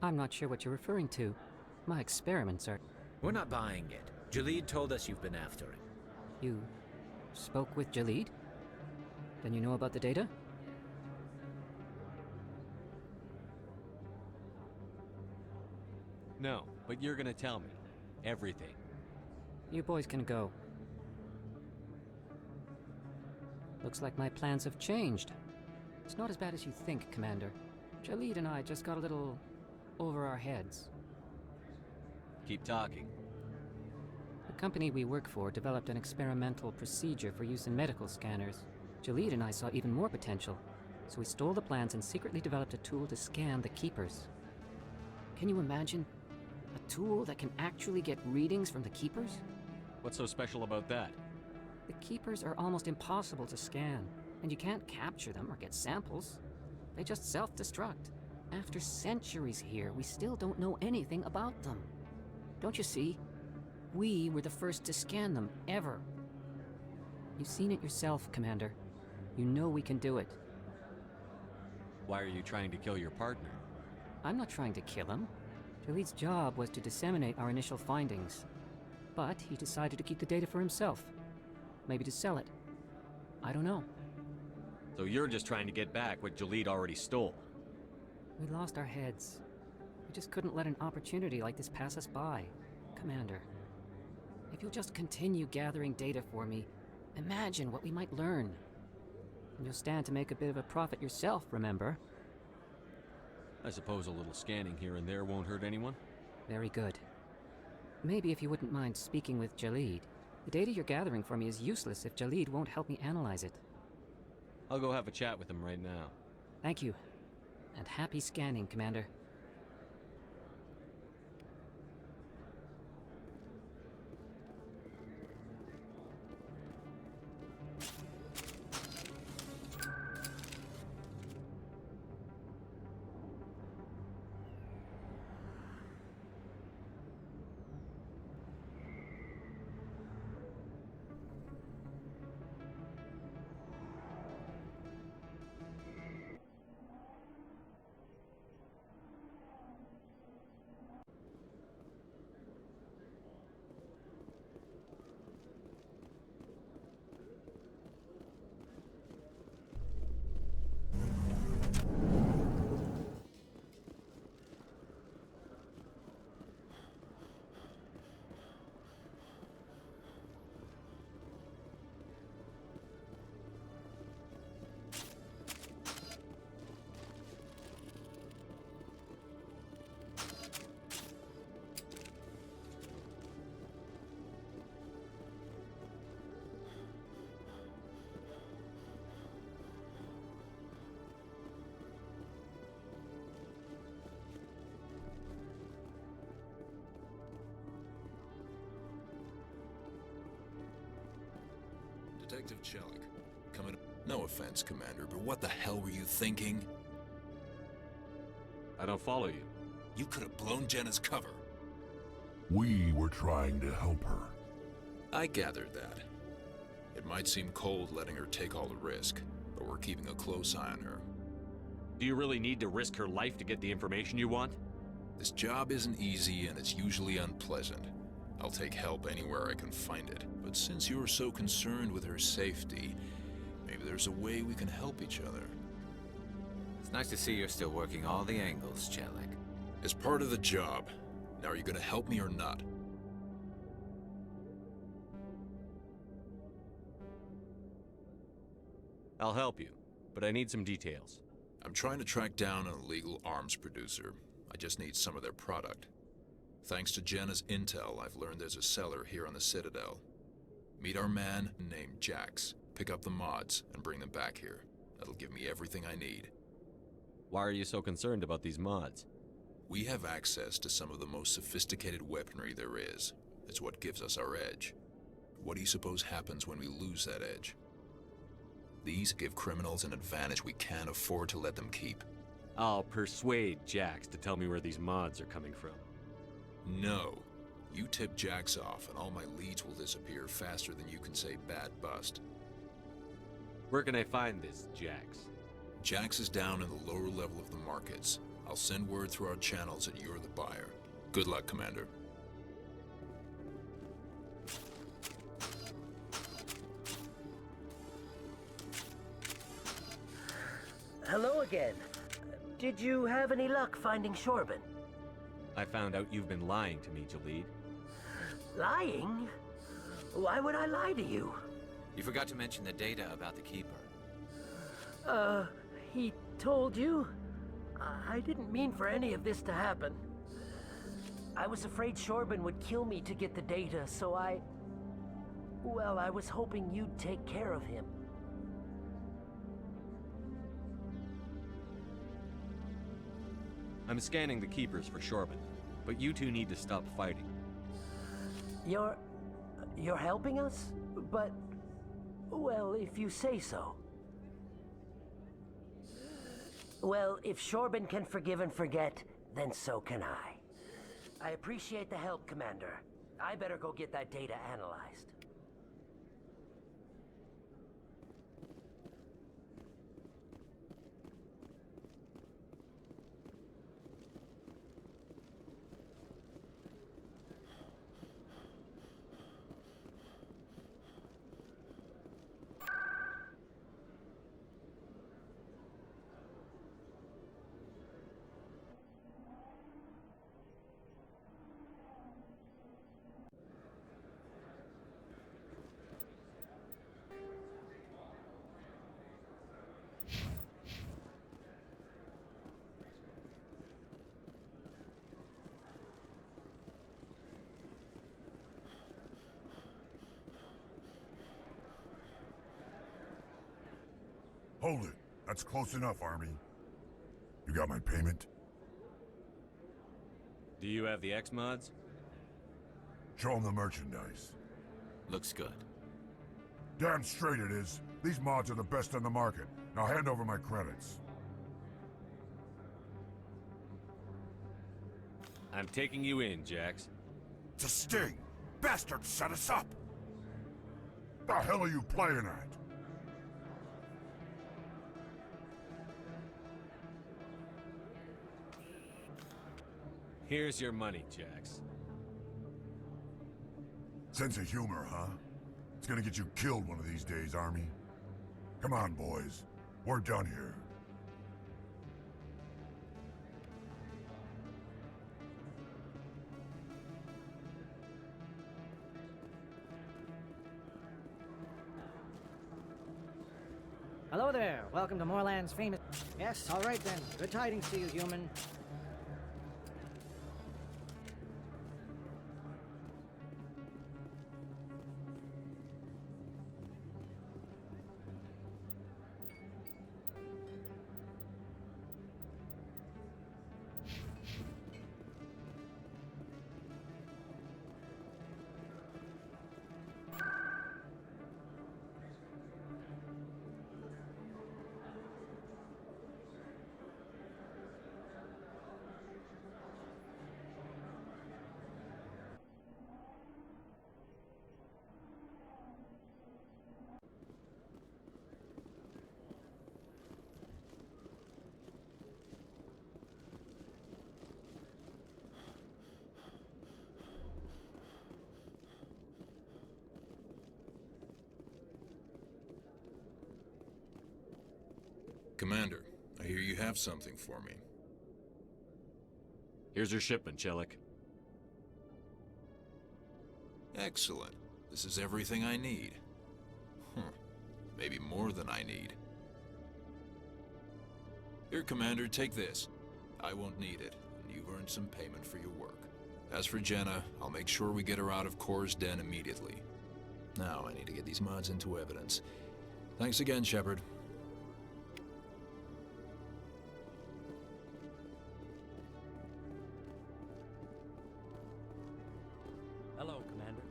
I'm not sure what you're referring to. My experiments are... We're not buying it. Jalid told us you've been after him. You spoke with Jalid? Then you know about the data? No, but you're gonna tell me. Everything. You boys can go. Looks like my plans have changed. It's not as bad as you think, Commander. Jalid and I just got a little over our heads. Keep talking. The company we work for developed an experimental procedure for use in medical scanners. Jalid and I saw even more potential, so we stole the plans and secretly developed a tool to scan the Keepers. Can you imagine? A tool that can actually get readings from the Keepers? What's so special about that? The Keepers are almost impossible to scan, and you can't capture them or get samples. They just self-destruct. After centuries here, we still don't know anything about them. Don't you see? We were the first to scan them, ever. You've seen it yourself, Commander. You know we can do it. Why are you trying to kill your partner? I'm not trying to kill him. Jaleed's job was to disseminate our initial findings. But he decided to keep the data for himself. Maybe to sell it. I don't know. So you're just trying to get back what Jaleed already stole? We lost our heads. We just couldn't let an opportunity like this pass us by, Commander. If you'll just continue gathering data for me, imagine what we might learn. And you'll stand to make a bit of a profit yourself, remember? I suppose a little scanning here and there won't hurt anyone? Very good. Maybe if you wouldn't mind speaking with Jaleed. The data you're gathering for me is useless if Jaleed won't help me analyze it. I'll go have a chat with him right now. Thank you. And happy scanning, Commander. Detective Chelik, coming. No offense, Commander, but what the hell were you thinking? I don't follow you. You could have blown Jenna's cover. We were trying to help her. I gathered that. It might seem cold letting her take all the risk, but we're keeping a close eye on her. Do you really need to risk her life to get the information you want? This job isn't easy and it's usually unpleasant. I'll take help anywhere I can find it. But since you're so concerned with her safety, maybe there's a way we can help each other. It's nice to see you're still working all the angles, Chelik. It's part of the job. Now are you gonna help me or not? I'll help you, but I need some details. I'm trying to track down an illegal arms producer. I just need some of their product. Thanks to Jenna's intel, I've learned there's a seller here on the Citadel. Meet our man named Jax, pick up the mods, and bring them back here. That'll give me everything I need. Why are you so concerned about these mods? We have access to some of the most sophisticated weaponry there is. It's what gives us our edge. What do you suppose happens when we lose that edge? These give criminals an advantage we can't afford to let them keep. I'll persuade Jax to tell me where these mods are coming from. No. You tip Jax off and all my leads will disappear faster than you can say bad bust. Where can I find this Jax? Jax is down in the lower level of the markets. I'll send word through our channels that you're the buyer. Good luck, Commander. Hello again. Did you have any luck finding Shorben? I found out you've been lying to me, Jaleed. Lying? Why would I lie to you? You forgot to mention the data about the Keeper. He told you? I didn't mean for any of this to happen. I was afraid Shorben would kill me to get the data, so well, I was hoping you'd take care of him. I'm scanning the Keepers for Shorben, but you two need to stop fighting. You're helping us? But, well, if you say so. Well, if Shorben can forgive and forget, then so can I. I appreciate the help, Commander. I better go get that data analyzed. Hold it. That's close enough, Army. You got my payment? Do you have the X-Mods? Show them the merchandise. Looks good. Damn straight it is. These mods are the best on the market. Now hand over my credits. I'm taking you in, Jax. It's a sting! Bastards set us up! The hell are you playing at? Here's your money, Jax. Sense of humor, huh? It's gonna get you killed one of these days, Army. Come on, boys. We're done here. Hello there. Welcome to Moorland's famous... Yes, all right then. Good tidings to you, human. Commander, I hear you have something for me. Here's your shipment, Shellick. Excellent. This is everything I need. Maybe more than I need. Here, Commander, take this. I won't need it, and you've earned some payment for your work. As for Jenna, I'll make sure we get her out of Kor's den immediately. Now I need to get these mods into evidence. Thanks again, Shepard. Hello, Commander.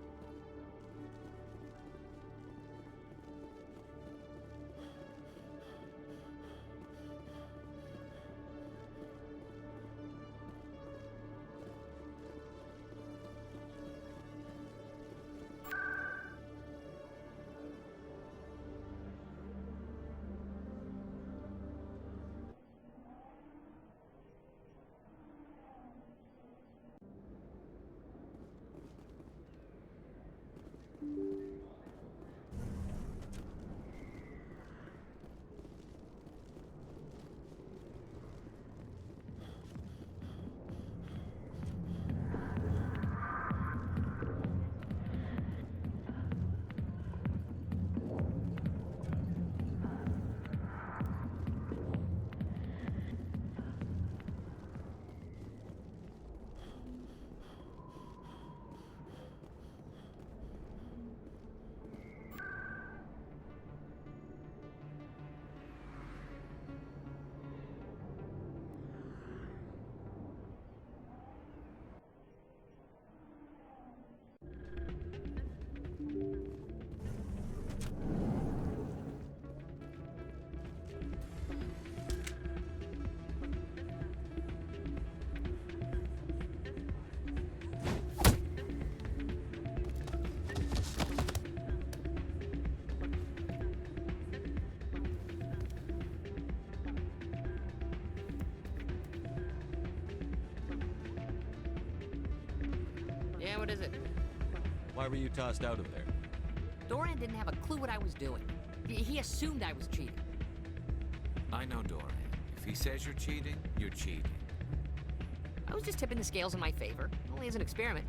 Yeah, what is it? Why were you tossed out of there? Doran didn't have a clue what I was doing. He assumed I was cheating. I know Doran. If he says you're cheating, you're cheating. I was just tipping the scales in my favor, only as an experiment.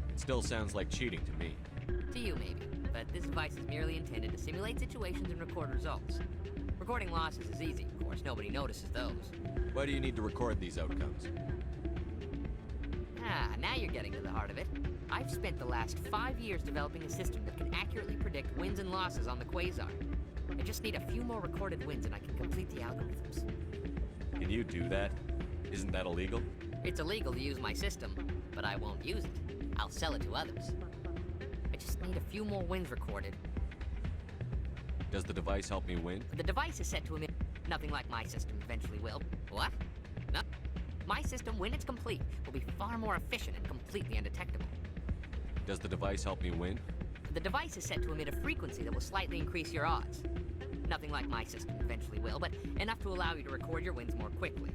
It still sounds like cheating to me. To you, maybe. But this device is merely intended to simulate situations and record results. Recording losses is easy, of course. Nobody notices those. Why do you need to record these outcomes? Now you're getting to the heart of it. I've spent the last 5 years developing a system that can accurately predict wins and losses on the Quasar. I just need a few more recorded wins and I can complete the algorithms. Can you do that? Isn't that illegal? It's illegal to use my system, but I won't use it. I'll sell it to others. I just need a few more wins recorded. Does the device help me win? The device is set to emit nothing like my system eventually will. What? No. My system, when it's complete, will be far more efficient and completely undetectable. Does the device help me win? The device is set to emit a frequency that will slightly increase your odds. Nothing like my system eventually will, but enough to allow you to record your wins more quickly.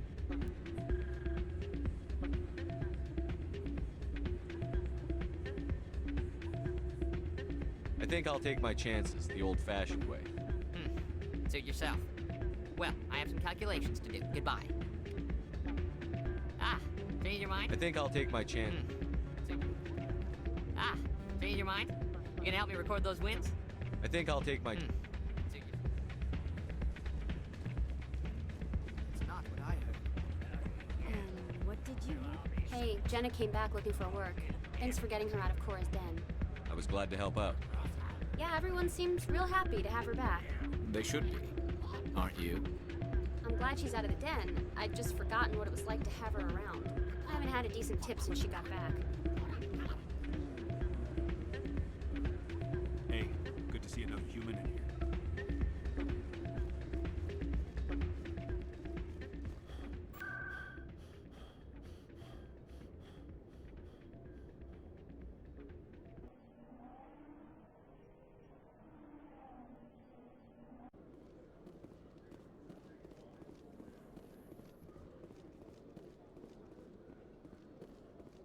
I think I'll take my chances the old-fashioned way. Suit yourself. Well, I have some calculations to do. Goodbye. Ah, change your mind? I think I'll take my chance. Ah, change your mind? You gonna help me record those wins? I think I'll take my... It's not what I heard. What did you hear? Hey, Jenna came back looking for work. Thanks for getting her out of Cora's den. I was glad to help out. Yeah, everyone seems real happy to have her back. They should be. Aren't you? I'm glad she's out of the den. I'd just forgotten what it was like to have her around. I haven't had a decent tip since she got back. Hey, good to see another human in here.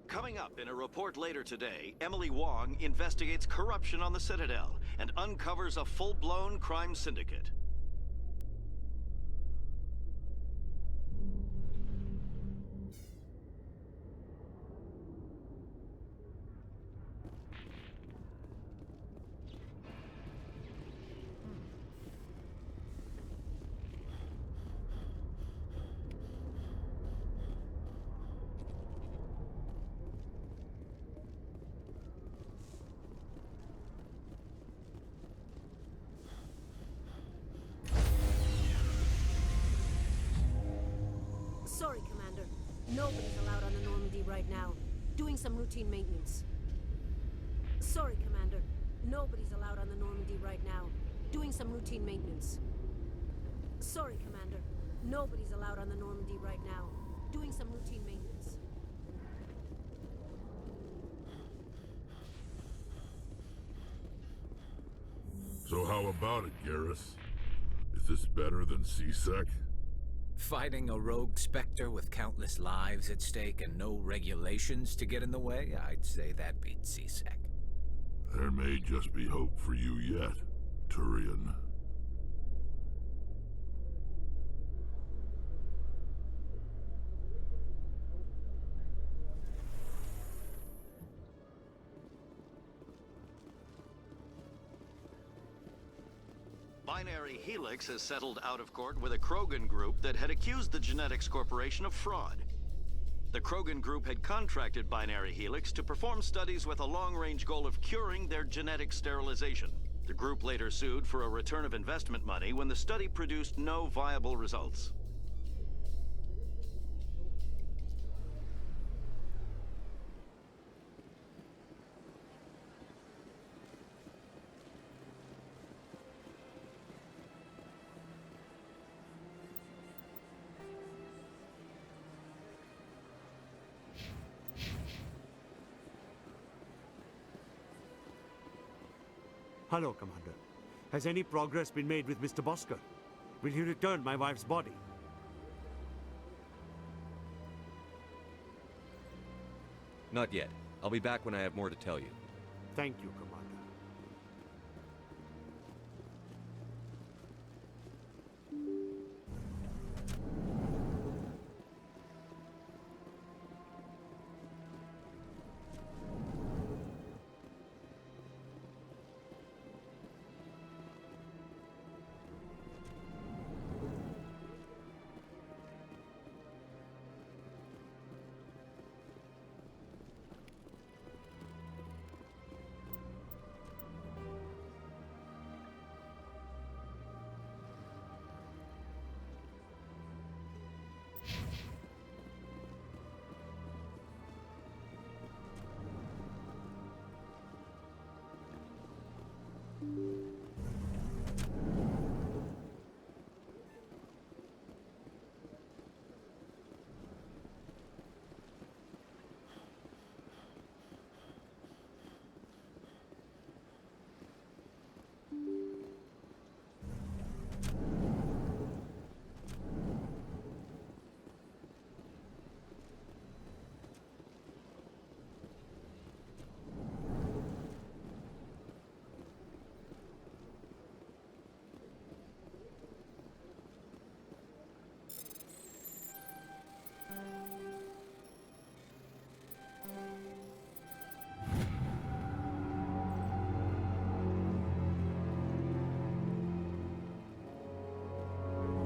Coming up in a report later today, Emily Wong investigates corruption on the Citadel and uncovers a full-blown crime syndicate. Sorry, Commander. Nobody's allowed on the Normandy right now. Doing some routine maintenance. Sorry, Commander. Nobody's allowed on the Normandy right now. Doing some routine maintenance. Sorry, Commander. Nobody's allowed on the Normandy right now. Doing some routine maintenance. So how about it, Garrus? Is this better than CSEC? Fighting a rogue Spectre with countless lives at stake and no regulations to get in the way? I'd say that beats CSEC. There may just be hope for you yet, Turian. Binary Helix has settled out of court with a Krogan group that had accused the Genetics Corporation of fraud. The Krogan group had contracted Binary Helix to perform studies with a long-range goal of curing their genetic sterilization. The group later sued for a return of investment money when the study produced no viable results. Hello, Commander. Has any progress been made with Mr. Bosker? Will he return my wife's body? Not yet. I'll be back when I have more to tell you. Thank you, Commander.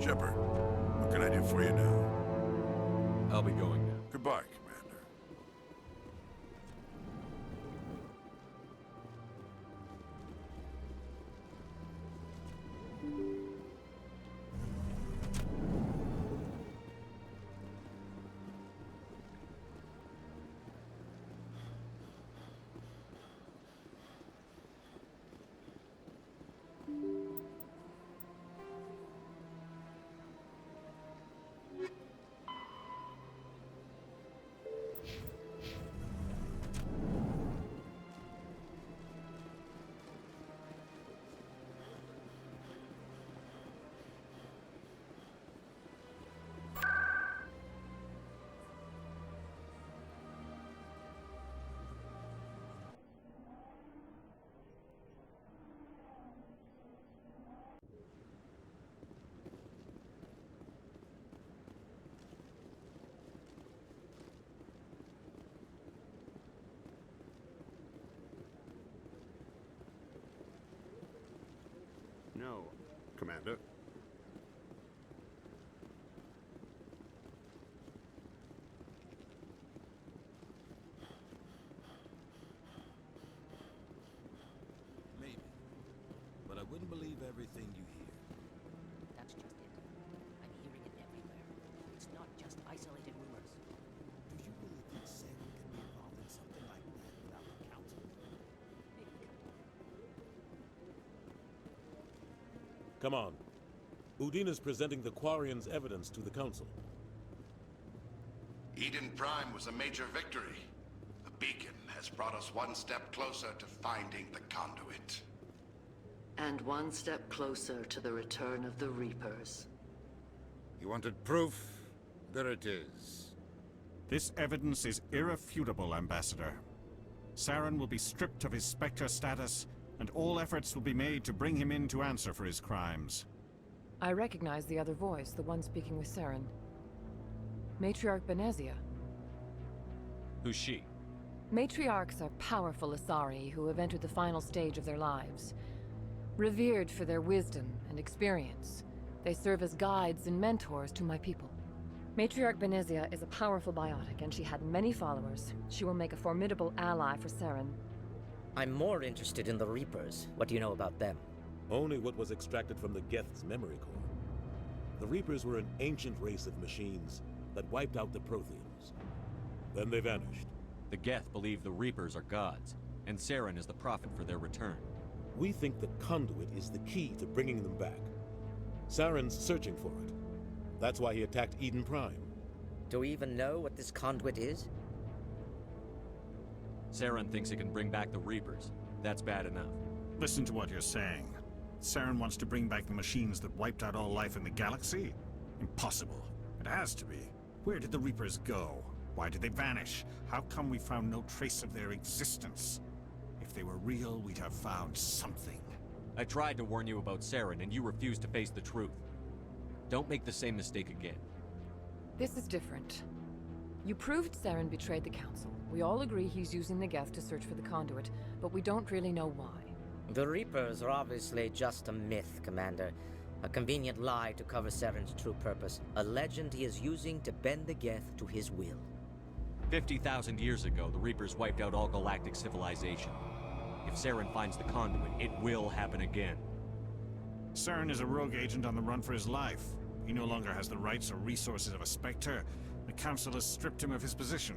Shepard, what can I do for you now? I'll be going now. Goodbye, Commander. No, Commander. Maybe. But I wouldn't believe everything you hear. That's just it. I'm hearing it everywhere. It's not just isolated rumors. Do you really think Sen can be involved in something like that without the Council? Come on. Udine is presenting the Quarians' evidence to the Council. Eden Prime was a major victory. The beacon has brought us one step closer to finding the conduit. And one step closer to the return of the Reapers. You wanted proof? There it is. This evidence is irrefutable, Ambassador. Saren will be stripped of his Spectre status, and all efforts will be made to bring him in to answer for his crimes. I recognize the other voice, the one speaking with Saren. Matriarch Benezia. Who's she? Matriarchs are powerful Asari who have entered the final stage of their lives. Revered for their wisdom and experience, they serve as guides and mentors to my people. Matriarch Benezia is a powerful biotic, and she had many followers. She will make a formidable ally for Saren. I'm more interested in the Reapers. What do you know about them? Only what was extracted from the Geth's memory core. The Reapers were an ancient race of machines that wiped out the Protheans. Then they vanished. The Geth believe the Reapers are gods, and Saren is the prophet for their return. We think the conduit is the key to bringing them back. Saren's searching for it. That's why he attacked Eden Prime. Do we even know what this conduit is? Saren thinks it can bring back the Reapers. That's bad enough. Listen to what you're saying. Saren wants to bring back the machines that wiped out all life in the galaxy? Impossible. It has to be. Where did the Reapers go? Why did they vanish? How come we found no trace of their existence? If they were real, we'd have found something. I tried to warn you about Saren, and you refused to face the truth. Don't make the same mistake again. This is different. You proved Saren betrayed the Council. We all agree he's using the Geth to search for the conduit, but we don't really know why. The Reapers are obviously just a myth, Commander. A convenient lie to cover Saren's true purpose. A legend he is using to bend the Geth to his will. 50,000 years ago, the Reapers wiped out all galactic civilization. If Saren finds the conduit, it will happen again. Saren is a rogue agent on the run for his life. He no longer has the rights or resources of a Spectre. The Council has stripped him of his position.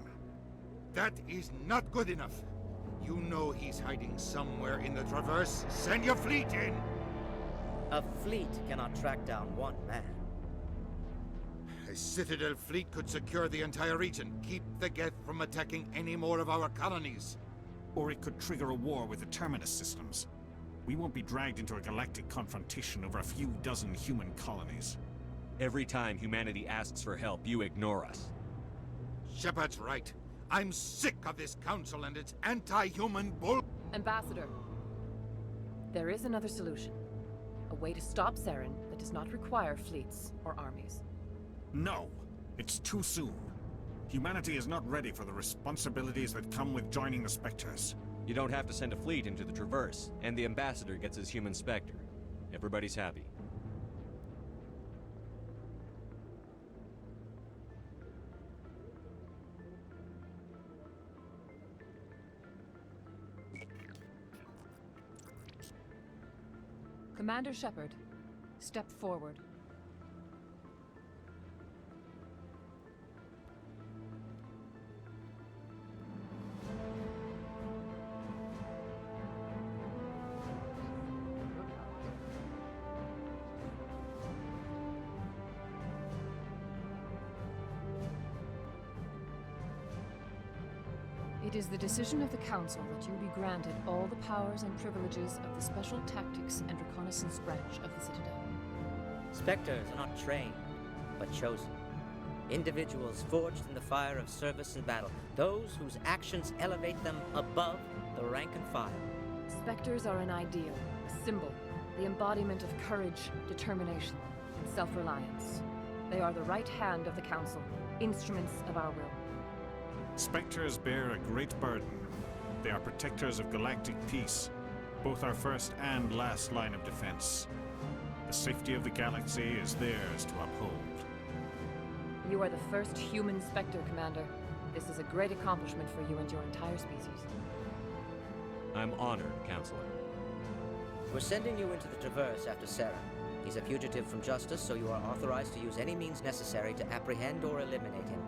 That is not good enough. You know he's hiding somewhere in the Traverse. Send your fleet in! A fleet cannot track down one man. A Citadel fleet could secure the entire region, keep the Geth from attacking any more of our colonies. Or it could trigger a war with the Terminus systems. We won't be dragged into a galactic confrontation over a few dozen human colonies. Every time humanity asks for help, you ignore us. Shepard's right. I'm sick of this council and its anti-human bull— Ambassador, there is another solution. A way to stop Saren that does not require fleets or armies. No! It's too soon. Humanity is not ready for the responsibilities that come with joining the Spectres. You don't have to send a fleet into the Traverse, and the Ambassador gets his human Spectre. Everybody's happy. Commander Shepard, step forward. It is the decision of the Council that you be granted all the powers and privileges of the Special Tactics and Reconnaissance Branch of the Citadel. Spectres are not trained, but chosen. Individuals forged in the fire of service and battle, those whose actions elevate them above the rank and file. Spectres are an ideal, a symbol, the embodiment of courage, determination, and self-reliance. They are the right hand of the Council, instruments of our will. Spectres bear a great burden. They are protectors of galactic peace, both our first and last line of defense. The safety of the galaxy is theirs to uphold. You are the first human Spectre, Commander. This is a great accomplishment for you and your entire species. I'm honored, Counselor. We're sending you into the Traverse after Saren. He's a fugitive from justice, so you are authorized to use any means necessary to apprehend or eliminate him.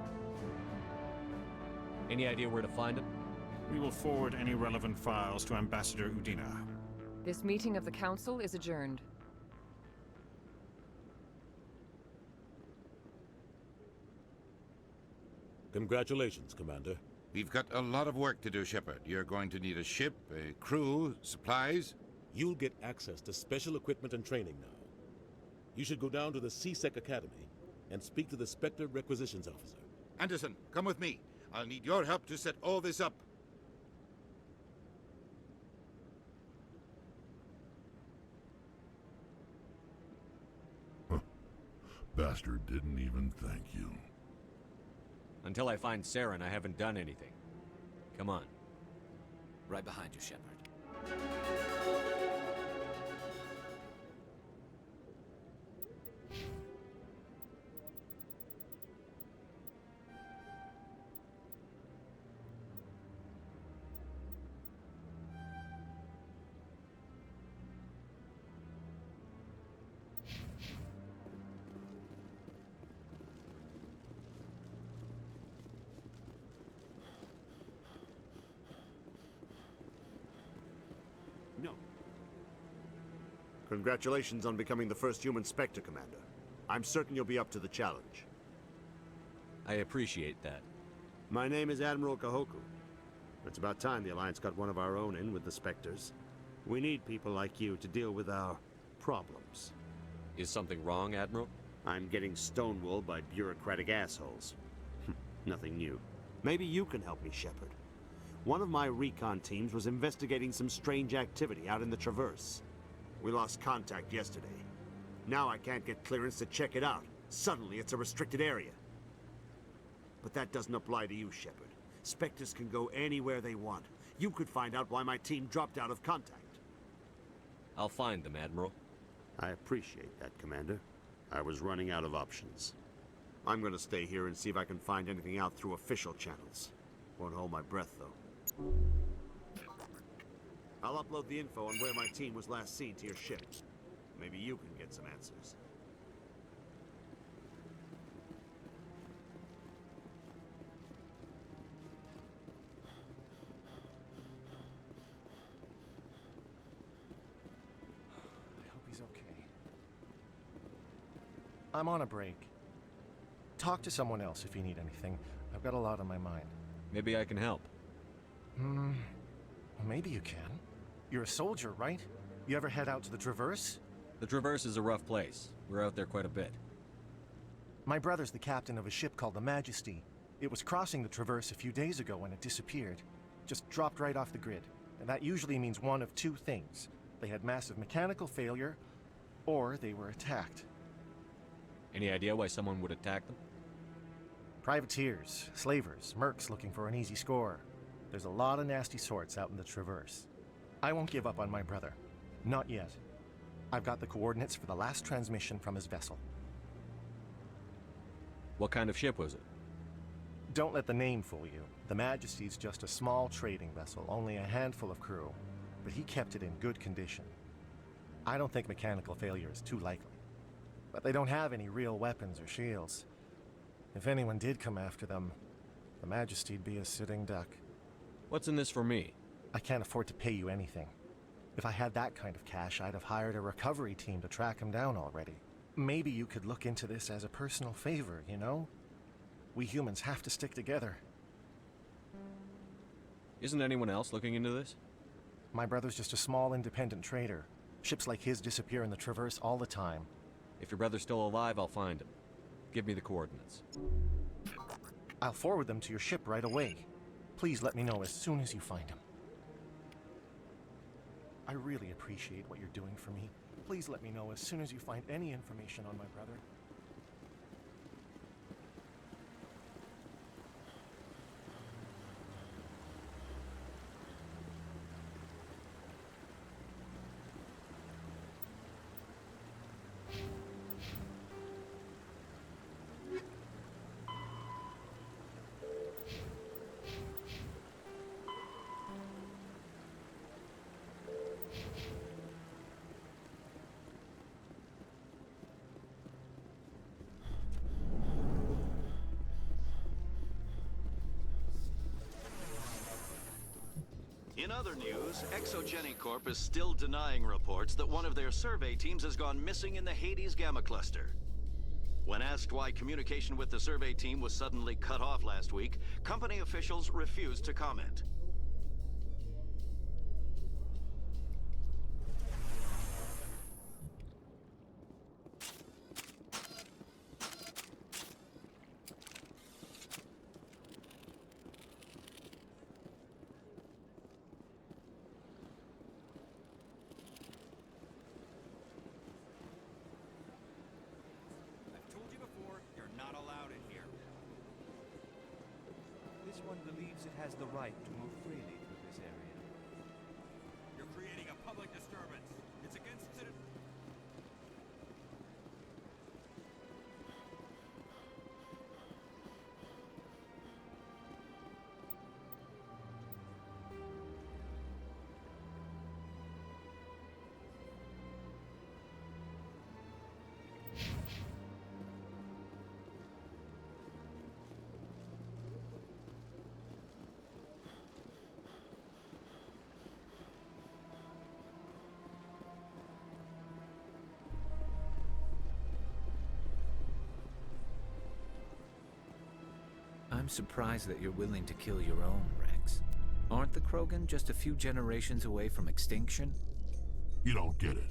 Any idea where to find him? We will forward any relevant files to Ambassador Udina. This meeting of the Council is adjourned. Congratulations, Commander. We've got a lot of work to do, Shepard. You're going to need a ship, a crew, supplies. You'll get access to special equipment and training now. You should go down to the C-Sec Academy and speak to the Spectre Requisitions Officer. Anderson, come with me. I'll need your help to set all this up. Bastard didn't even thank you. Until I find Saren, I haven't done anything. Come on. Right behind you, Shepard. No. Congratulations on becoming the first human Spectre, Commander. I'm certain you'll be up to the challenge. I appreciate that. My name is Admiral Kahoku. It's about time the Alliance got one of our own in with the Spectres. We need people like you to deal with our problems. Is something wrong, Admiral? I'm getting stonewalled by bureaucratic assholes. Nothing new. Maybe you can help me, Shepard. One of my recon teams was investigating some strange activity out in the Traverse. We lost contact yesterday. Now I can't get clearance to check it out. Suddenly it's a restricted area. But that doesn't apply to you, Shepard. Spectres can go anywhere they want. You could find out why my team dropped out of contact. I'll find them, Admiral. I appreciate that, Commander. I was running out of options. I'm gonna stay here and see if I can find anything out through official channels. Won't hold my breath, though. I'll upload the info on where my team was last seen to your ship. Maybe you can get some answers. I hope he's okay. I'm on a break. Talk to someone else if you need anything. I've got a lot on my mind. Maybe I can help. Well, maybe you can. You're a soldier, right? You ever head out to the Traverse? The Traverse is a rough place. We're out there quite a bit. My brother's the captain of a ship called the Majesty. It was crossing the Traverse a few days ago when it disappeared. Just dropped right off the grid. And that usually means one of two things. They had massive mechanical failure, or they were attacked. Any idea why someone would attack them? Privateers, slavers, mercs looking for an easy score. There's a lot of nasty sorts out in the Traverse. I won't give up on my brother. Not yet. I've got the coordinates for the last transmission from his vessel. What kind of ship was it? Don't let the name fool you. The Majesty's just a small trading vessel, only a handful of crew. But he kept it in good condition. I don't think mechanical failure is too likely. But they don't have any real weapons or shields. If anyone did come after them, the Majesty'd be a sitting duck. What's in this for me? I can't afford to pay you anything. If I had that kind of cash, I'd have hired a recovery team to track him down already. Maybe you could look into this as a personal favor, you know? We humans have to stick together. Isn't anyone else looking into this? My brother's just a small independent trader. Ships like his disappear in the Traverse all the time. If your brother's still alive, I'll find him. Give me the coordinates. I'll forward them to your ship right away. Please let me know as soon as you find him. I really appreciate what you're doing for me. Please let me know as soon as you find any information on my brother. In other news, Exogeny Corp is still denying reports that one of their survey teams has gone missing in the Hades Gamma Cluster. When asked why communication with the survey team was suddenly cut off last week, company officials refused to comment. This one believes it has the right to move freely through this area. You're creating a public disturbance. It's against citizen... I'm surprised that you're willing to kill your own, Rex. Aren't the Krogan just a few generations away from extinction? You don't get it.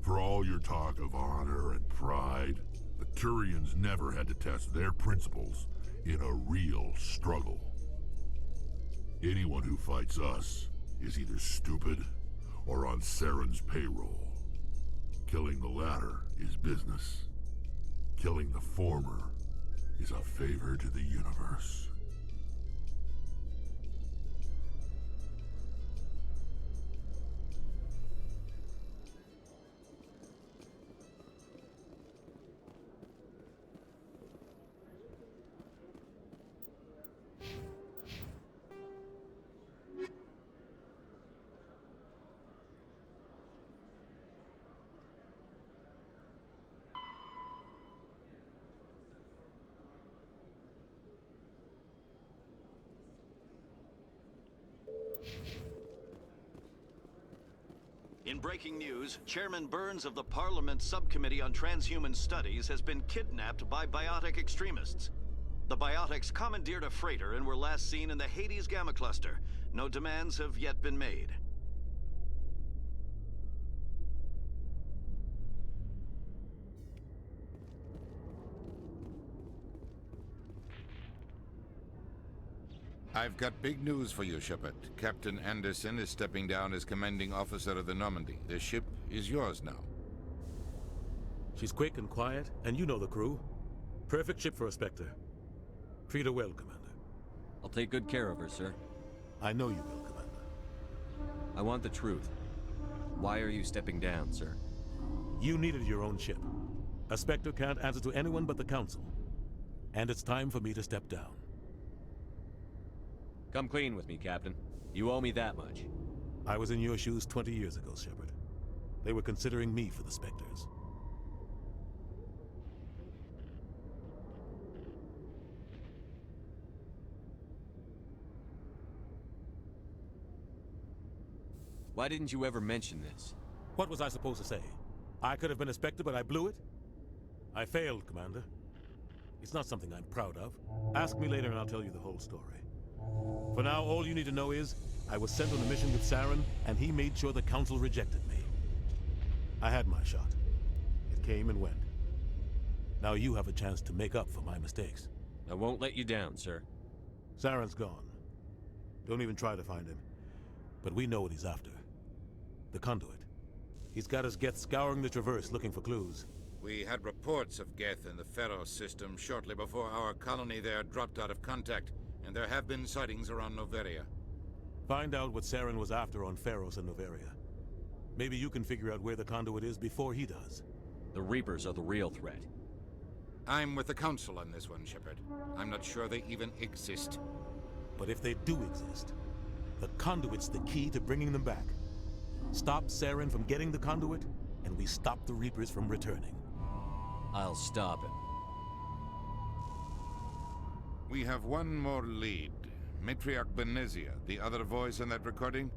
For all your talk of honor and pride, the Turians never had to test their principles in a real struggle. Anyone who fights us is either stupid or on Saren's payroll. Killing the latter is business. Killing the former is a favor to the universe. In breaking news, Chairman Burns of the Parliament Subcommittee on Transhuman Studies has been kidnapped by biotic extremists. The biotics commandeered a freighter and were last seen in the Hades Gamma Cluster. No demands have yet been made. I've got big news for you, Shepard. Captain Anderson is stepping down as commanding officer of the Normandy. The ship is yours now. She's quick and quiet, and you know the crew. Perfect ship for a Spectre. Treat her well, Commander. I'll take good care of her, sir. I know you will, Commander. I want the truth. Why are you stepping down, sir? You needed your own ship. A Spectre can't answer to anyone but the Council. And it's time for me to step down. Come clean with me, Captain. You owe me that much. I was in your shoes 20 years ago, Shepard. They were considering me for the Spectres. Why didn't you ever mention this? What was I supposed to say? I could have been a Spectre, but I blew it? I failed, Commander. It's not something I'm proud of. Ask me later and I'll tell you the whole story. For now, all you need to know is, I was sent on a mission with Saren, and he made sure the Council rejected me. I had my shot. It came and went. Now you have a chance to make up for my mistakes. I won't let you down, sir. Saren's gone. Don't even try to find him. But we know what he's after. The Conduit. He's got his Geth scouring the Traverse looking for clues. We had reports of Geth in the Pharos system shortly before our colony there dropped out of contact, and there have been sightings around Noveria. Find out what Saren was after on Pharos and Noveria. Maybe you can figure out where the Conduit is before he does. The Reapers are the real threat. I'm with the Council on this one, Shepard. I'm not sure they even exist. But if they do exist, the Conduit's the key to bringing them back. Stop Saren from getting the Conduit, and we stop the Reapers from returning. I'll stop him. We have one more lead. Matriarch Benezia, the other voice in that recording.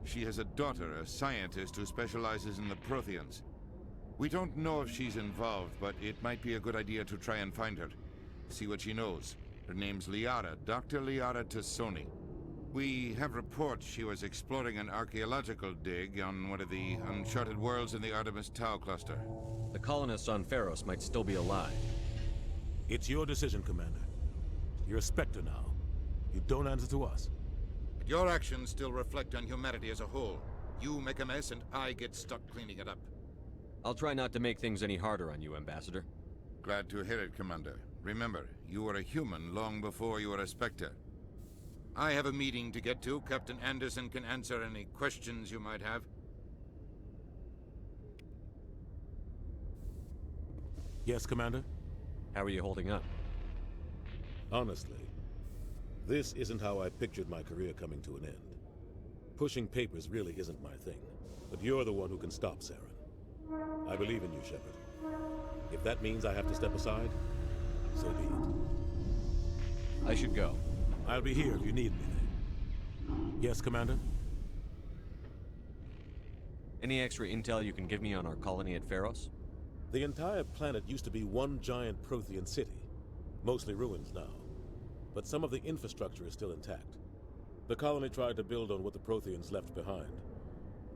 She has a daughter, a scientist who specializes in the Protheans. We don't know if she's involved, but it might be a good idea to try and find her. See what she knows. Her name's Liara, Dr. Liara Tassoni. We have reports she was exploring an archaeological dig on one of the uncharted worlds in the Artemis Tau cluster. The colonists on Pharos might still be alive. It's your decision, Commander. You're a Spectre now. You don't answer to us. But your actions still reflect on humanity as a whole. You make a mess and I get stuck cleaning it up. I'll try not to make things any harder on you, Ambassador. Glad to hear it, Commander. Remember, you were a human long before you were a Spectre. I have a meeting to get to. Captain Anderson can answer any questions you might have. Yes, Commander? How are you holding up? Honestly, this isn't how I pictured my career coming to an end. Pushing papers really isn't my thing, but you're the one who can stop Saren. I believe in you, Shepard. If that means I have to step aside, so be it. I should go. I'll be here if you need me. Yes, Commander? Any extra intel you can give me on our colony at Pharos? The entire planet used to be one giant Prothean city. Mostly ruins now. But some of the infrastructure is still intact. The colony tried to build on what the Protheans left behind.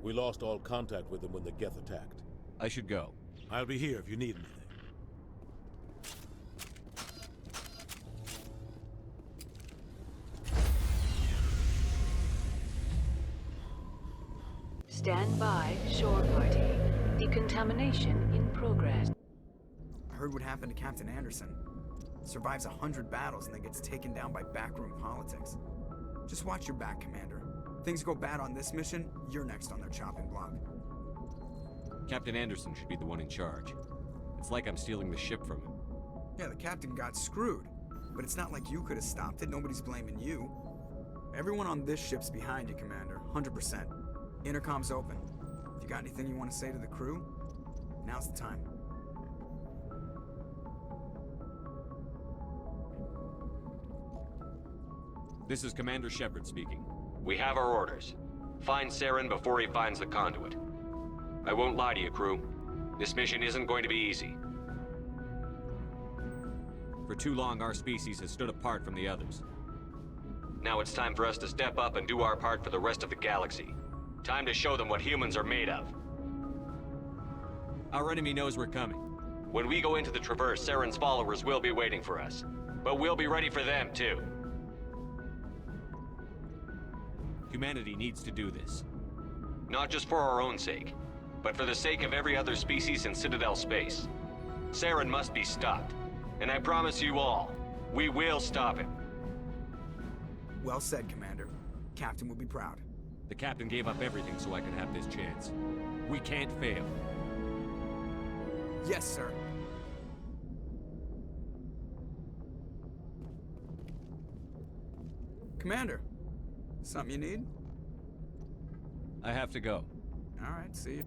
We lost all contact with them when the Geth attacked. I should go. I'll be here if you need anything. Stand by, shore party. Decontamination in progress. I heard what happened to Captain Anderson. Survives 100 battles and then gets taken down by backroom politics. Just watch your back, Commander. Things go bad on this mission, you're next on their chopping block. Captain Anderson should be the one in charge. It's like I'm stealing the ship from him. Yeah, the captain got screwed. But it's not like you could have stopped it. Nobody's blaming you. Everyone on this ship's behind you, Commander. 100%. Intercom's open. If you got anything you want to say to the crew, now's the time. This is Commander Shepard speaking. We have our orders. Find Saren before he finds the Conduit. I won't lie to you, crew. This mission isn't going to be easy. For too long, our species has stood apart from the others. Now it's time for us to step up and do our part for the rest of the galaxy. Time to show them what humans are made of. Our enemy knows we're coming. When we go into the Traverse, Saren's followers will be waiting for us. But we'll be ready for them, too. Humanity needs to do this. Not just for our own sake, but for the sake of every other species in Citadel space. Saren must be stopped. And I promise you all, we will stop him. Well said, Commander. Captain will be proud. The captain gave up everything so I could have this chance. We can't fail. Yes, sir. Commander, something you need? I have to go. All right, see you.